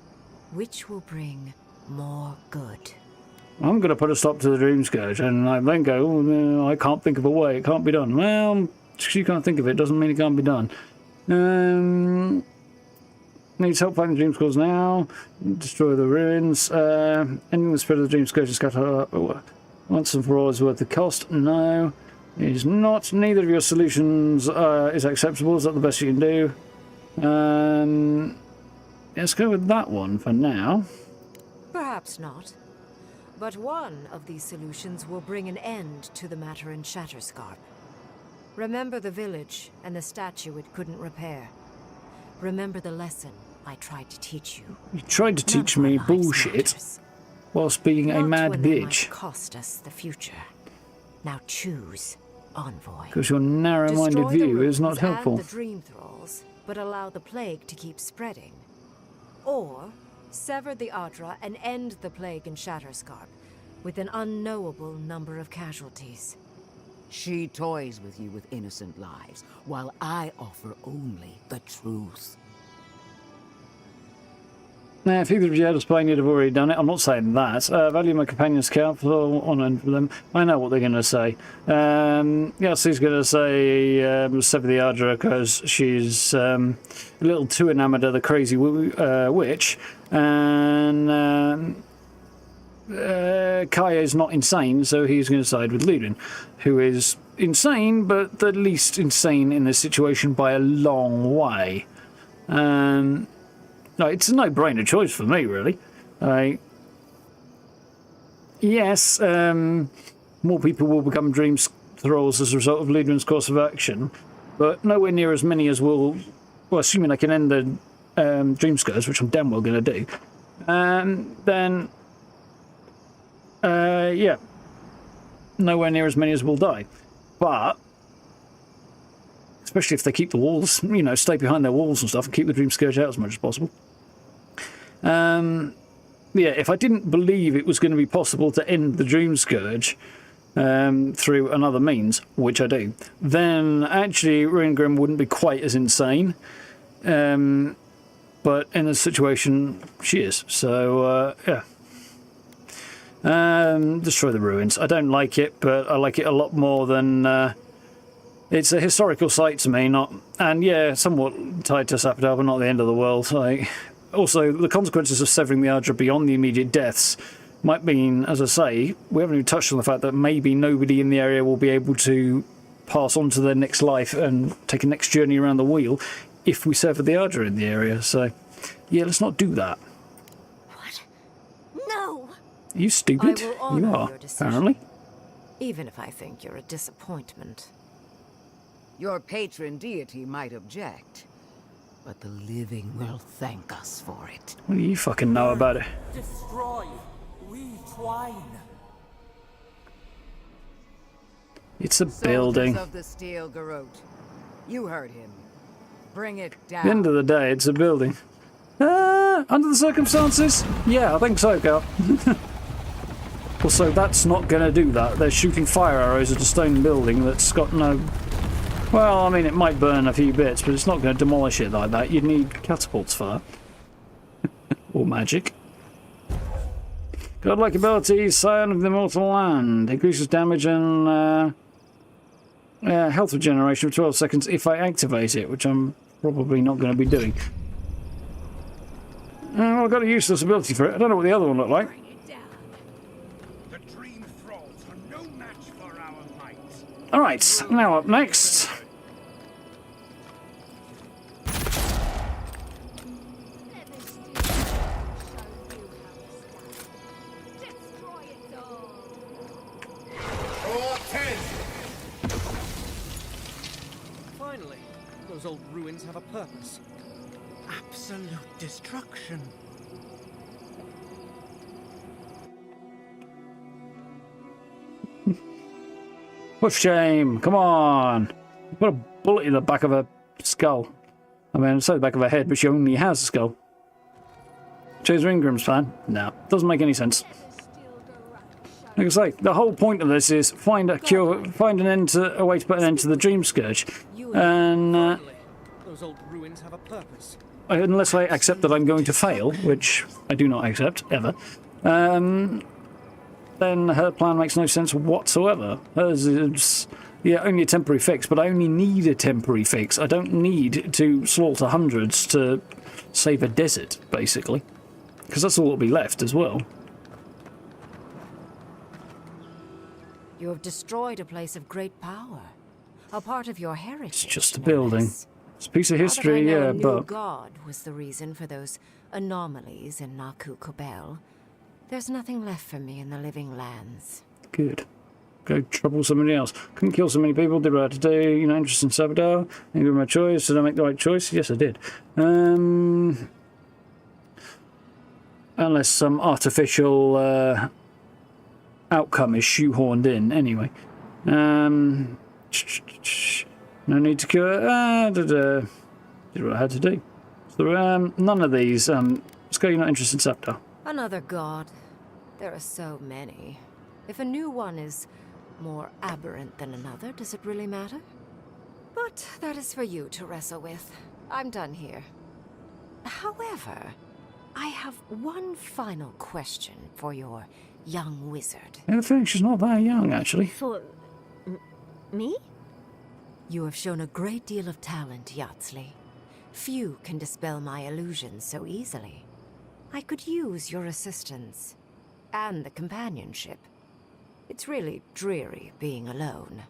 which will bring more good? I'm going to put a stop to the Dreamscourge, and I then go, oh, no, I can't think of a way, it can't be done. Well, she can't think of it, doesn't mean it can't be done. Needs help fighting the Dreamscourge now. Destroy the ruins. Ending the spread of the Dreamscourge is scatter once and for all is worth the cost. No, it is not. Neither of your solutions is acceptable. Is that the best you can do? Let's go with that one for now. Perhaps not. But one of these solutions will bring an end to the matter in Shatterscarp. Remember the village and the statue it couldn't repair. Remember the lesson I tried to teach you. You tried to teach me bullshit whilst being a mad bitch. Might cost us the future. Now choose, Envoy. Because your narrow-minded view is not helpful. The dream thralls, but allow the plague to keep spreading. Or sever the Adyran and end the plague in Shatterscarp with an unknowable number of casualties. She toys with you with innocent lives, while I offer only the truth. Now, if either of you had a spine, you'd have already done it. I'm not saying that. Value my companion's counsel on and for them. I know what they're going to say. Yes, he's going to say sever the Adyran because she's a little too enamoured of the crazy witch. And Kaya is not insane, so he's going to side with Ludin, who is insane, but the least insane in this situation by a long way. No, it's a no-brainer choice for me, really. yes, more people will become Dream Thralls as a result of Ludwig's course of action, but nowhere near as many as will. Well, assuming I can end the Dreamscourge, which I'm damn well going to do, then yeah, nowhere near as many as will die. But especially if they keep the walls, you know, stay behind their walls and stuff, and keep the Dreamscourge out as much as possible. Yeah, if I didn't believe it was going to be possible to end the Dreamscourge through another means, which I do, then actually Ringrim wouldn't be quite as insane. But in this situation, she is. So, yeah. Destroy the ruins. I don't like it, but I like it a lot more than... it's a historical site to me, not... And, yeah, somewhat tied to Sapodar, but not the end of the world. Like, also, the consequences of severing the Ardra beyond the immediate deaths might mean, as I say, we haven't even touched on the fact that maybe nobody in the area will be able to pass on to their next life and take a next journey around the wheel if we sever the Ardra in the area. So, yeah, let's not do that. What? No! Are you stupid? I will honor You are, your decision, apparently. even if I think you're a disappointment. Your patron deity might object, but the living will thank us for it. What do you fucking know about it? Destroy. We twine. It's a building. Soldiers of the Steel Garrote. You heard him. Bring it At down. the end of the day, it's a building. Under the circumstances? Yeah, I think so, Carl. Also, that's not going to do that. They're shooting fire arrows at a stone building that's got no... Well, I mean, it might burn a few bits, but it's not going to demolish it like that. You'd need catapults for that. Or magic. Godlike abilities, Scion of the Immortal Land. Increases damage and health regeneration for 12 seconds if I activate it, which I'm probably not going to be doing. Well, I've got a useless ability for it. I don't know what the other one looked like. The Dream Thralls are no match for our might. Alright, now up next. Finally, those old ruins have a purpose. Absolute destruction. What shame. Come on. Put a bullet in the back of her skull. I mean, it's the back of her head, but she only has a skull. Chose Ringrim's plan? No, doesn't make any sense. Like I say, the whole point of this is find a cure, find an end to a way to put an end to the Dreamscourge, and Those old ruins have a purpose. unless I accept that I'm going to fail, which I do not accept ever, then her plan makes no sense whatsoever. Hers is, yeah, only a temporary fix, but I only need a temporary fix. I don't need to slaughter hundreds to save a desert, basically, because that's all that'll be left as well. You have destroyed a place of great power, a part of your heritage. It's just a no building. less. It's a piece of history, Now that I know yeah, a new but... god was the reason for those anomalies in Neku Kubel, there's nothing left for me in the living lands. Good. Go trouble somebody else. Couldn't kill so many people, did what I had to do, you know, interest in Sapodar. Maybe my choice. Did I make the right choice? Yes, I did. Unless some artificial outcome is shoehorned in, anyway. No need to cure. Did what I had to do. So, none of these. Let's go, you're not interested in Sapodar. Another god. There are so many. If a new one is more aberrant than another, does it really matter? But that is for you to wrestle with. I'm done here. However, I have one final question for your young wizard. I think she's not that young, actually. For... me? You have shown a great deal of talent, Yatsley. Few can dispel my illusions so easily. I could use your assistance. And the companionship. It's really dreary being alone.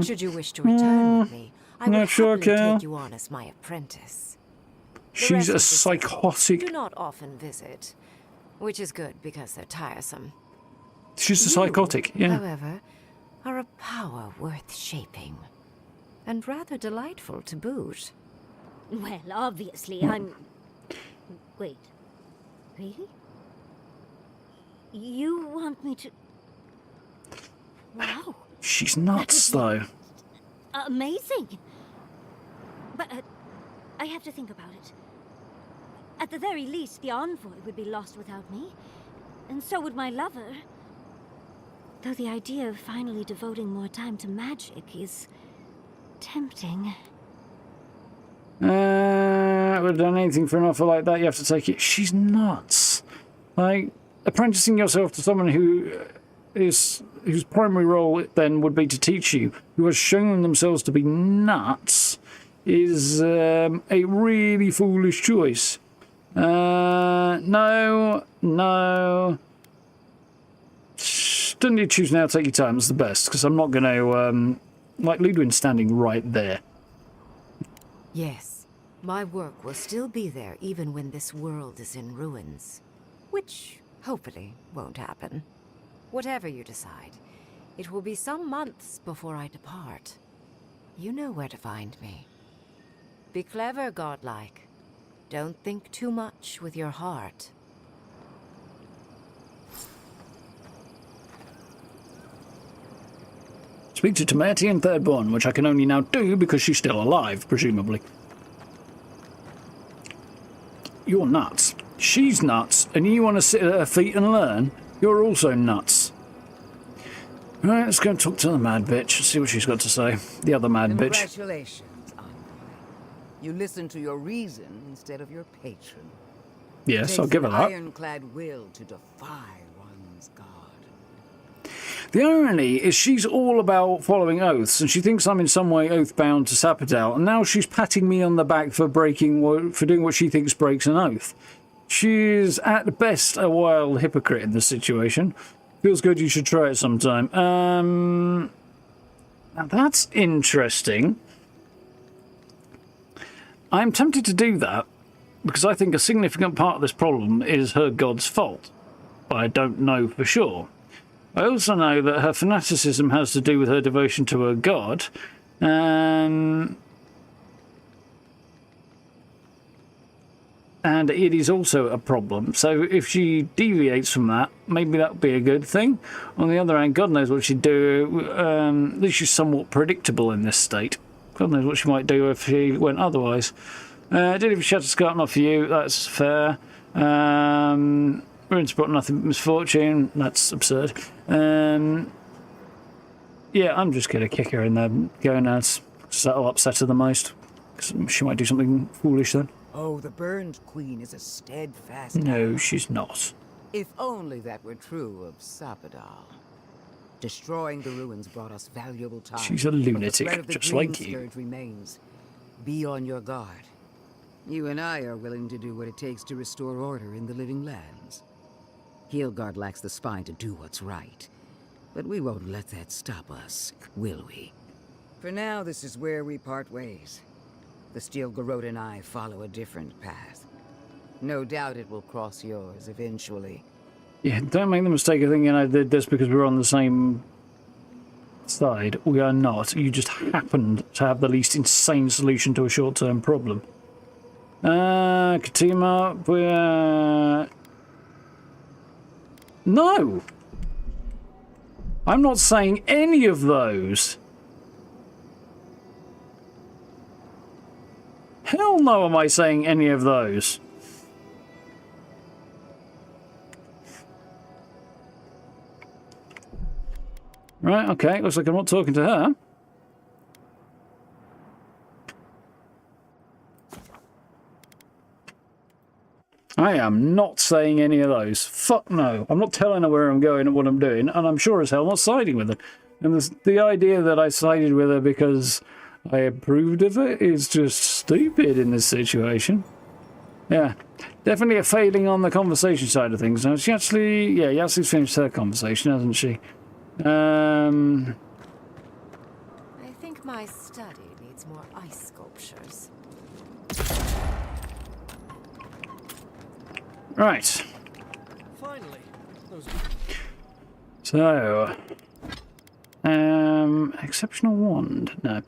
Should you wish to return with me, I will happily take you on as my apprentice. She's a psychotic... Do not often visit, which is good because they're tiresome. She's a You, psychotic, yeah. however, are a power worth shaping. And rather delightful to boot. Well, obviously, I'm... Wait. Really? You want me to... Wow. She's nuts, though. Amazing. But I have to think about it. At the very least, the Envoy would be lost without me. And so would my lover. Though the idea of finally devoting more time to magic is... tempting. I would have done anything for an offer like that. You have to take it. She's nuts. Like, apprenticing yourself to someone whose primary role then would be to teach you, who has shown themselves to be nuts, is a really foolish choice. No. Don't you choose now? Take your time. It's the best, because I'm not going to... like Ludwin's standing right there. Yes, my work will still be there even when this world is in ruins. Which, hopefully, won't happen. Whatever you decide, it will be some months before I depart. You know where to find me. Be clever, godlike. Don't think too much with your heart. Speak to Temetian Thirdborn, which I can only now do because she's still alive, presumably. You're nuts. She's nuts, and you want to sit at her feet and learn? You're also nuts. Right, let's go and talk to the mad bitch, see what she's got to say. The other mad bitch. Congratulations, Envoy. You listened to your reason instead of your patron. Yes, I'll give her that. Ironclad will to defy one's god. The irony is she's all about following oaths, and she thinks I'm in some way oath-bound to Sapodal, and now she's patting me on the back for doing what she thinks breaks an oath. She's, at best, a wild hypocrite in this situation. Feels good, you should try it sometime. Now that's interesting. I'm tempted to do that, because I think a significant part of this problem is her god's fault. But I don't know for sure. I also know that her fanaticism has to do with her devotion to her god, and it is also a problem. So if she deviates from that, maybe that would be a good thing. On the other hand, God knows what she'd do. At least she's somewhat predictable in this state. God knows what she might do if she went otherwise. Did if she had to scarf not for you, that's fair. Ruins brought nothing but misfortune. That's absurd. Yeah, I'm just going to kick her in there, gonads. That'll upset her the most. Because she might do something foolish then. Oh, the burned queen is a steadfast... No, she's not. If only that were true of Sapodal. Destroying the ruins brought us valuable time. She's a lunatic, just like you. Dreamscourge remains. Be on your guard. You and I are willing to do what it takes to restore order in the living lands. Heelguard lacks the spine to do what's right. But we won't let that stop us, will we? For now, this is where we part ways. The Steel Garrote and I follow a different path. No doubt it will cross yours eventually. Yeah, don't make the mistake of thinking I did this because we're on the same side. We are not. You just happened to have the least insane solution to a short-term problem. Team up, we're... No! I'm not saying any of those. Hell no am I saying any of those. Right, okay, looks like I'm not talking to her. I am not saying any of those. Fuck no. I'm not telling her where I'm going and what I'm doing, and I'm sure as hell not siding with her. And the idea that I sided with her because I approved of it is just stupid in this situation. Yeah, definitely a failing on the conversation side of things. Now, she actually, yeah, Yassi's finished her conversation, hasn't she? I think my study needs more ice sculptures. Right. Finally, those... So, exceptional wand. No.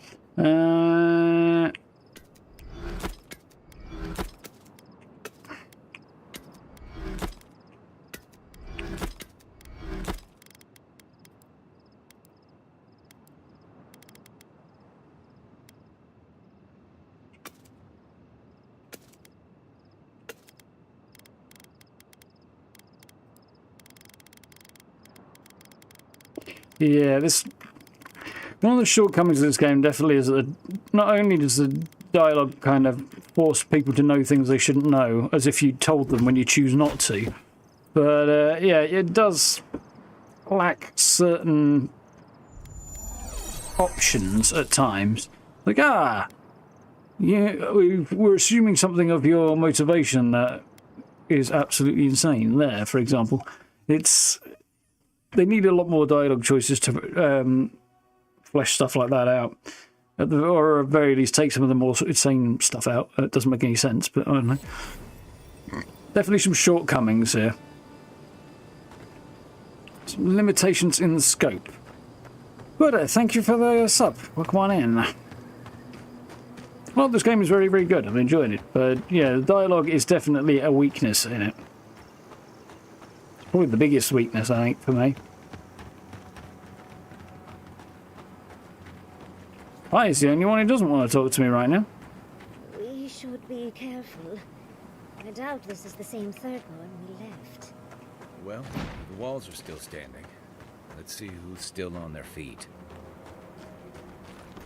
Yeah, this one of the shortcomings of this game definitely is that not only does the dialogue kind of force people to know things they shouldn't know, as if you told them when you choose not to, but yeah, it does lack certain options at times. Like, yeah, we're assuming something of your motivation that is absolutely insane there, for example. They need a lot more dialogue choices to flesh stuff like that out. Or at the very least, take some of the more insane stuff out. It doesn't make any sense, but I don't know. Definitely some shortcomings here. Some limitations in the scope. But thank you for the sub. Welcome on in. Well, this game is very, very good. I'm enjoying it. But yeah, the dialogue is definitely a weakness in it. Probably the biggest weakness, I think, for me. He's the only one who doesn't want to talk to me right now. We should be careful. I doubt this is the same third one we left. Well, the walls are still standing. Let's see who's still on their feet.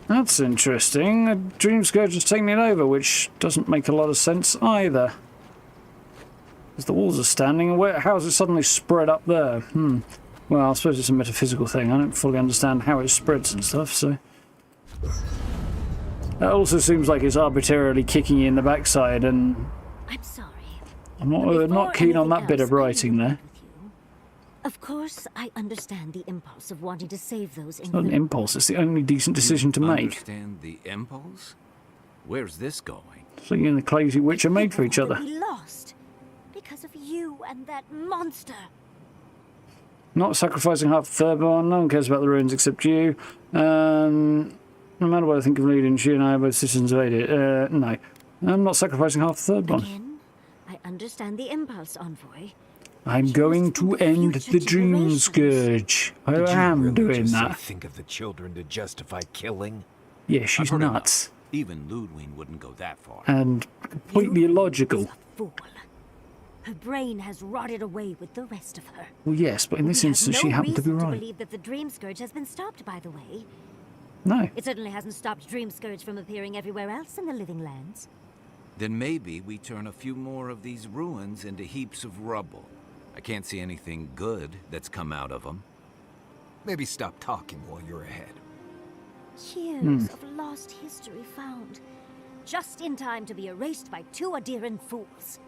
That's interesting. Dreamscourge is taking it over, which doesn't make a lot of sense either. Because the walls are standing, and how is it suddenly spread up there? Well, I suppose it's a metaphysical thing. I don't fully understand how it spreads and stuff, so... That also seems like it's arbitrarily kicking you in the backside, and... I'm sorry. I'm not keen on that bit of writing there. Of course, I understand the impulse of wanting to save those... It's not an impulse, it's the only decent decision to make. Understand the impulse? Where's this going? So you and the crazy witch are made for each other. We lost because of you and that monster. Not sacrificing half the third one. No one cares about the ruins except you. No matter what I think of leading, she and I are both citizens of Adyran. No. I'm not sacrificing half the third one. Again, I understand the impulse, Envoy. I'm going to end the Dreamscourge. I am doing that. Think of the children to justify killing? Yeah, she's nuts. Even Ludwig wouldn't go that far. And completely illogical. Fool. Her brain has rotted away with the rest of her. Well, yes, but in this instance, she happened to be right. I believe that the Dreamscourge has been stopped, by the way. No. It certainly hasn't stopped Dreamscourge from appearing everywhere else in the Living Lands. Then maybe we turn a few more of these ruins into heaps of rubble. I can't see anything good that's come out of them. Maybe stop talking while you're ahead. Years of lost history found. Just in time to be erased by two Adyran fools.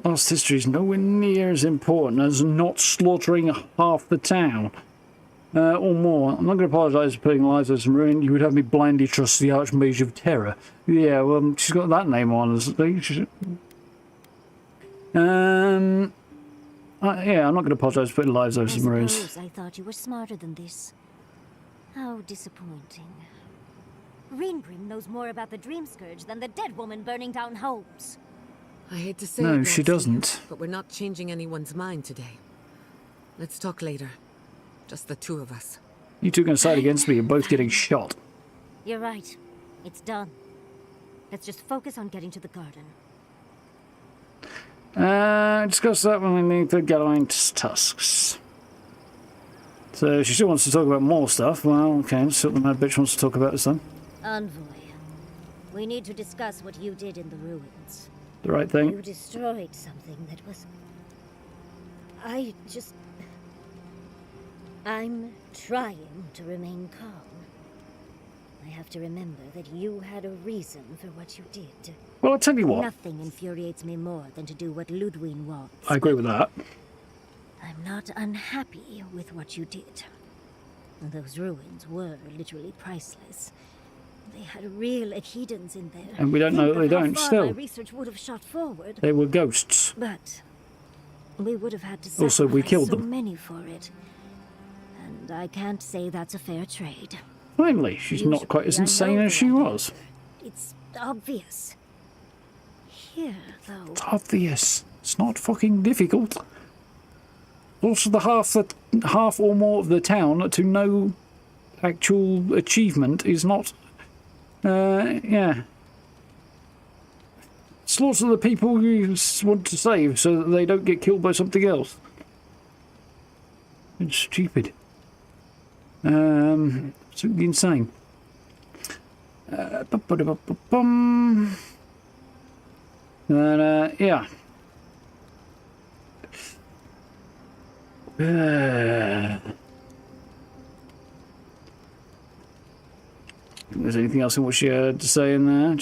Lost history is nowhere near as important as not slaughtering half the town. Or more. I'm not going to apologise for putting lives over some ruin. You would have me blindly trust the Archmage of Terror. Yeah, well, she's got that name on us. Yeah, I'm not going to apologise for putting lives over some ruins. I thought you were smarter than this. How disappointing. Greenbrim knows more about the Dreamscourge than the dead woman burning down homes. I hate to say no, it, she doesn't. But we're not changing anyone's mind today. Let's talk later. Just the two of us. You two are going to side against me. You're both getting shot. You're right. It's done. Let's just focus on getting to the garden. Discuss that when we need the Gallowing's tusks. So she still wants to talk about more stuff. Well, okay, let's see what the mad bitch wants to talk about this time. Envoy, we need to discuss what you did in the ruins. The right thing. You destroyed something that was... I'm trying to remain calm. I have to remember that you had a reason for what you did. Well, I'll tell you what. Nothing infuriates me more than to do what Ludwig wants. I agree with that. I'm not unhappy with what you did. Those ruins were literally priceless. They had real inhabitants in there. And we don't know that they don't still. My research would have shot forward. They were ghosts. But we would have had to also, we killed so them. Many for it. and I can't say that's a fair trade. Finally, she's not quite as insane as she was. It's obvious. Here, though. It's obvious. It's not fucking difficult. Also, the half or more of the town to no actual achievement is not. Yeah. Slaughter the people you want to save so that they don't get killed by something else. It's stupid. Absolutely insane. Yeah. If there's anything else in what she had to say in there?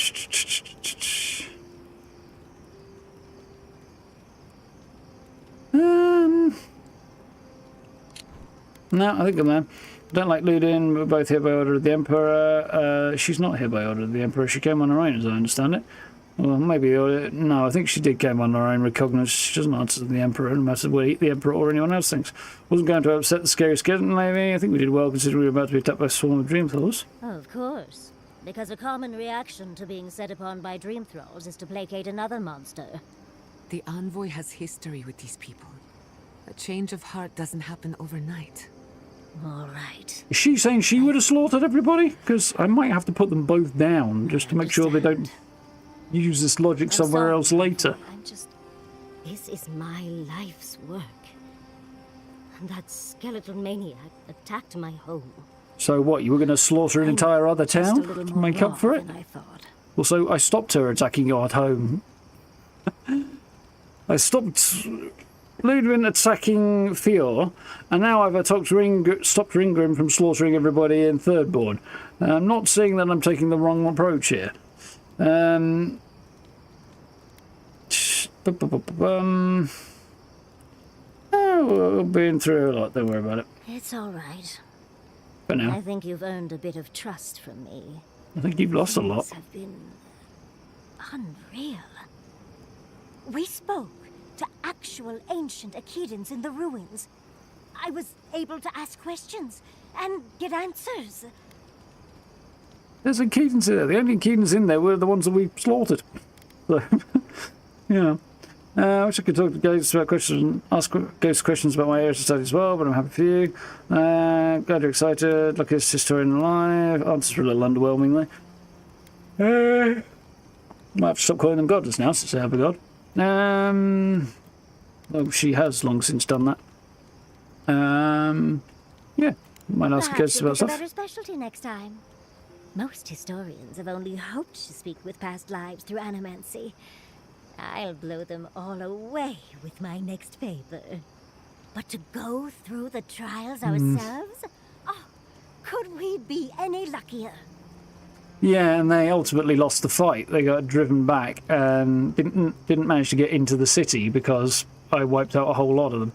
No, I think I'm there. Don't like Ludin, we're both here by order of the Emperor. She's not here by order of the Emperor. She came on her own, as I understand it. Well, maybe... no, I think she did came on her own recognizance. She doesn't answer to the Emperor, no matter what the Emperor or anyone else thinks. Wasn't going to upset the scary skeleton lady. I think we did well, considering we were about to be attacked by a swarm of dream thralls. Of course. Because a common reaction to being set upon by dream thralls is to placate another monster. The Envoy has history with these people. A change of heart doesn't happen overnight. All right. Is she saying she would have slaughtered everybody? Because I might have to put them both down, just to make sure they don't use this logic somewhere else later. This is my life's work. And that skeletal maniac attacked my home. So what, you were going to slaughter an entire other town to make up for it? Well, so I stopped her attacking your home. I stopped Ludwin attacking Fior, and now I've stopped Ringgrim from slaughtering everybody in Thirdborn. I'm not saying that I'm taking the wrong approach here. Oh, we've been through a lot, don't worry about it. It's all right. For now. I think you've earned a bit of trust from me. I think you've lost a lot. Things have been unreal. We spoke to actual ancient Akedans in the ruins. I was able to ask questions and get answers. There's Akedans in there. The only Akedans in there were the ones that we slaughtered. So, yeah. I wish I could talk to Ghosts about questions, ask Ghosts questions about my Eora study as well, but I'm happy for you. Glad you're excited. Luckiest historian alive. Answers are a little underwhelming though. Might have to stop calling them goddess now since they have a god. Well, she has long since done that. Yeah, might ask Ghosts about stuff. Perhaps you'll pick a better specialty next time. Most historians have only hoped to speak with past lives through animancy. I'll blow them all away with my next paper. But to go through the trials ourselves? Oh, could we be any luckier? Yeah, and they ultimately lost the fight. They got driven back and didn't manage to get into the city because I wiped out a whole lot of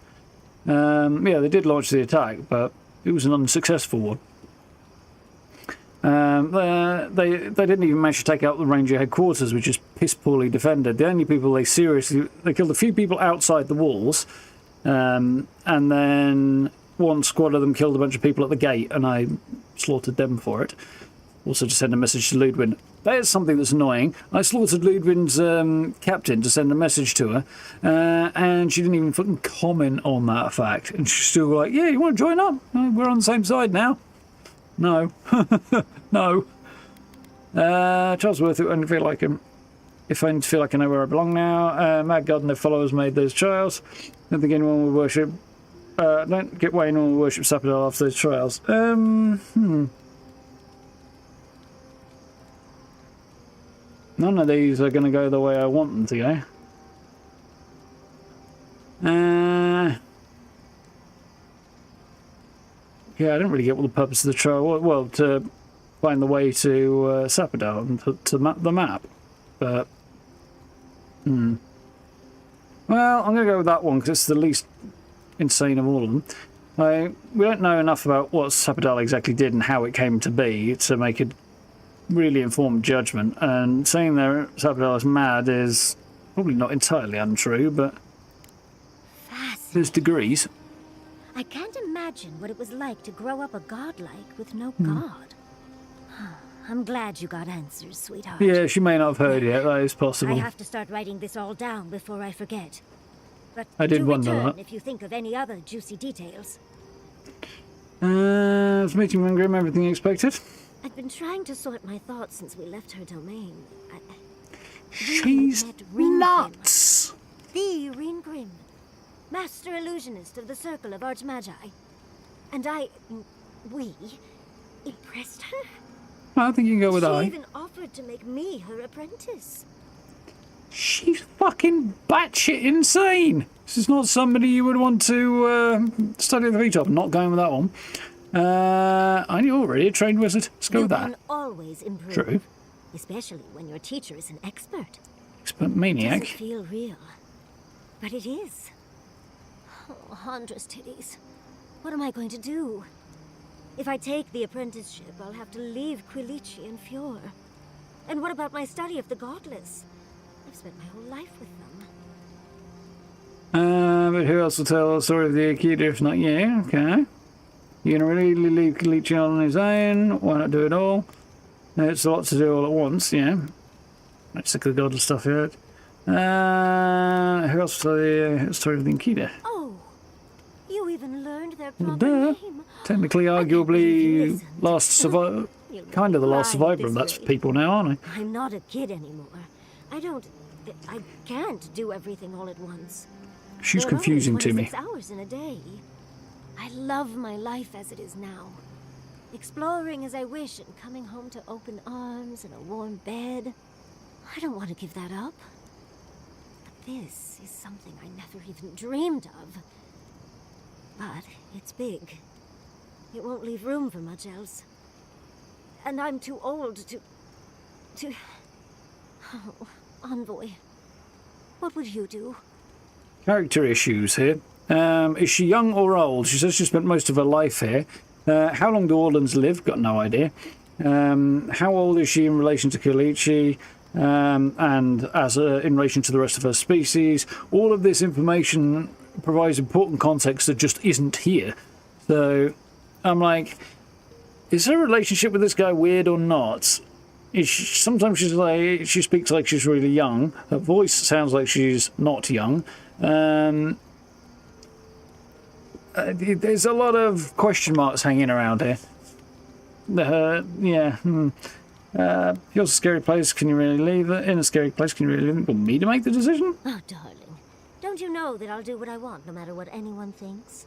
them. Yeah, they did launch the attack, but it was an unsuccessful one. They didn't even manage to take out the Ranger headquarters, which is piss poorly defended. The only people they killed a few people outside the walls, and then one squad of them killed a bunch of people at the gate, and I slaughtered them for it. Also to send a message to Ludwin. There's something that's annoying. I slaughtered Ludwin's captain to send a message to her, and she didn't even fucking comment on that fact. And she's still like, yeah, you want to join up? We're on the same side now. No. No. Charles Worth, I feel like him. If I feel like I know where I belong now. Mad God and their followers made those trials. Don't think anyone will worship. Don't get why anyone will worship Sapodal after those trials. None of these are going to go the way I want them to go. Yeah, I don't really get what the purpose of the trial was. Well, to find the way to Sapodal and to map the map. But, Well, I'm going to go with that one because it's the least insane of all of them. We don't know enough about what Sapodal exactly did and how it came to be to make a really informed judgment. And saying that Sapodal is mad is probably not entirely untrue, but there's degrees. I can't imagine what it was like to grow up a godlike with no god. I'm glad you got answers, sweetheart. Yeah, she may not have heard yet. That is possible. I have to start writing this all down before I forget. But I did do wonder return that. if you think of any other juicy details. Was meeting Ring Grim everything you expected? I've been trying to sort my thoughts since we left her domain. She's nuts! The Ring Grim, Master Illusionist of the Circle of Archmagi. And we impressed her? I think you can go with She I. even offered to make me her apprentice. She's fucking batshit insane. This is not somebody you would want to study at the feet of. I'm not going with that one. Are you already a trained wizard? Let's go with that. You can always improve. True. Especially when your teacher is an expert. Expert maniac. Doesn't feel real. But it is. Oh, Handra's titties. What am I going to do? If I take the apprenticeship, I'll have to leave Quilici and Fior. And what about my study of the godless? I've spent my whole life with them. But who else will tell the story of the Akita if not you? Okay. You're going to really leave Quilici on his own? Why not do it all? It's a lot to do all at once, yeah. I'm sick of the godless stuff yet. Who else will tell the story of the Akita? Oh, you even learned their proper Duh. name. Technically, arguably, last survivor. Kind of the last survivor of that's people now, aren't I? I'm not a kid anymore. I can't do everything all at once. She's There are only confusing to me. 26 hours in a day. I love my life as it is now. Exploring as I wish and coming home to open arms and a warm bed. I don't want to give that up. But this is something I never even dreamed of. But it's big. It won't leave room for much else. And I'm too old to... Oh, Envoy. What would you do? Character issues here. Is she young or old? She says she spent most of her life here. How long do Orlans live? Got no idea. How old is she in relation to Quilici? And in relation to the rest of her species? All of this information provides important context that just isn't here. So I'm like, is her relationship with this guy weird or not? Sometimes she speaks like she's really young. Her voice sounds like she's not young. There's a lot of question marks hanging around here. You're a scary place. Can you really leave it? In a scary place, can you really leave it? Want me to make the decision? Oh, darling. Don't you know that I'll do what I want, no matter what anyone thinks?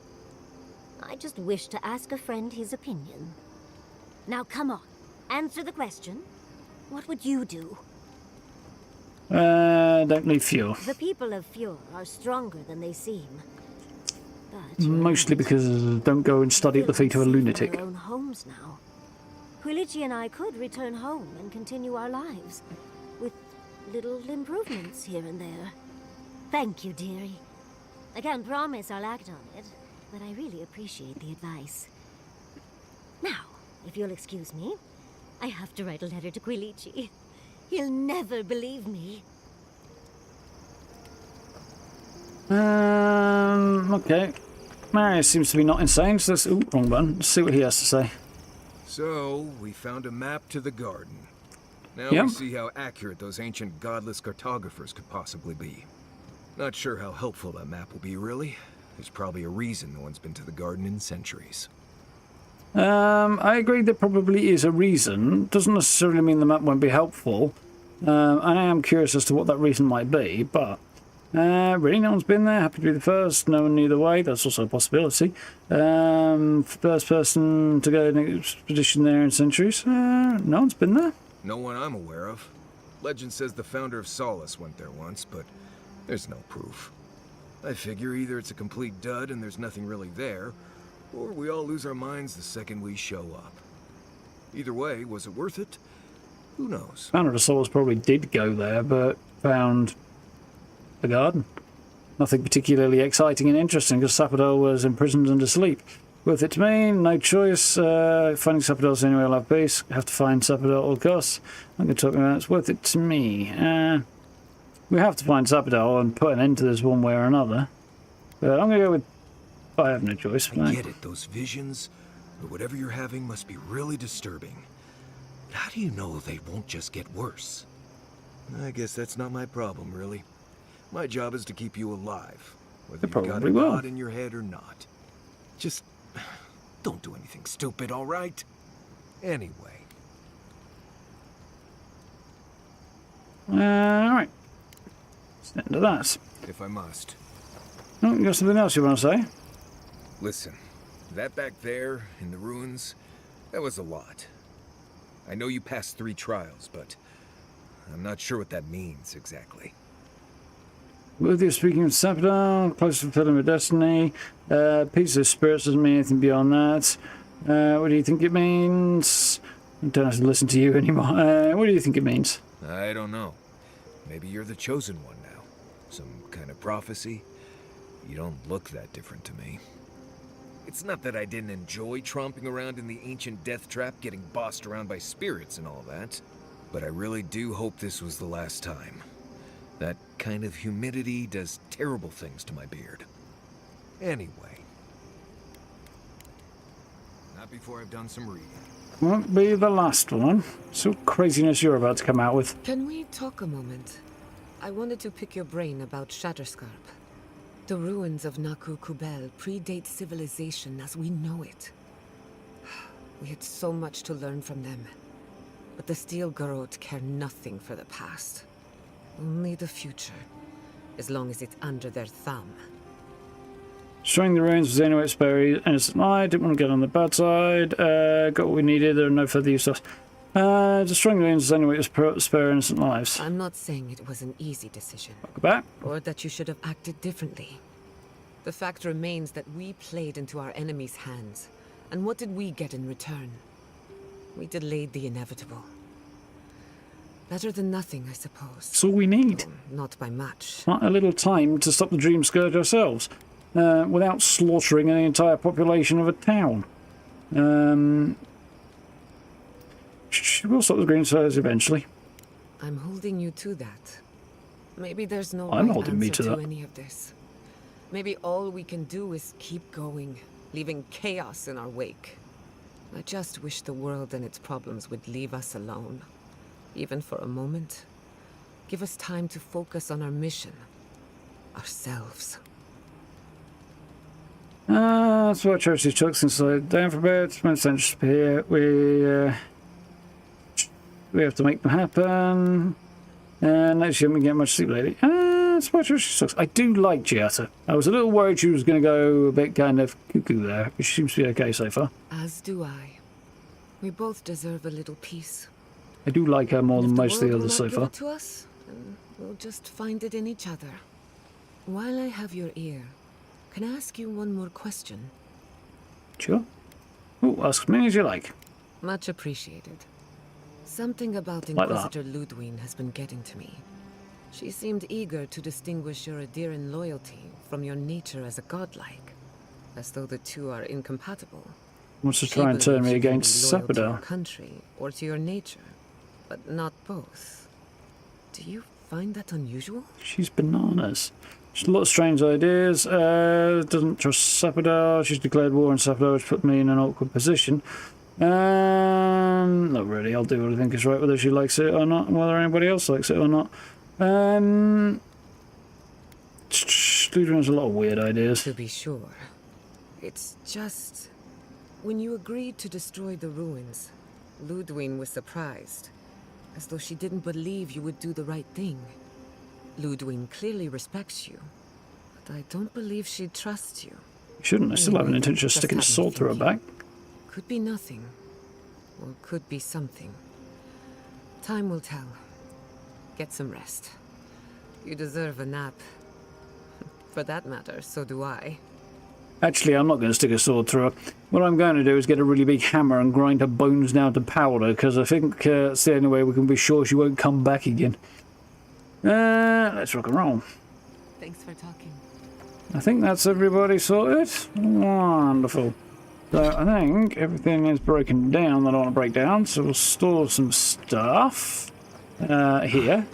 I just wish to ask a friend his opinion. Now, come on. Answer the question. What would you do? Don't leave Fior. The people of Fior are stronger than they seem. But Mostly because don't go and study at the feet of a lunatic. Their own homes now. Quilici and I could return home and continue our lives, with little improvements here and there. Thank you, dearie. I can't promise I'll act on it, but I really appreciate the advice. Now, if you'll excuse me, I have to write a letter to Quilici. He'll never believe me. Okay. Marius seems to be not insane, so let's... Ooh, wrong button. Let's see what he has to say. So, we found a map to the garden. Now Yep. we see how accurate those ancient godless cartographers could possibly be. Not sure how helpful that map will be, really. There's probably a reason no one's been to the garden in centuries. I agree there probably is a reason. Doesn't necessarily mean the map won't be helpful. I am curious as to what that reason might be, but... really, no one's been there. Happy to be the first. No one knew the way. That's also a possibility. First person to go in an expedition there in centuries. No one's been there. No one I'm aware of. Legend says the founder of Solace went there once, but there's no proof. I figure either it's a complete dud and there's nothing really there, or we all lose our minds the second we show up. Either way, was it worth it? Who knows? Founder of Solace probably did go there, but found the garden. Nothing particularly exciting and interesting, because Sapadol was imprisoned and asleep. Worth it to me? No choice. Finding Sapadol's anyway, I'll have peace. Have to find Sapadol at all costs. I'm going to talk about it. It's worth it to me. We have to find Sapadol and put an end to this one way or another. But I'm going to go with I have no choice. I get it. Those visions, or whatever you're having, must be really disturbing. But how do you know they won't just get worse? I guess that's not my problem, really. My job is to keep you alive, whether you've got a god in your head or not. Just don't do anything stupid, all right? Anyway. Alright. That's the end of that. If I must. Oh, you got something else you want to say? Listen, that back there in the ruins, that was a lot. I know you passed 3 trials, but I'm not sure what that means exactly. With you speaking of Sapodar, close to fulfilling my destiny, peace of spirits doesn't mean anything beyond that. What do you think it means? I don't have to listen to you anymore. What do you think it means? I don't know. Maybe you're the chosen one now. Some kind of prophecy? You don't look that different to me. It's not that I didn't enjoy tromping around in the ancient death trap, getting bossed around by spirits and all that. But I really do hope this was the last time. That kind of humidity does terrible things to my beard. Anyway. Not before I've done some reading. Won't be the last one. So craziness you're about to come out with. Can we talk a moment? I wanted to pick your brain about Shatterscarp. The ruins of Neku Kubel predate civilization as we know it. We had so much to learn from them. But the Steel Garrote care nothing for the past. Only the future, as long as it's under their thumb. Destroying the ruins was the only way to spare innocent life. Didn't want to get on the bad side. Got what we needed. There are no further use. Destroying the ruins was the only way to spare innocent lives. I'm not saying it was an easy decision. Go back. Or that you should have acted differently. The fact remains that we played into our enemy's hands. And what did we get in return? We delayed the inevitable. Better than nothing, I suppose. That's all we need. Not by much. Not a little time to stop the Dreamscourge ourselves. Without slaughtering an entire population of a town. We'll stop the Dreamscourge eventually. I'm holding you to that. Maybe there's no I'm right holding me answer to that. any of this. Maybe all we can do is keep going, leaving chaos in our wake. I just wish the world and its problems would leave us alone. Even for a moment. Give us time to focus on our mission. Ourselves. That's what Church took since I down for a bit. My sense here. We have to make them happen. And actually, I haven't get much sleep lately. That's what Church took. I do like Giata. I was a little worried she was going to go a bit kind of cuckoo there, but she seems to be okay so far. As do I. We both deserve a little peace. I do like her more than most of the others so far. To us, then we'll just find it in each other. While I have your ear, can I ask you one more question? Sure. Oh, ask as many as you like. Much appreciated. Something about Like Inquisitor Ludwig has been getting to me. She seemed eager to distinguish your Adyran loyalty from your nature as a godlike, as though the two are incompatible. Wants to try and turn me against To your Sapodar. country or to your nature, but not both. Do you find that unusual? She's bananas. She's a lot of strange ideas. Doesn't trust Sapodar. She's declared war on Sapodar, which put me in an awkward position. Not really. I'll do what I think is right, whether she likes it or not, and whether anybody else likes it or not. Ludwig has a lot of weird ideas. To be sure. It's just... When you agreed to destroy the ruins, Ludwig was surprised, as though she didn't believe you would do the right thing. Ludwig clearly respects you, but I don't believe she'd trust you. Shouldn't. I still have an intention of sticking a sword through her back. Could be nothing, or could be something. Time will tell. Get some rest. You deserve a nap. For that matter, so do I. Actually, I'm not going to stick a sword through her. What I'm going to do is get a really big hammer and grind her bones down to powder, because I think it's the only way we can be sure she won't come back again. Let's rock and roll. Thanks for talking. I think that's everybody sorted. Wonderful. So I think everything is broken down that I want to break down, so we'll store some stuff here.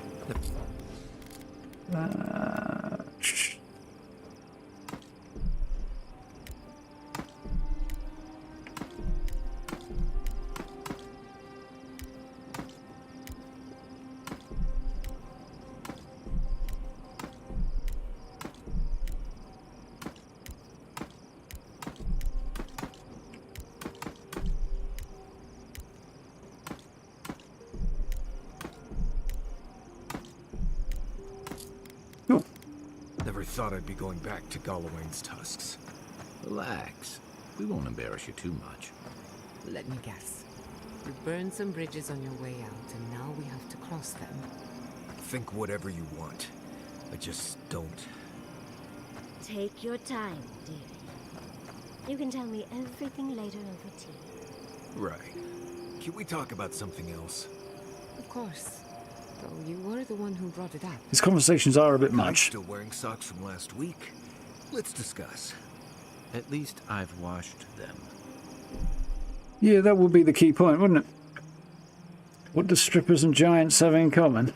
thought I'd be going back to Galawain's tusks. Relax. We won't embarrass you too much. Let me guess. You burned some bridges on your way out, and now we have to cross them. Think whatever you want. I just don't. Take your time, dearie. You can tell me everything later over tea. Right. Can we talk about something else? Of course. Though you were the one who brought it up. These conversations are a bit I'm much. still wearing socks from last week. Let's discuss. At least I've washed them. Yeah, that would be the key point, wouldn't it? What do strippers and giants have in common?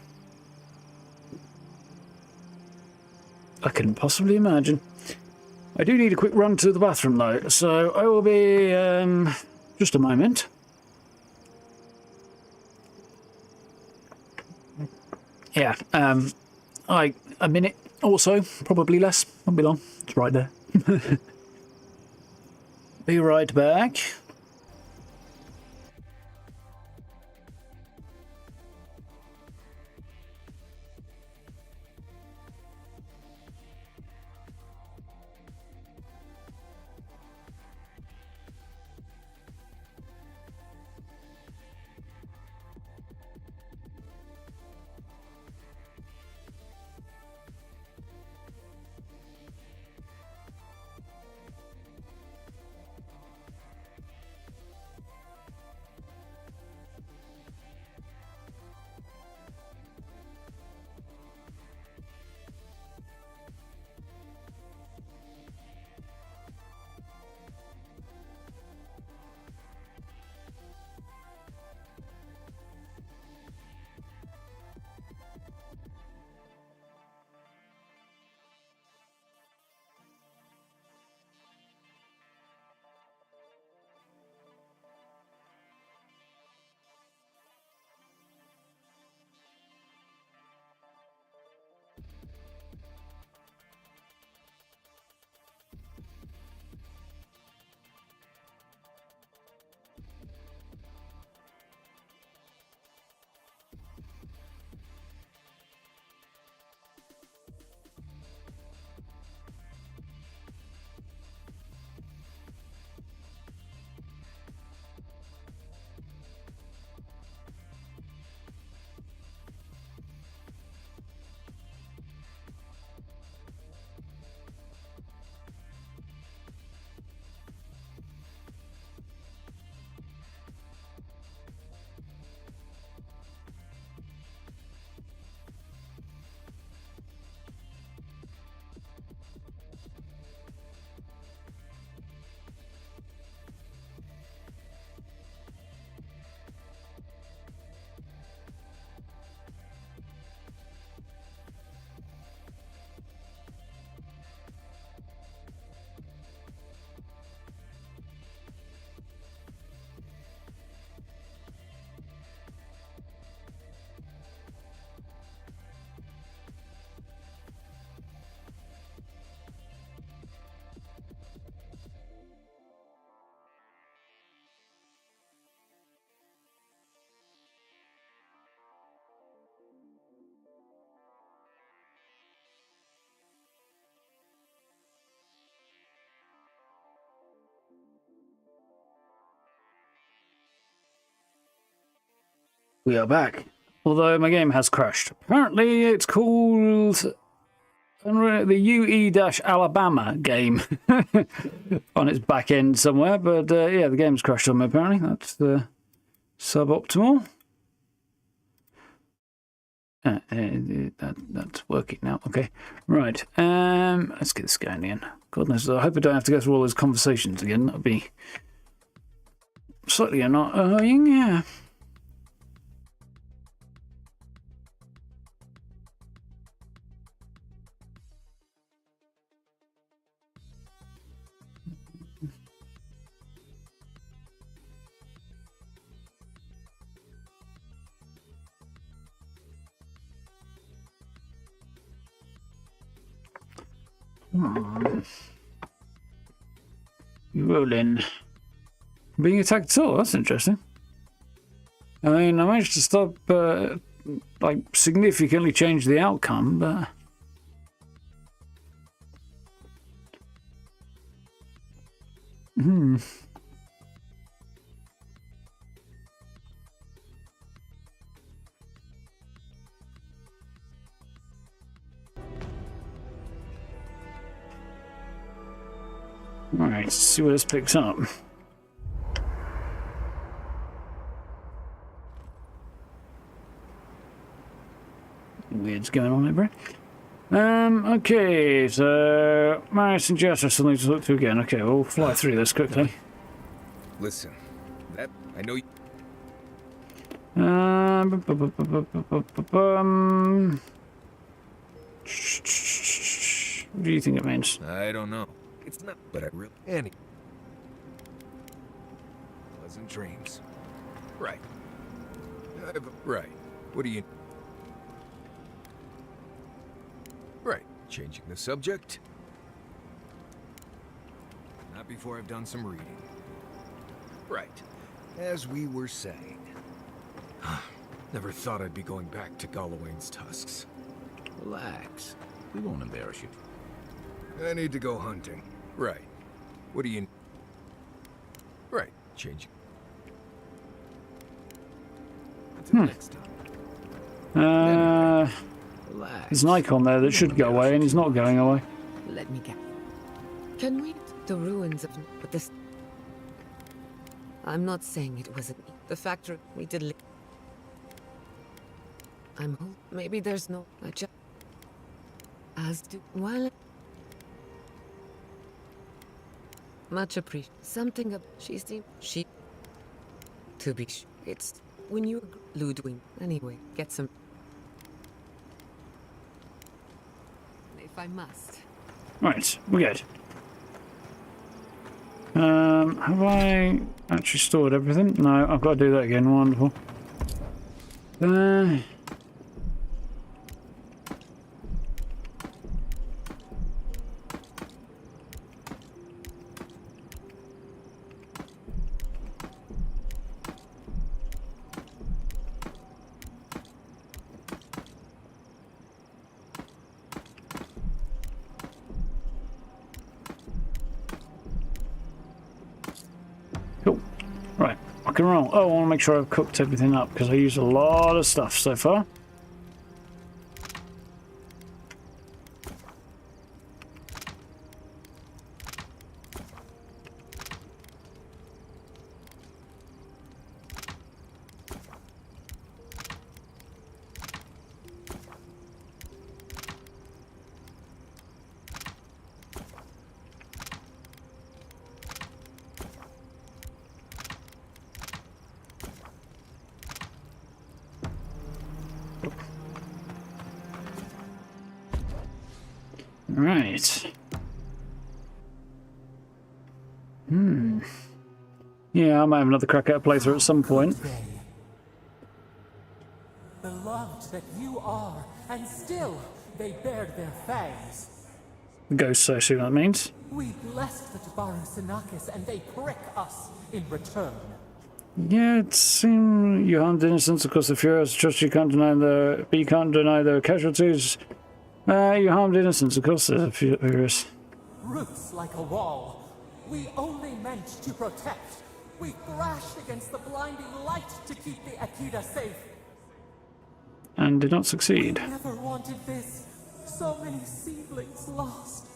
I couldn't possibly imagine. I do need a quick run to the bathroom though, so I will be, just a moment. Yeah, a minute or so, probably less, won't be long, it's right there. Be right back. We are back. Although my game has crashed. Apparently it's called the UE-Alabama game on its back end somewhere. But yeah, the game's crashed on me apparently. That's suboptimal. That's working now. Okay. Right. Let's get this going again. God knows. I hope I don't have to go through all those conversations again. That'd be slightly annoying. Yeah. Rolling. Being attacked at all? That's interesting. I mean, I managed to stop, like, significantly change the outcome, but Hmm. Alright, let's see what this picks up. Weird's going on there, bro. Okay, so Maris and Jess are something to look to again. Okay, we'll fly through this quickly. Listen, that I know you. What do you think it means? I don't know. It's not, but I really. Any. Pleasant dreams. Right. Right. What do you. Right. Changing the subject? Not before I've done some reading. Right. As we were saying. Never thought I'd be going back to Galawain's tusks. Relax. We won't embarrass you. I need to go hunting. Right. What do you... Right. Changing. Until next time. There's an icon there that should go away, and he's not going away. Let me get. Can we... The ruins of... But this... I'm not saying it wasn't me. The factory we did... I'm... Maybe there's no... I just... As do... While... Much appreciated. Something of... She... To be... It's... When you... Ludwig. Anyway, get some... If I must. Right, we're good. Have I actually stored everything? No, I've got to do that again. Wonderful. Cool. Right, rock and roll. Oh, I want to make sure I've cooked everything up because I used a lot of stuff so far. Right. Yeah, I might have another crack at a playthrough at some point. Beloved that you are, and still they bared their fangs. Ghost, I assume that means. We blessed the Tabaru and they prick us in return. Yeah, it seems you harmed innocents. Of course, the Furies trust you can't deny but you can't deny the casualties. You harmed innocents, of course, the Furies. Roots like a wall. We only meant to protect. We thrashed against the blinding light to keep the Akita safe. And did not succeed. We never wanted this. So many seedlings lost.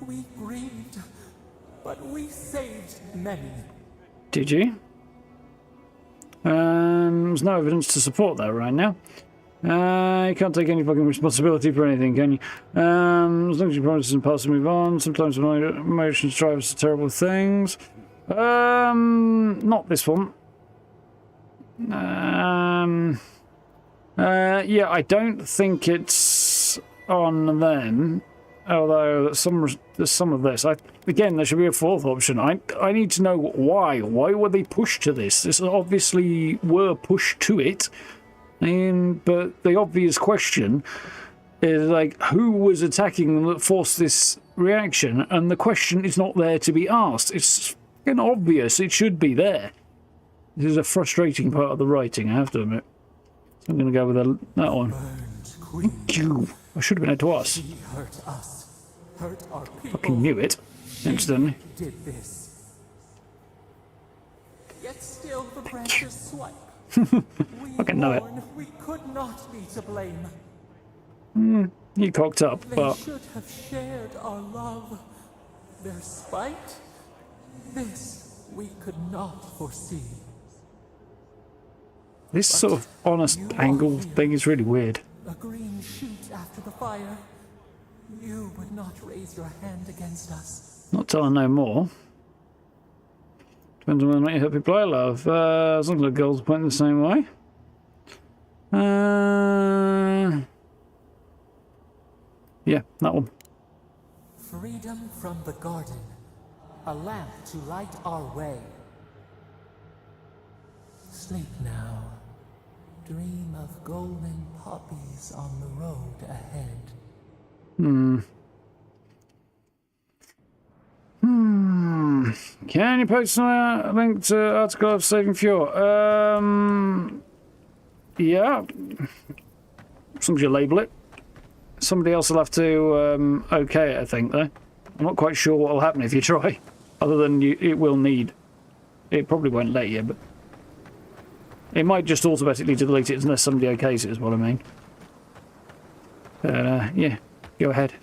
We grieved, but we saved many. Did you? There's no evidence to support that right now. You can't take any fucking responsibility for anything, can you? As long as you promise and pass and move on. Sometimes emotions drive us to terrible things. Not this one. Yeah, I don't think it's on them. Although there's some of this. Again, there should be a fourth option. I need to know why. Why were they pushed to this? This obviously were pushed to it. But the obvious question is, like, who was attacking them that forced this reaction? And the question is not there to be asked. It's fucking obvious. It should be there. This is a frustrating part of the writing, I have to admit. So I'm going to go with that one. Thank you. I should have been able to ask. She hurt us, hurt our people. Fucking knew it instantly. Did this. Still the branches swipe. Fucking know it. We could not be to blame. You cocked up, They but should have shared our love. Their spite? This we could not foresee. this sort of honest angle thing is really weird. A green shoot after the fire. You would not raise your hand against us. Not till I know more. Depends on whether or not you help people I love. As long as the goals are pointing the same way. Yeah, that one. Freedom from the garden. A lamp to light our way. Sleep now. Dream of golden poppies on the road ahead. Can you post a link to article of Saving Fjord? Yeah. As long as you label it. Somebody else will have to okay it, I think, though. I'm not quite sure what will happen if you try. Other than it will need... It probably won't let you, but... It might just automatically delete it unless somebody okays it, is what I mean. But, yeah. Go ahead.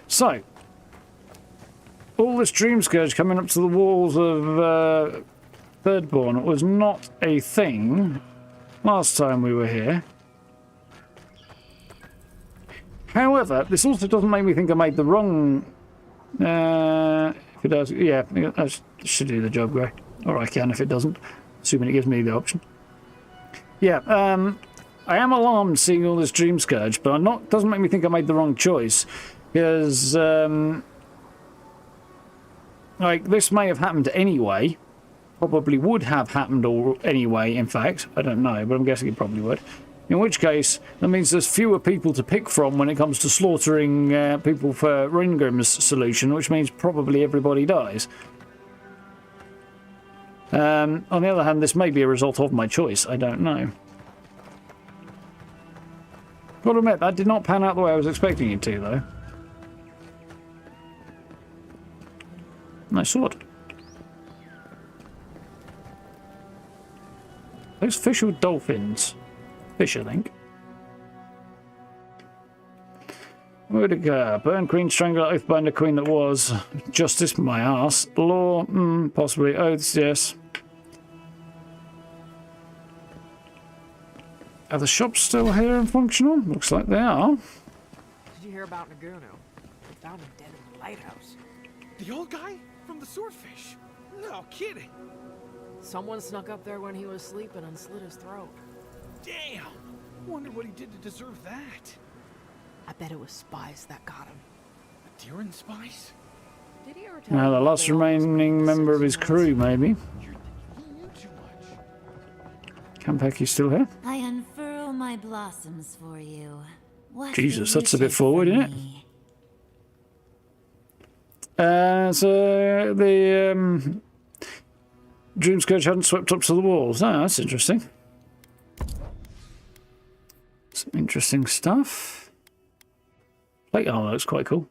So... All this Dreamscourge coming up to the walls of Thirdborn was not a thing last time we were here. However, this also doesn't make me think I made the wrong... if it does, yeah, I should do the job, Grey. Or I can if it doesn't, assuming it gives me the option. Yeah, I am alarmed seeing all this Dreamscourge, but doesn't make me think I made the wrong choice. Because, like, this may have happened anyway. Probably would have happened anyway, in fact. I don't know, but I'm guessing it probably would. In which case, that means there's fewer people to pick from when it comes to slaughtering people for Ringrim's solution, which means probably everybody dies. On the other hand, this may be a result of my choice. I don't know. Gotta admit, that did not pan out the way I was expecting it to, though. Nice sword. Those fish or dolphins? Fish, I think. Where'd it go? Burn Queen, Strangle, Oathbinder Queen that was. Justice, my arse. Law, possibly. Oaths, yes. Are the shops still here and functional? Looks like they are. Did you hear about Neku? They found him dead in the lighthouse. The old guy from the swordfish? No kidding. Someone snuck up there when he was sleeping and slit his throat. Damn! Wonder what he did to deserve that. I bet it was spies that got him. Adyran spies? Did he ever tell Now, the last remaining member of his crew, maybe. Kanpeki's still here? I unfurl my blossoms for you. What Jesus, that's a bit forward, isn't it? So the Dreamscourge hadn't swept up to the walls. Oh, that's interesting. Some interesting stuff. Plate armor looks quite cool.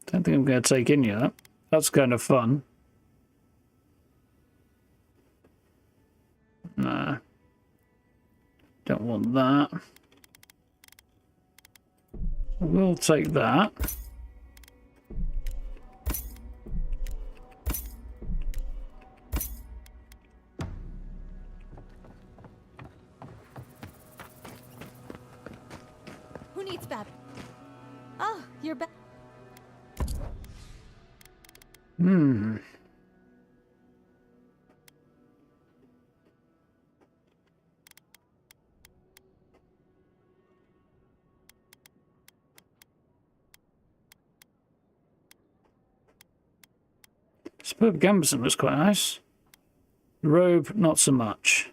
Don't think I'm going to take any of that. That's kind of fun. Nah. Don't want that. We'll take that. Who needs bab? Oh, you're back. Superb gambeson looks quite nice. Robe, not so much.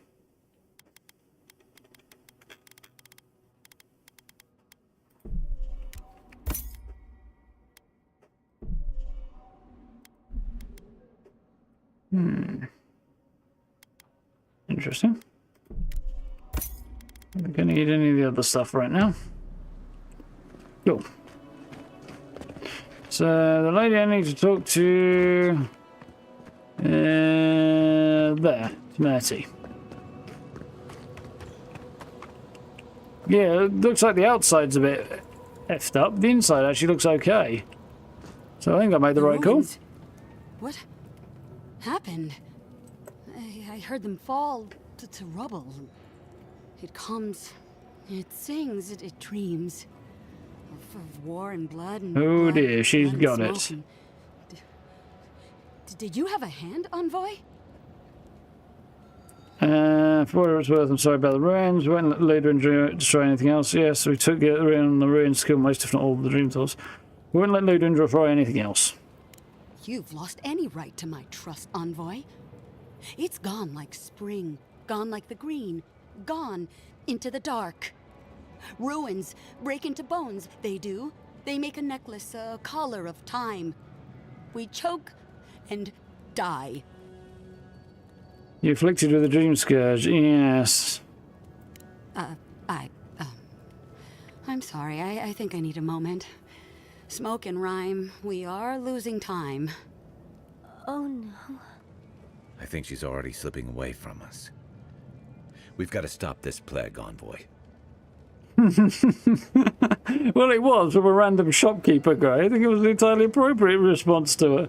Interesting. I'm not going to need any of the other stuff right now. Cool. So the lady I need to talk to... there, Merty. Yeah, it looks like the outside's a bit effed up. The inside actually looks okay. So I think I made the right call. What happened? I heard them fall to rubble. It comes, it sings, it dreams of war and blood and oh dear, she's got it. Did you have a hand, Envoy? For what it's worth, I'm sorry about the ruins. We won't let later and destroy anything else. Yes, we took the ruins to kill most, if not all, of the dream thoughts. We won't let Ludin destroy anything else. You've lost any right to my trust, Envoy. It's gone like spring, gone like the green, gone into the dark. Ruins break into bones, they do. They make a necklace, a collar of time. We choke and die. You afflicted with a Dreamscourge, yes. I'm sorry, I think I need a moment. Smoke and rhyme, we are losing time. Oh no. I think she's already slipping away from us. We've got to stop this plague, Envoy. Well, it was from a random shopkeeper guy. I think it was an entirely appropriate response to it.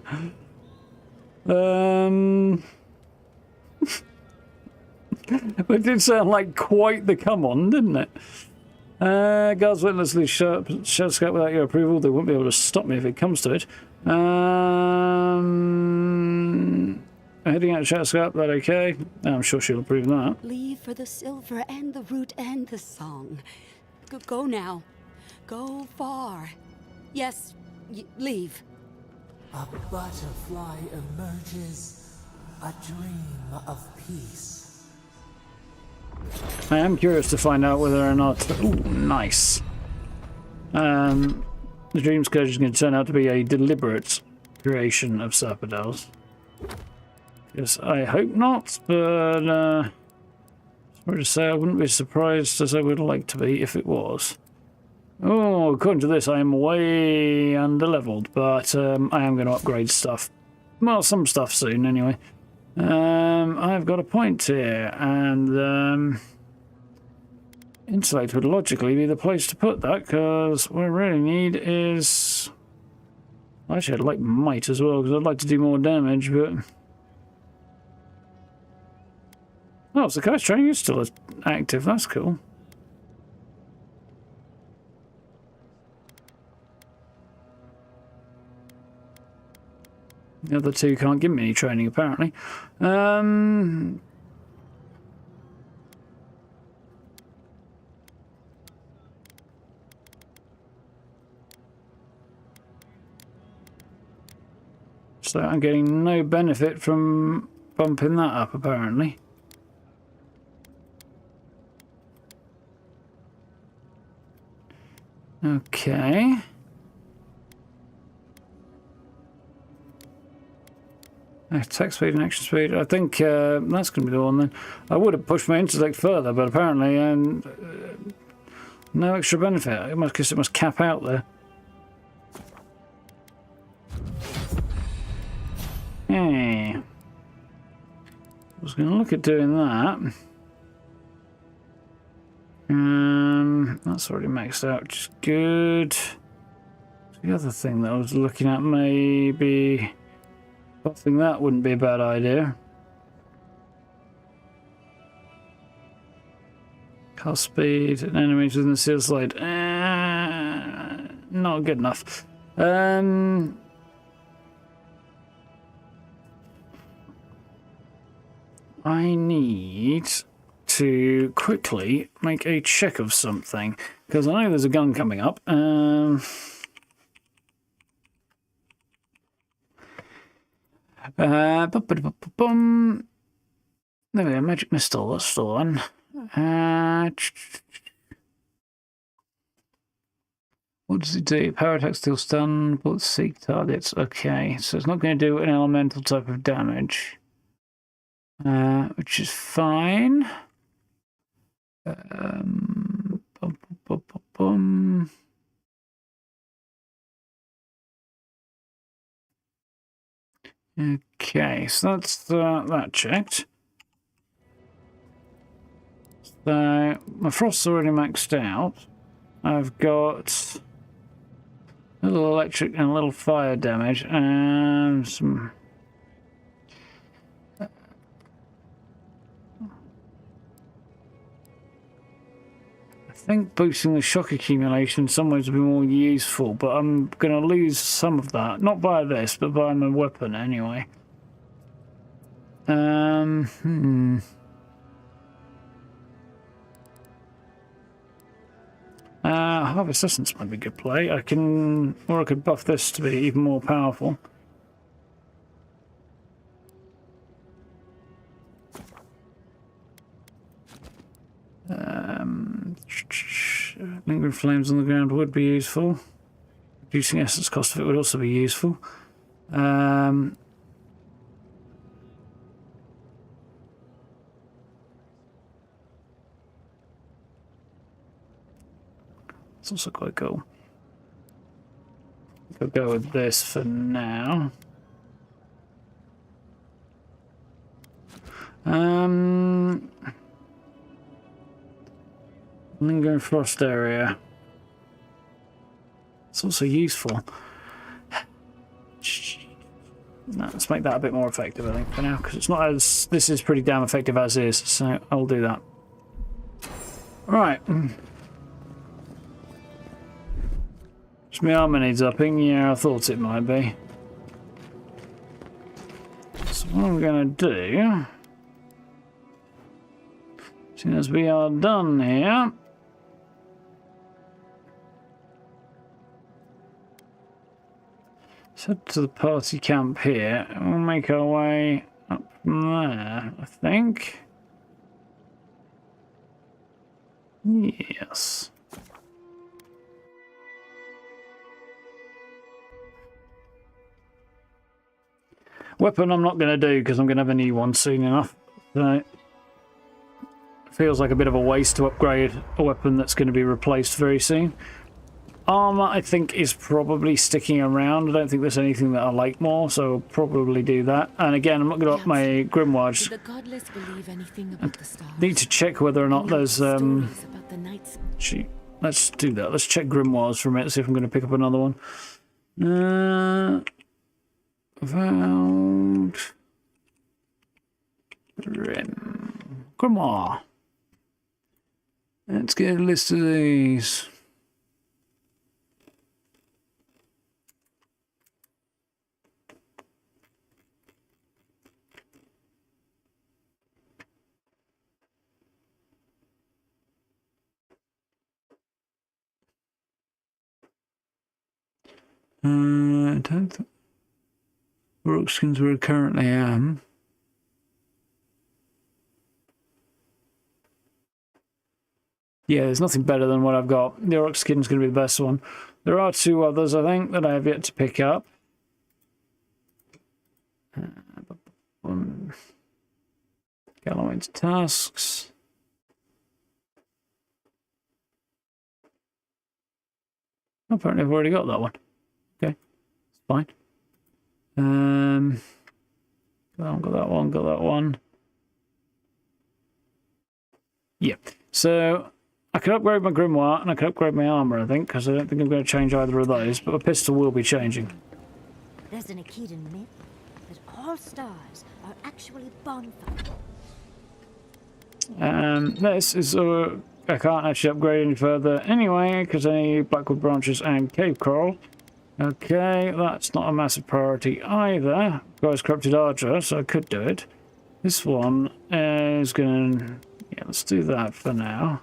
It did sound like quite the come-on, didn't it? Guards relentlessly Shadowscope without your approval. They won't be able to stop me if it comes to it. Heading out of Shadowscope, that okay? I'm sure she'll approve that. Leave for the silver and the root and the song. Go now. Go far. Yes, leave. A butterfly emerges, a dream of peace. I am curious to find out whether or not... Ooh, nice. The Dreamscourge is going to turn out to be a deliberate creation of Serpentals. Yes, I hope not, but... sorry to say, I wouldn't be surprised as I would like to be if it was. Oh, according to this, I am way underleveled, but I am going to upgrade stuff. Well, some stuff soon, anyway. I've got a point here, and Insulate would logically be the place to put that, because what I really need is... Actually, I'd like Might as well, because I'd like to do more damage, but... Oh, so Kai's training is still active, that's cool. The other two can't give me any training, apparently. So I'm getting no benefit from bumping that up, apparently. Okay. Attack speed and action speed. I think that's going to be the one then. I would have pushed my intellect further, but apparently no extra benefit. I guess it must cap out there. Hey. I was going to look at doing that. That's already maxed out, which is good. The other thing that I was looking at, maybe buffing that wouldn't be a bad idea. Cast speed and enemies within the seal slide. Not good enough. I need to quickly make a check of something, because I know there's a gun coming up. There we go, magic missile, that's the one. What does it do? Power attack, still stun, bullets seek targets. Okay, so it's not going to do an elemental type of damage. Which is fine. Okay, so that's that checked. So my frost's already maxed out. I've got a little electric and a little fire damage and some. I think boosting the shock accumulation in some ways would be more useful, but I'm going to lose some of that. Not by this, but by my weapon anyway. Harvest Essence might be a good play. Or I could buff this to be even more powerful. Lingering flames on the ground would be useful. Reducing essence cost of it would also be useful. It's also quite cool. I'll go with this for now. Lingering frost area. It's also useful. Let's make that a bit more effective, I think, for now, because it's not as. This is pretty damn effective as is, so I'll do that. Right. Is my armor needs upping? Yeah, I thought it might be. So what I'm going to do, as soon as we are done here, let's head to the party camp here, and we'll make our way up from there, I think. Yes. Weapon I'm not going to do because I'm going to have a new one soon enough. So it feels like a bit of a waste to upgrade a weapon that's going to be replaced very soon. Armor, I think, is probably sticking around. I don't think there's anything that I like more, so I'll probably do that. And again, I'm not going to up my grimoires. Do the godless believe anything about the stars? Need to check whether or not there's let's do that. Let's check grimoires for a minute, see if I'm going to pick up another one. Avowed. Grimoire. Let's get a list of these. I don't think Rookskins where I currently am. Yeah, there's nothing better than what I've got. The Orc skin's going to be the best one. There are two others, I think, that I have yet to pick up. Galloway's tasks. Apparently I've already got that one. Okay, it's fine. Got that one. Yeah, so I could upgrade my grimoire and I could upgrade my armor, I think, because I don't think I'm going to change either of those, but my pistol will be changing. There's an Akedan myth that all stars are actually bonfires. This is I can't actually upgrade any further anyway, because I need blackwood branches and cave coral. Okay, that's not a massive priority either. Guy's corrupted Ardra, so I could do it. This one is gonna... yeah, let's do that for now.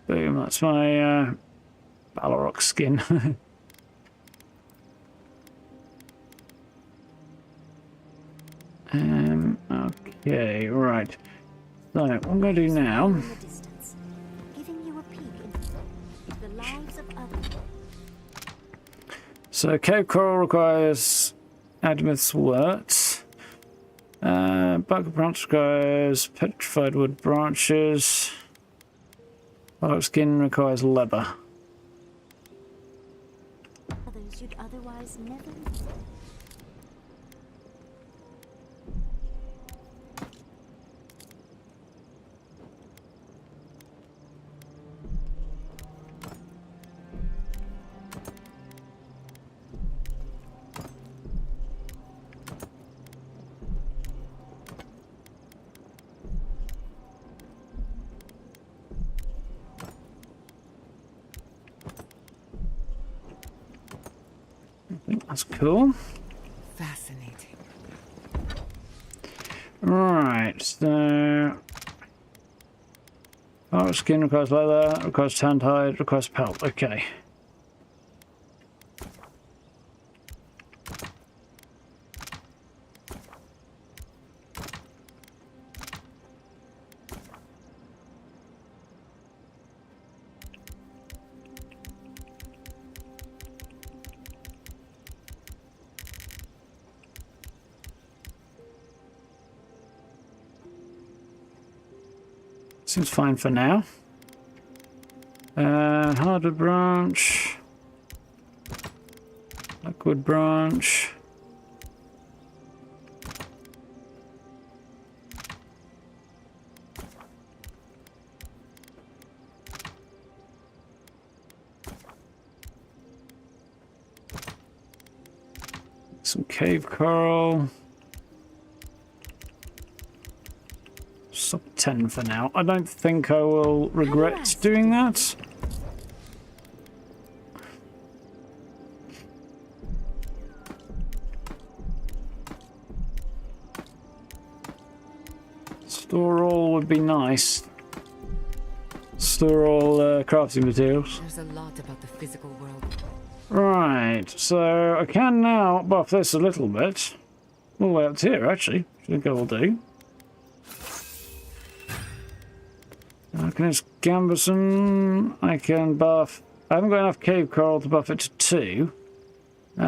Boom, that's my Balrog skin. Okay, right. So, what I'm going to do now... So, cave coral requires Adamith's wort. Bucket branch requires petrified wood branches. Balrog skin requires leather. should otherwise never... That's cool. Fascinating. Right, so... Oh, skin requires leather, requires tanned hide, requires pelt. Okay. Seems fine for now. Hardwood branch. Blackwood branch. Some cave coral. Sub 10 for now. I don't think I will regret doing that. Store all would be nice. Store all crafting materials. There's a lot about the physical world. Right, so I can now buff this a little bit. All the way up to here, actually. I think I will do. I can use Gambison. I can buff. I haven't got enough cave coral to buff it to 2. So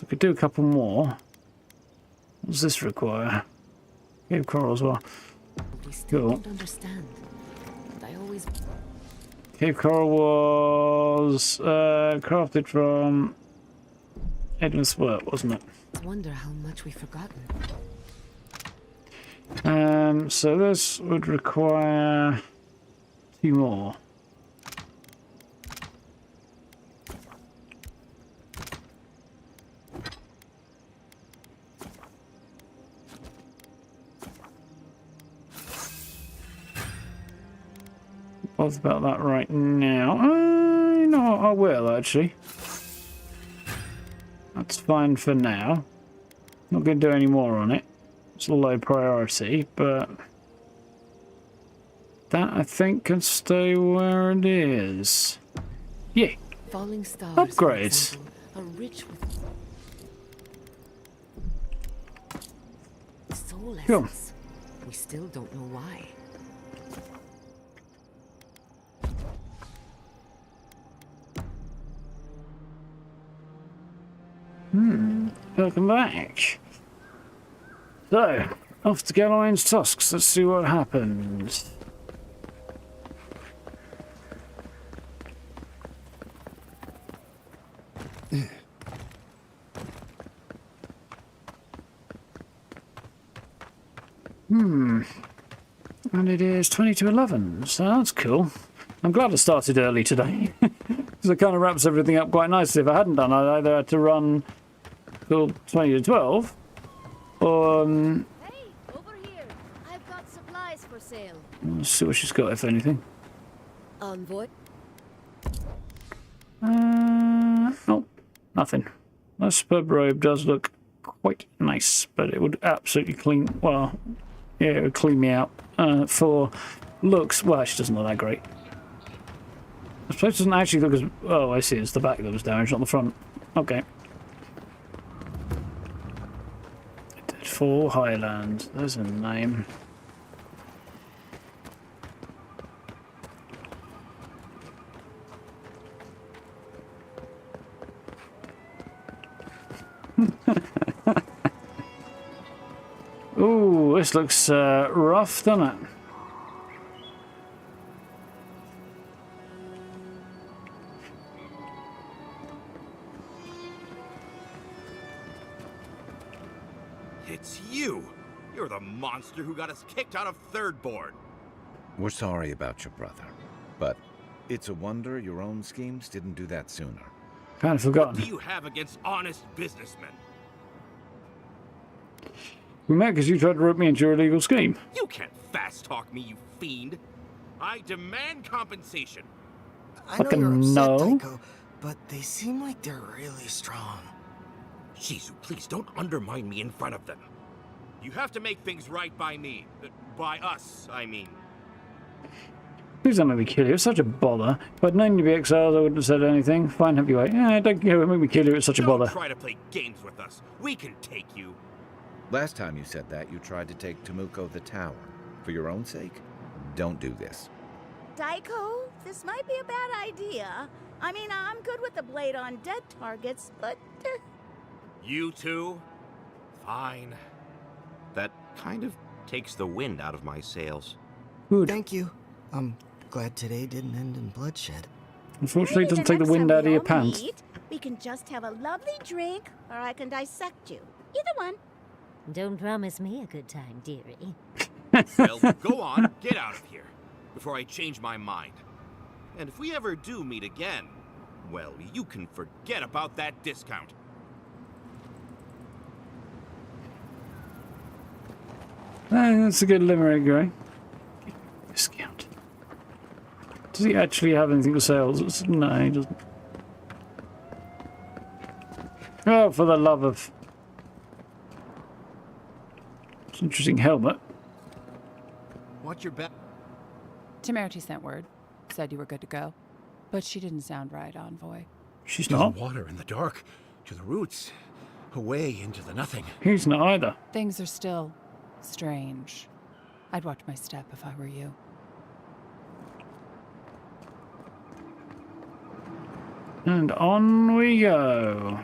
I could do a couple more. What does this require? Cave coral as well. Cool. Cave coral was crafted from Edmund's work, wasn't it? I wonder how much we've forgotten. So this would require 2 more. What's about that right now? You know what, I will actually. That's fine for now. Not going to do any more on it. It's a low priority, but that I think can stay where it is. Yeah. Falling stars, upgrades. Are rich with soul essence. Cool. We still don't know why. Welcome back. So, off to Galloway's tusks. Let's see what happens. And it is 20 to 11, so that's cool. I'm glad I started early today, because it kind of wraps everything up quite nicely. If I hadn't done, I'd either had to run till 20 to 12, or... Hey, over here. I've got supplies for sale. Let's see what she's got, if anything. Envoy? Nope, nothing. That superb robe does look quite nice, but it would absolutely clean... Well, yeah, it would clean me out for looks. Well, she doesn't look that great. I suppose it doesn't actually look as... Oh, I see. It's the back that was damaged, not the front. Okay. Deadfall Highland. There's a name. Ooh, this looks rough, doesn't it? it's you! You're the monster who got us kicked out of Third Board. We're sorry about your brother, but it's a wonder your own schemes didn't do that sooner. Kind of forgotten. What do you have against honest businessmen? We met because you tried to rope me into your illegal scheme. You can't fast-talk me, you fiend! I demand compensation! I know you're upset, Tycho, but they seem like they're really strong. Shizu, please don't undermine me in front of them. You have to make things right by me. By us, I mean. Please don't make me kill you. It's such a bother. If I'd known you'd be exiled, I wouldn't have said anything. Fine, have you wait. Don't make me kill you. It's such a bother. Don't try to play games with us. We can take you. Last time you said that, you tried to take Temuco the tower. For your own sake, don't do this. Daiko, this might be a bad idea. I mean, I'm good with the blade on dead targets, but... You two? Fine. That kind of takes the wind out of my sails. Good. Thank you. I'm glad today didn't end in bloodshed. Unfortunately, it doesn't take the wind out of your pants. We can just have a lovely drink, or I can dissect you. Either one. Don't promise me a good time, dearie. Well, go on, get out of here, before I change my mind. And if we ever do meet again, well, you can forget about that discount. That's a good limerick, Gray. Discount. Does he actually have anything to sell? No, he doesn't. Oh, for the love of... It's an interesting helmet. What's your bet? Temerity sent word. Said you were good to go. But she didn't sound right, Envoy. She's to not. The water in the dark, to the roots, away into the nothing. He's not either. Things are still strange. I'd watch my step if I were you. And on we go.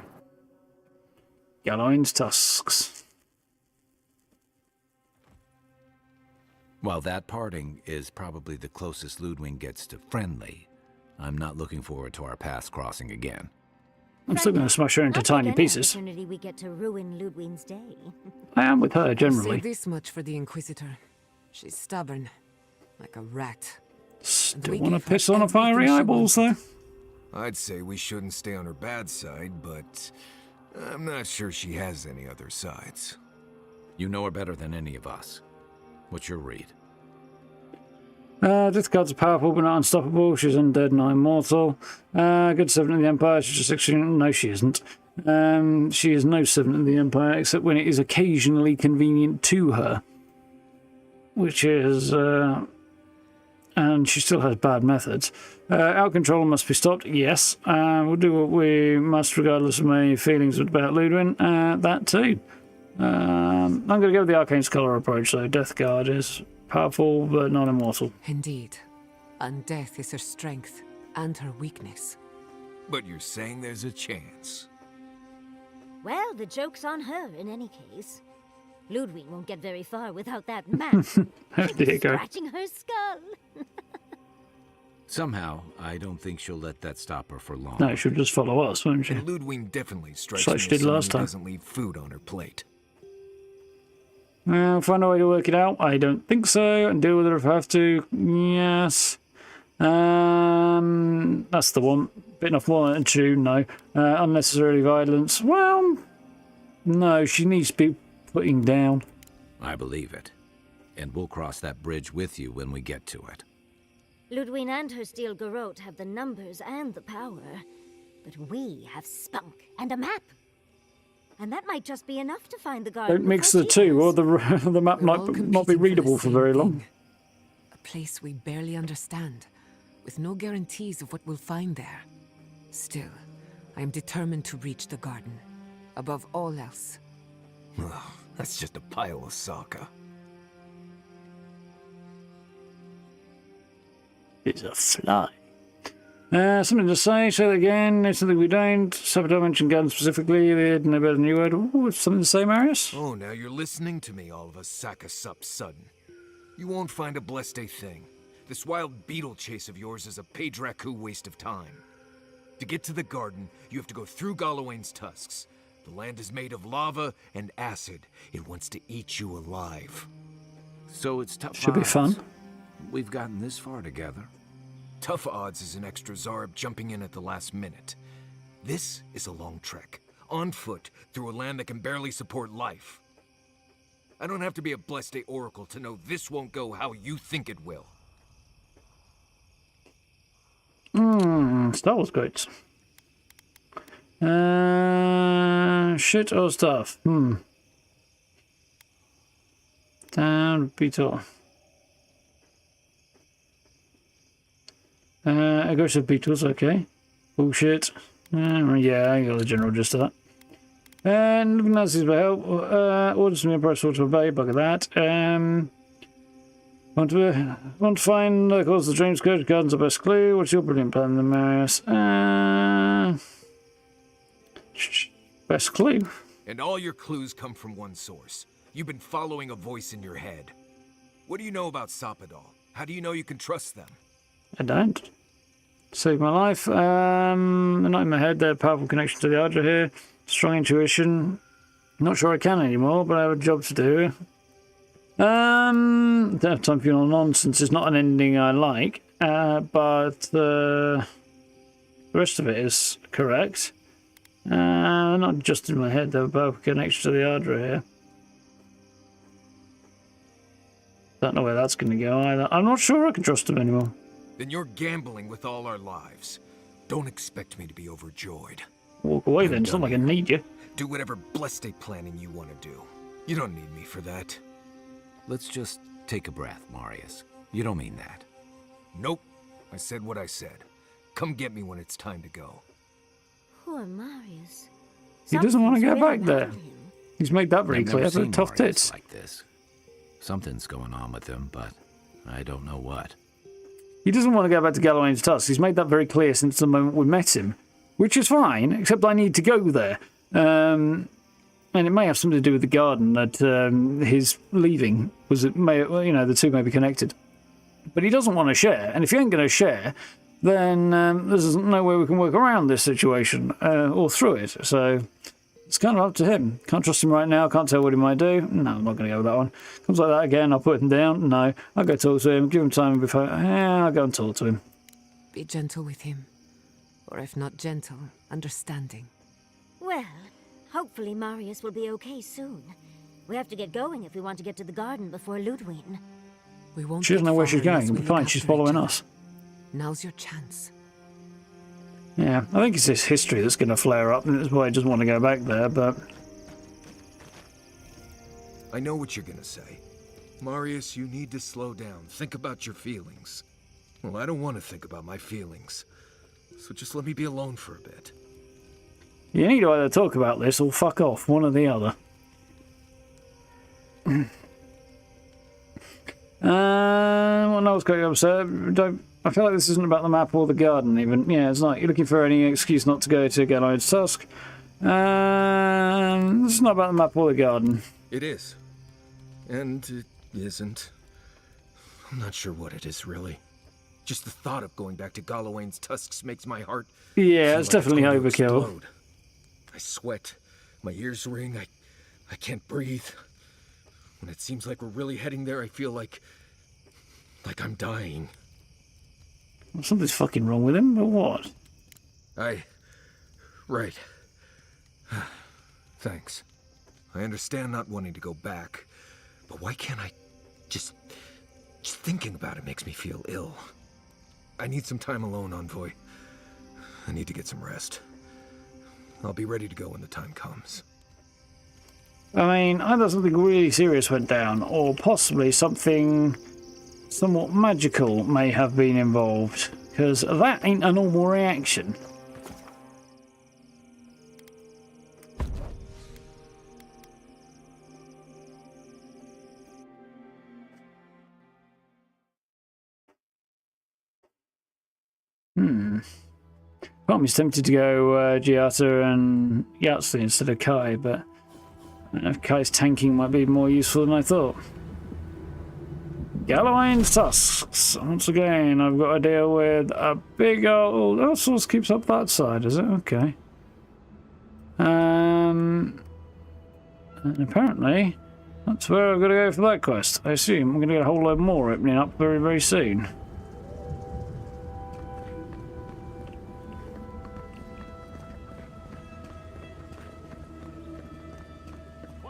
Gallowing's tusks. While that parting is probably the closest Ludwig gets to friendly, I'm not looking forward to our paths crossing again. I'm still going to smash her into tiny pieces. We get to ruin Ludwig's day. I am with her, I'll generally. say this much for the Inquisitor. She's stubborn, like a rat. Still want to piss on her fiery eyeballs, though. I'd say we shouldn't stay on her bad side, but I'm not sure she has any other sides. You know her better than any of us. What's your read? Death Guards are powerful but not unstoppable. She's undead and not immortal. Good servant of the Empire. She's just extreme. No, she isn't. She is no servant of the Empire, except when it is occasionally convenient to her. Which is... and she still has bad methods. Out control must be stopped. Yes. We'll do what we must regardless of my feelings about Ludwig. That too. I'm going to go with the Arcane Scholar approach, though. Death Guard is powerful, but not immortal. Indeed. And death is her strength, and her weakness. But you're saying there's a chance? Well, the joke's on her, in any case. Ludwig won't get very far without that map. Scratching her skull. Somehow, I don't think she'll let that stop her for long. No, she'll just follow us, won't she? And Ludwig definitely strikes like me she did as someone last who time. doesn't leave food on her plate. I'll find a way to work it out. I don't think so. And deal with it if I have to. Yes. That's the one. Bitten off more than two. No. Unnecessary violence. Well, no. She needs to be putting down. I believe it. And we'll cross that bridge with you when we get to it. Ludwig and her steel garrote have the numbers and the power. But we have spunk and a map. And that might just be enough to find the garden. Don't mix the two, or the map might not be readable for very long. A place we barely understand, with no guarantees of what we'll find there. Still, I am determined to reach the garden, above all else. Ugh, that's just a pile of Sokka. It's a fly. Something to say that again. It's something we don't. Saboteur mentioned guns specifically. They didn't know better than you would. Ooh, something to say, Marius? Oh, now you're listening to me, all of a sack of sup sudden. You won't find a blessed a thing. This wild beetle chase of yours is a page raku waste of time. To get to the garden, you have to go through Gallowayne's tusks. The land is made of lava and acid. It wants to eat you alive. So it's tough. Should be fun. We've gotten this far together. Tough odds is an extra Zarb jumping in at the last minute. This is a long trek, on foot, through a land that can barely support life. I don't have to be a Blessed Day Oracle to know this won't go how you think it will. Star Wars quotes. Shit or stuff? Down, beetle. Aggressive beetles, okay. Bullshit. Yeah, I got the general gist of that. And Nazis for help. Orders from the Emperor to obey, bugger that. Want to find the cause of the Dreamscourge? Garden's the best clue. What's your brilliant plan, then, Marius? Best clue. And all your clues come from one source. You've been following a voice in your head. What do you know about Sapadal? How do you know you can trust them? I don't. Saved my life. Not in my head. They're a powerful connection to the Ardra here. Strong intuition. Not sure I can anymore, but I have a job to do. Don't have time for your nonsense. It's not an ending I like, but the rest of it is correct. Not just in my head. They're a powerful connection to the Ardra here. Don't know where that's going to go either. I'm not sure I can trust them anymore. Then you're gambling with all our lives. Don't expect me to be overjoyed. Walk away then. It's not like I need you. Do whatever Blessed Day planning you want to do. You don't need me for that. Let's just take a breath, Marius. You don't mean that. Nope. I said what I said. Come get me when it's time to go. Poor Marius. He doesn't want to go back there. He's made that very clear. They're tough tits. Like this. Something's going on with him, but I don't know what. He doesn't want to go back to Galawain's Tusk. He's made that very clear since the moment we met him. Which is fine, except I need to go there. And it may have something to do with the garden that his leaving was. The two may be connected. But he doesn't want to share. And if he ain't going to share, then there's no way we can work around this situation or through it. So it's kind of up to him. Can't trust him right now. Can't tell what he might do. No, I'm not going to go with that one. Comes like that again. I'll put him down. No, I'll go talk to him. Give him time before. I'll go and talk to him. Be gentle with him. Or if not gentle, understanding. Well, hopefully Marius will be okay soon. We have to get going if we want to get to the garden before Ludwig. We won't. She doesn't know where she's going. It'll be fine. She's following us. Now's your chance. Yeah, I think it's his history that's going to flare up, and that's why he doesn't want to go back there, but... I know what you're going to say. Marius, you need to slow down. Think about your feelings. Well, I don't want to think about my feelings. So just let me be alone for a bit. You need to either talk about this or fuck off, one or the other. What else got you upset? I feel like this isn't about the map or the garden even. Yeah, it's not. You're looking for any excuse not to go to Galawain's Tusk. This is not about the map or the garden. It is. And it isn't. I'm not sure what it is, really. Just the thought of going back to Galawain's Tusks makes my heart... Yeah, it's definitely overkill. Explode. I sweat. My ears ring. I can't breathe. When it seems like we're really heading there, I feel like I'm dying. Well, something's fucking wrong with him, but what? Right. Thanks. I understand not wanting to go back, but why can't I just thinking about it makes me feel ill. I need some time alone, Envoy. I need to get some rest. I'll be ready to go when the time comes. I mean, either something really serious went down, or possibly something somewhat magical may have been involved, because that ain't a normal reaction. Part of me's tempted to go Giata and Yahtzee instead of Kai, but I don't know if Kai's tanking might be more useful than I thought. Galawain's Tusks. Once again, I've got to deal with a big old... Oh, Source keeps up that side, is it? Okay. And apparently, that's where I've got to go for that quest. I assume I'm going to get a whole load more opening up very, very soon.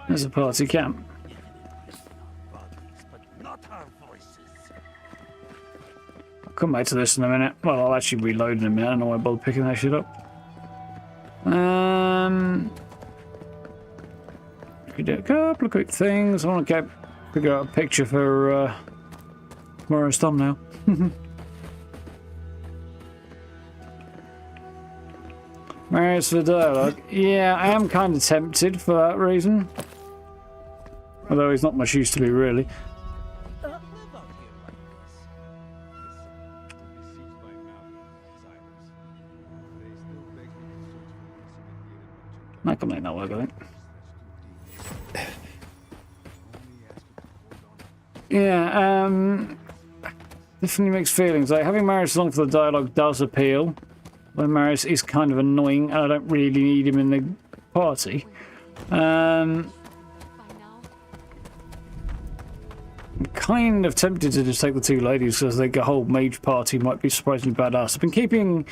There's a party camp. I'll come back to this in a minute. Well, I'll actually reload in a minute. I don't know why I bothered picking that shit up. We do a couple of quick things. I want to figure out a picture for tomorrow's thumbnail. Marius for dialogue. Yeah, I am kind of tempted for that reason. Although he's not much use to me, really. I can make that work, I think. Yeah, definitely mixed feelings. Like, having Marius along for the dialogue does appeal. When Marius is kind of annoying and I don't really need him in the party. I'm kind of tempted to just take the two ladies because the whole mage party might be surprisingly badass. I've been keeping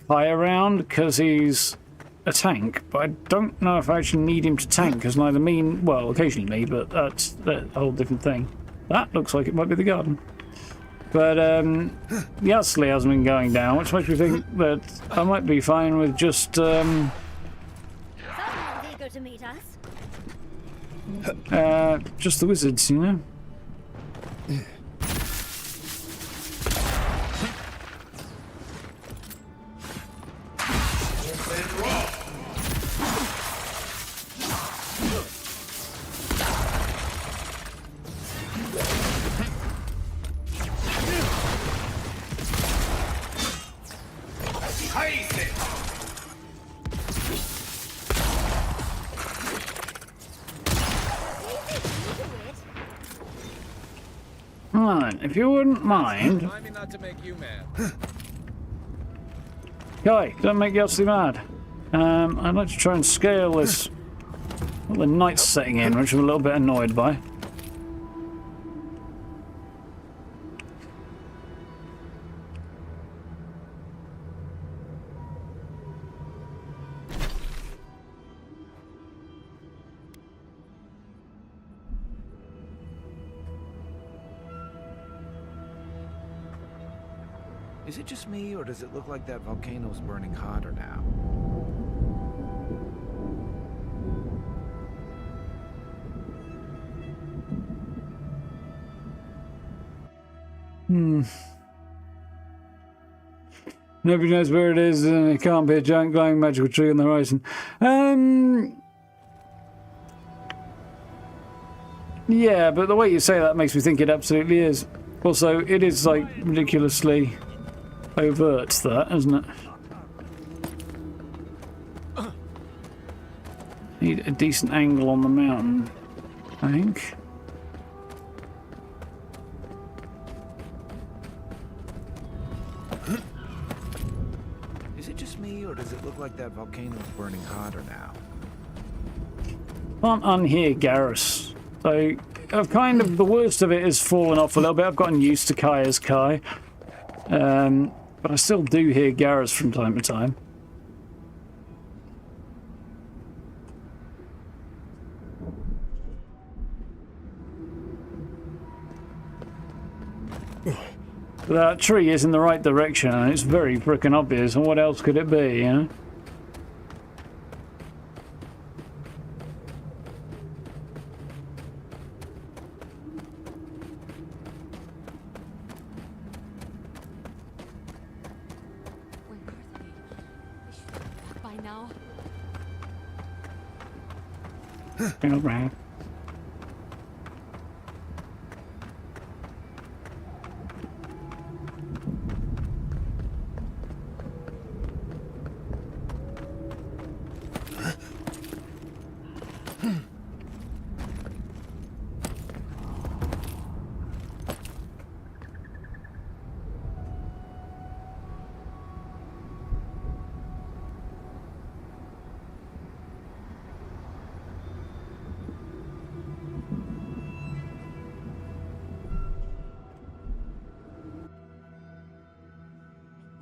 Kai around because he's a tank, but I don't know if I actually need him to tank because neither me, well, occasionally me, but that's a whole different thing. That looks like it might be the garden. But Yasli hasn't been going down, which makes me think that I might be fine with just Someone's eager to meet us. just the wizards, you know. Right, if you wouldn't mind. Remind me not to make you mad. Guy, don't make Yossi mad. I'd like to try and scale this. Well, the night's setting in, which I'm a little bit annoyed by. Is it just me, or does it look like that volcano's burning hotter now? Nobody knows where it is, and it can't be a giant glowing magical tree on the horizon. Yeah, but the way you say that makes me think it absolutely is. Also, it is like ridiculously overt, that, isn't it? Need a decent angle on the mountain, I think. Is it just me, or does it look like that volcano's burning hotter now? Can't unhear Garrus. So, I've kind of, the worst of it has fallen off a little bit. I've gotten used to Kai as Kai. But I still do hear Garrus from time to time. That tree is in the right direction, and it's very frickin' obvious, and what else could it be, you know? By now. Go round.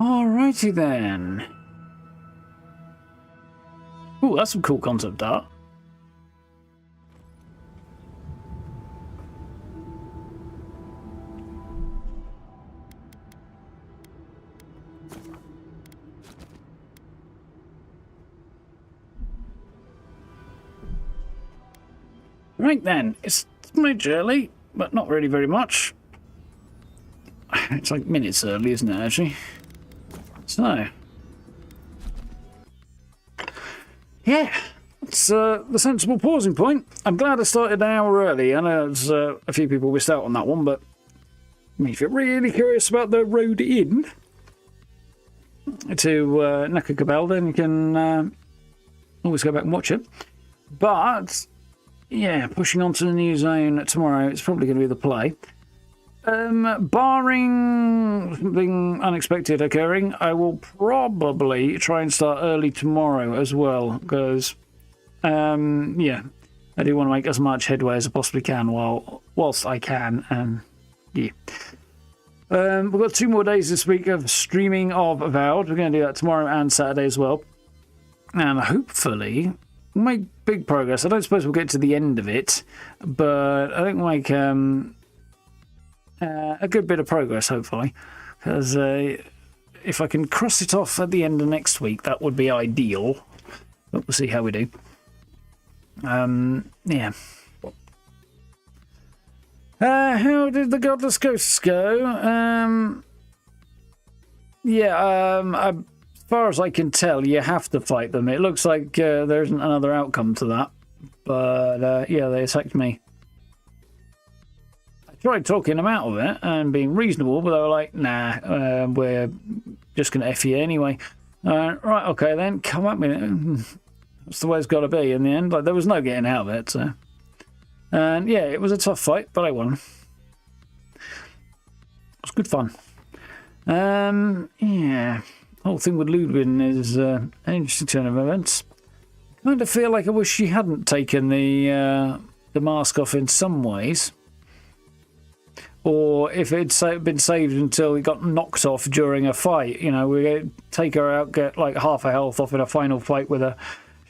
Alrighty then. Ooh, that's some cool concept art. Right then, it's smidge early, but not really very much. It's like minutes early, isn't it, actually? So, yeah, it's the sensible pausing point. I'm glad I started an hour early. I know there's a few people missed out on that one, but I mean, if you're really curious about the road in to Neku Kubel, then you can always go back and watch it. But yeah, pushing on to the new zone tomorrow, it's probably going to be the play. Barring something unexpected occurring, I will probably try and start early tomorrow as well, because, yeah, I do want to make as much headway as I possibly can whilst I can, yeah. We've got 2 more days this week of streaming of Avowed. We're going to do that tomorrow and Saturday as well. And hopefully we'll make big progress. I don't suppose we'll get to the end of it, but I think we'll make a good bit of progress, hopefully. Because if I can cross it off at the end of next week, that would be ideal. But we'll see how we do. Yeah. How did the Godless Ghosts go? Yeah, as far as I can tell, you have to fight them. It looks like there isn't another outcome to that. But, yeah, they attacked me. I tried talking them out of it and being reasonable, but they were like, nah, we're just going to F you anyway. Right, okay then, come at me. That's the way it's got to be in the end. Like, there was no getting out of it, so... And yeah, it was a tough fight, but I won. It was good fun. Yeah, the whole thing with Ludwig is an interesting turn of events. I kind of feel like I wish she hadn't taken the mask off in some ways. Or if it's been saved until it got knocked off during a fight. You know, we take her out, get like half her health off in a final fight with her.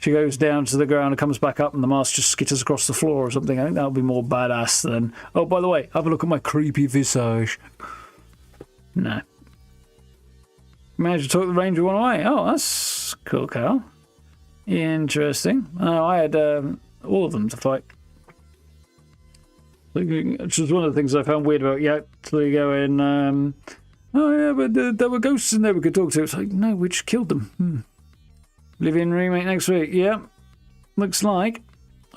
She goes down to the ground and comes back up and the mask just skitters across the floor or something. I think that would be more badass than... Oh, by the way, have a look at my creepy visage. No. Managed to talk the ranger one away. Oh, that's cool, Carl. Interesting. Oh, I had all of them to fight. Which was one of the things I found weird about actually going, oh yeah, but there were ghosts in there we could talk to. It's like, no, we just killed them. Oblivion remake next week. Yeah, looks like.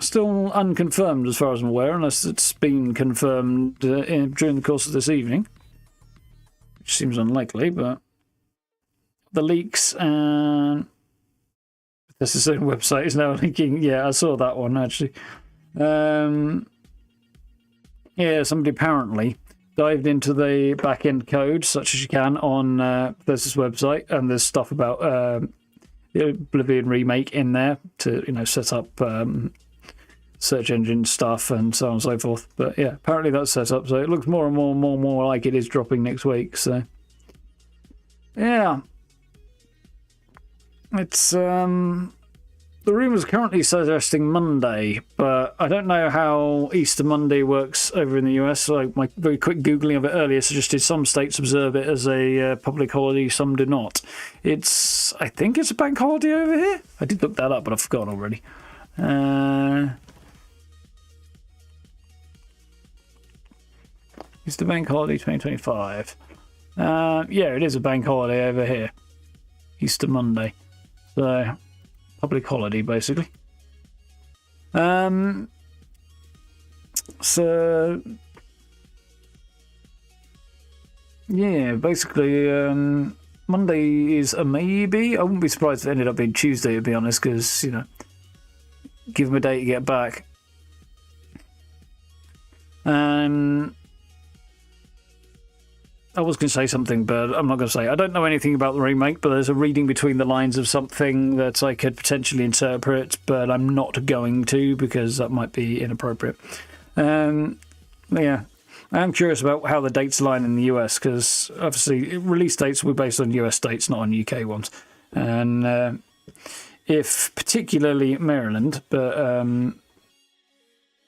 Still unconfirmed as far as I'm aware, unless it's been confirmed during the course of this evening. Which seems unlikely, but... The leaks and... This is own website is now linking. Yeah, I saw that one, actually. Yeah, somebody apparently dived into the back-end code, such as you can, on this website, and there's stuff about... the Oblivion remake in there to, you know, set up search engine stuff and so on and so forth. But yeah, apparently that's set up, so it looks more and more like it is dropping next week. So yeah, it's the rumours currently suggesting Monday, but I don't know how Easter Monday works over in the US. Like my very quick googling of it earlier suggested some states observe it as a public holiday, some do not. I think it's a bank holiday over here. I did look that up, but I've forgotten already. It's the bank holiday 2025. Yeah, it is a bank holiday over here. Easter Monday. So, public holiday, basically. So, yeah, basically, Monday is a maybe. I wouldn't be surprised if it ended up being Tuesday, to be honest, because, you know, give them a day to get back. I was going to say something, but I'm not going to say. I don't know anything about the remake, but there's a reading between the lines of something that I could potentially interpret, but I'm not going to because that might be inappropriate. Yeah, I am curious about how the dates align in the US, because obviously release dates will be based on US dates, not on UK ones. And if particularly Maryland, but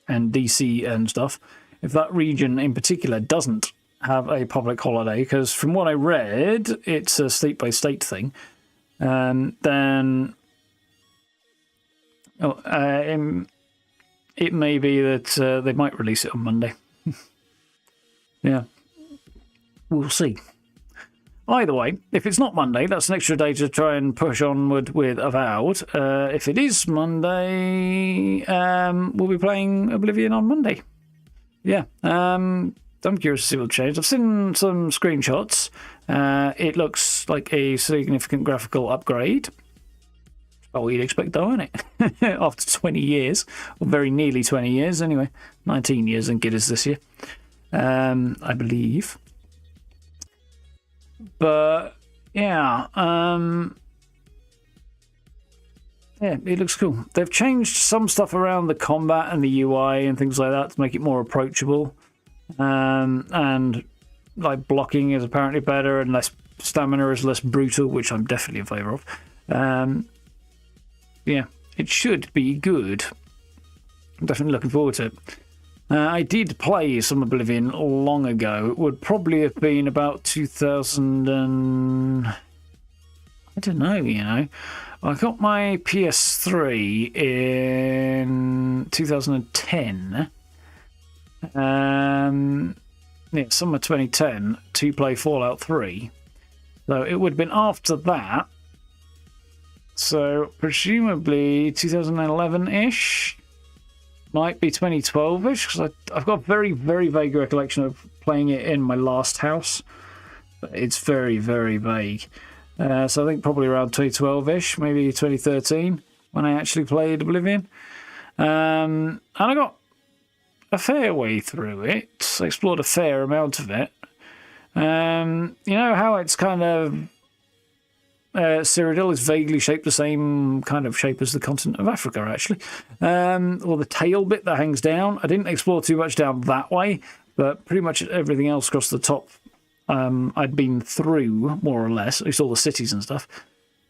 and DC and stuff, if that region in particular doesn't have a public holiday, because from what I read, it's a state-by-state thing, then it may be that they might release it on Monday. Yeah, we'll see. Either way, if it's not Monday, that's an extra day to try and push onward with Avowed. If it is Monday, we'll be playing Oblivion on Monday. Yeah, I'm curious to see what's changed. I've seen some screenshots. It looks like a significant graphical upgrade. Oh, you'd expect though, isn't it? After 20 years, or very nearly 20 years anyway. 19 years in Gidders this year. I believe. But yeah, yeah, it looks cool. They've changed some stuff around the combat and the UI and things like that to make it more approachable. And like blocking is apparently better, and less stamina is less brutal, which I'm definitely in favour of. Yeah, it should be good. I'm definitely looking forward to it. I did play some Oblivion long ago. It would probably have been about 2000 and... I don't know, you know. I got my PS3 in 2010. Yeah, summer 2010 to play Fallout 3. So it would have been after that. So presumably 2011-ish. Might be 2012-ish, because I've got a very, very vague recollection of playing it in my last house. But it's very, very vague. So I think probably around 2012-ish, maybe 2013, when I actually played Oblivion. And I got a fair way through it. I explored a fair amount of it. You know how it's kind of... Cyrodiil is vaguely shaped the same kind of shape as the continent of Africa, actually. Or the tail bit that hangs down. I didn't explore too much down that way, but pretty much everything else across the top I'd been through, more or less, at least all the cities and stuff.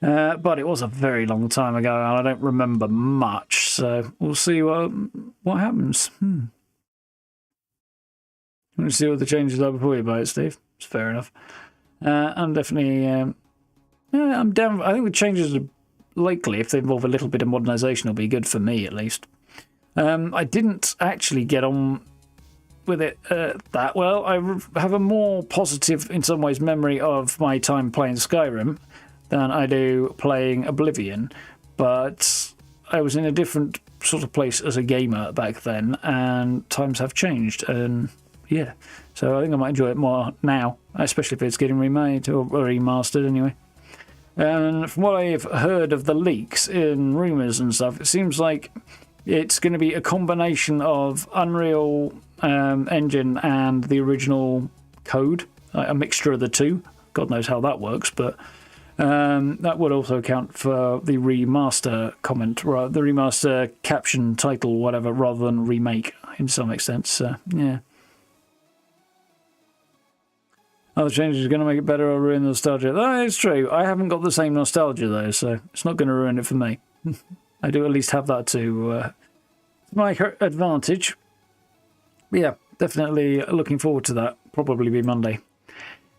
But it was a very long time ago, and I don't remember much, so we'll see what happens. We'll see what the changes are before you buy it, Steve. It's fair enough. I'm definitely... I'm down. I think the changes are likely, if they involve a little bit of modernisation, will be good for me at least. I didn't actually get on with it that well. I have a more positive, in some ways, memory of my time playing Skyrim than I do playing Oblivion, but I was in a different sort of place as a gamer back then, and times have changed, and yeah. So I think I might enjoy it more now, especially if it's getting remade or remastered anyway. And from what I've heard of the leaks in rumours and stuff, it seems like it's going to be a combination of Unreal Engine and the original code, a mixture of the two. God knows how that works, but that would also account for the remaster comment, the remaster caption title, whatever, rather than remake in some extent. So, yeah. Other changes are going to make it better or ruin the nostalgia. That is true. I haven't got the same nostalgia, though, so it's not going to ruin it for me. I do at least have that to my advantage. But yeah, definitely looking forward to that. Probably be Monday.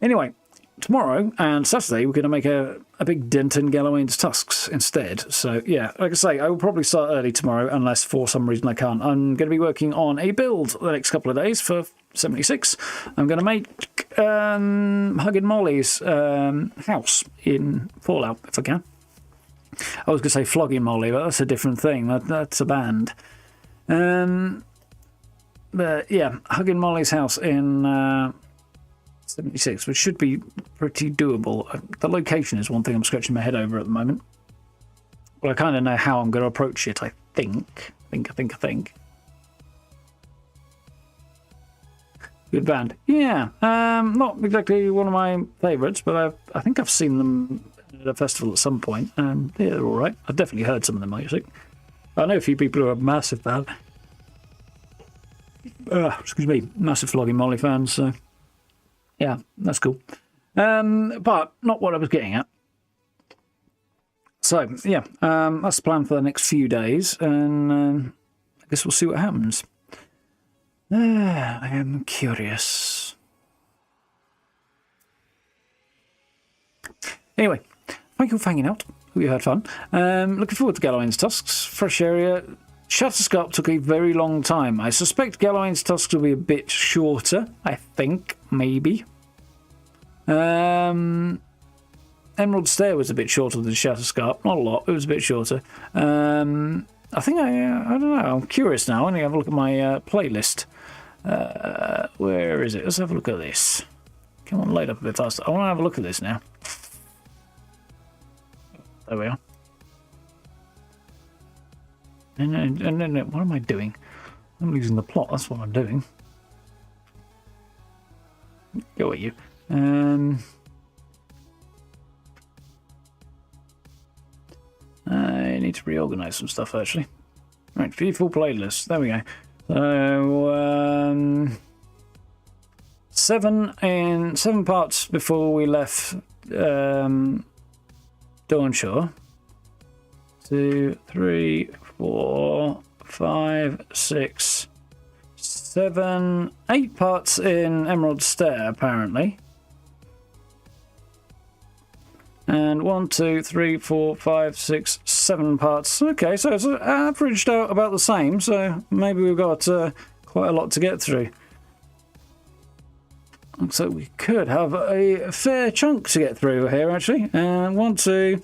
Anyway, tomorrow and Saturday, we're going to make a big dent in Gallowayne's tusks instead. So yeah, like I say, I will probably start early tomorrow, unless for some reason I can't. I'm going to be working on a build the next couple of days for 76. I'm going to make Huggin' Molly's house in Fallout, if I can. I was going to say Flogging Molly, but that's a different thing. That's a band. But yeah, Huggin' Molly's house in 76, which should be pretty doable. The location is one thing I'm scratching my head over at the moment. But I kind of know how I'm going to approach it, I think. I think. Good band. Yeah, not exactly one of my favourites, but I think I've seen them at a festival at some point. Yeah, they're all right. I've definitely heard some of them, actually. I know a few people who are a massive fan. excuse me, massive Flogging Molly fan, so yeah, that's cool. But not what I was getting at. So, yeah, that's the plan for the next few days, and I guess we'll see what happens. I am curious. Anyway, thank you for hanging out. Hope you had fun. Looking forward to Galloway's Tusks. Fresh area. Shatterscarp took a very long time. I suspect Galloway's Tusks will be a bit shorter, I think, maybe. Emerald Stair was a bit shorter than Shatterscarp. Not a lot, it was a bit shorter. I think I don't know, I'm curious now. I need to have a look at my playlist. Where is it? Let's have a look at this. Come on, load up a bit faster. I want to have a look at this now. There we are. No, what am I doing? I'm losing the plot, that's what I'm doing. Go at you. I need to reorganize some stuff actually. Right, full playlist. There we go. So 7 parts before we left Dawnshore. 2, 3, 4, 5, 6, 7, 8 parts in Emerald Stair apparently. And 1, 2, 3, 4, 5, 6, 7 parts. Okay, so it's averaged out about the same, so maybe we've got quite a lot to get through. Looks like we could have a fair chunk to get through here, actually. 1, 2...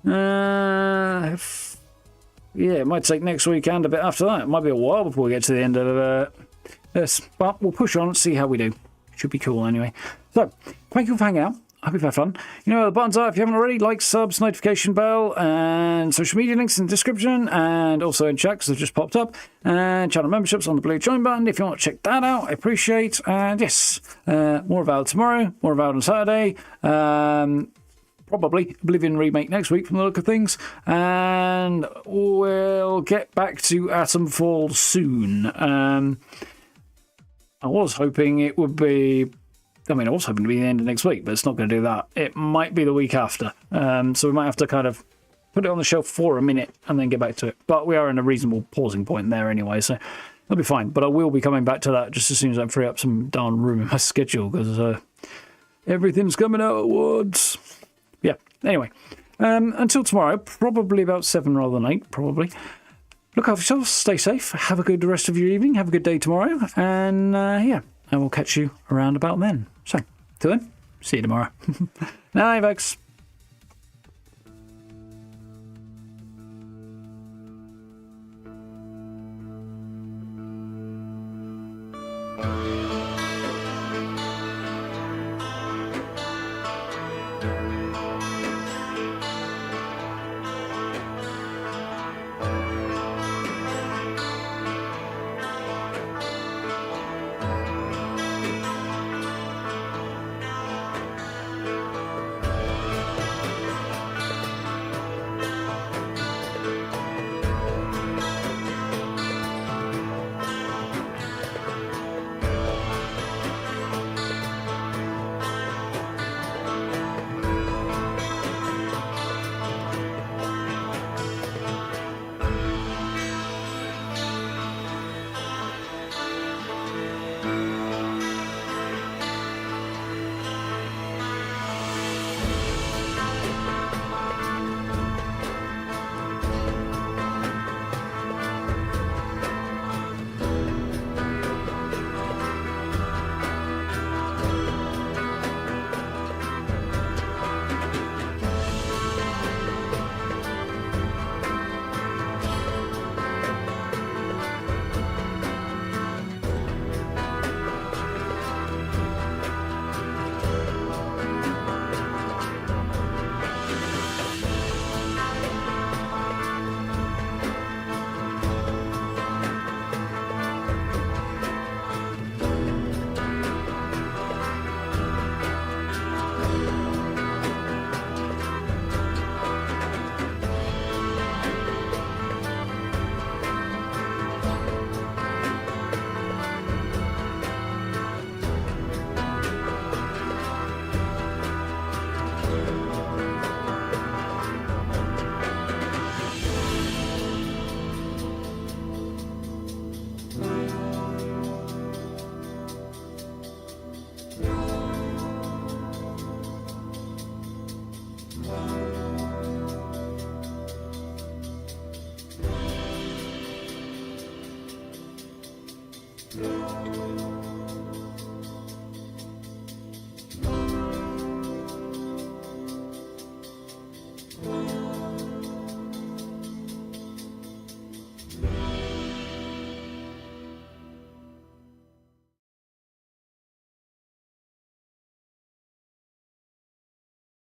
yeah, it might take next week and a bit after that. It might be a while before we get to the end of this, but we'll push on and see how we do. Should be cool anyway. So, thank you for hanging out. I hope you've had fun. You know where the buttons are if you haven't already. Like, subs, notification bell, and social media links in the description, and also in chat because they've just popped up. And channel memberships on the blue join button if you want to check that out. I appreciate. And yes, more Avowed tomorrow, more Avowed on Saturday. Probably Oblivion remake next week from the look of things. And we'll get back to Atomfall soon. I was hoping it would be... I mean, I was hoping to be the end of next week, but it's not going to do that. It might be the week after. So we might have to kind of put it on the shelf for a minute and then get back to it. But we are in a reasonable pausing point there anyway, so it'll be fine. But I will be coming back to that just as soon as I free up some darn room in my schedule, because everything's coming out at once. Yeah, anyway. Until tomorrow, probably about 7 rather than 8, probably. Look after yourselves, stay safe, have a good rest of your evening, have a good day tomorrow, and yeah, I will catch you around about then. So, till then, see you tomorrow. Night, folks.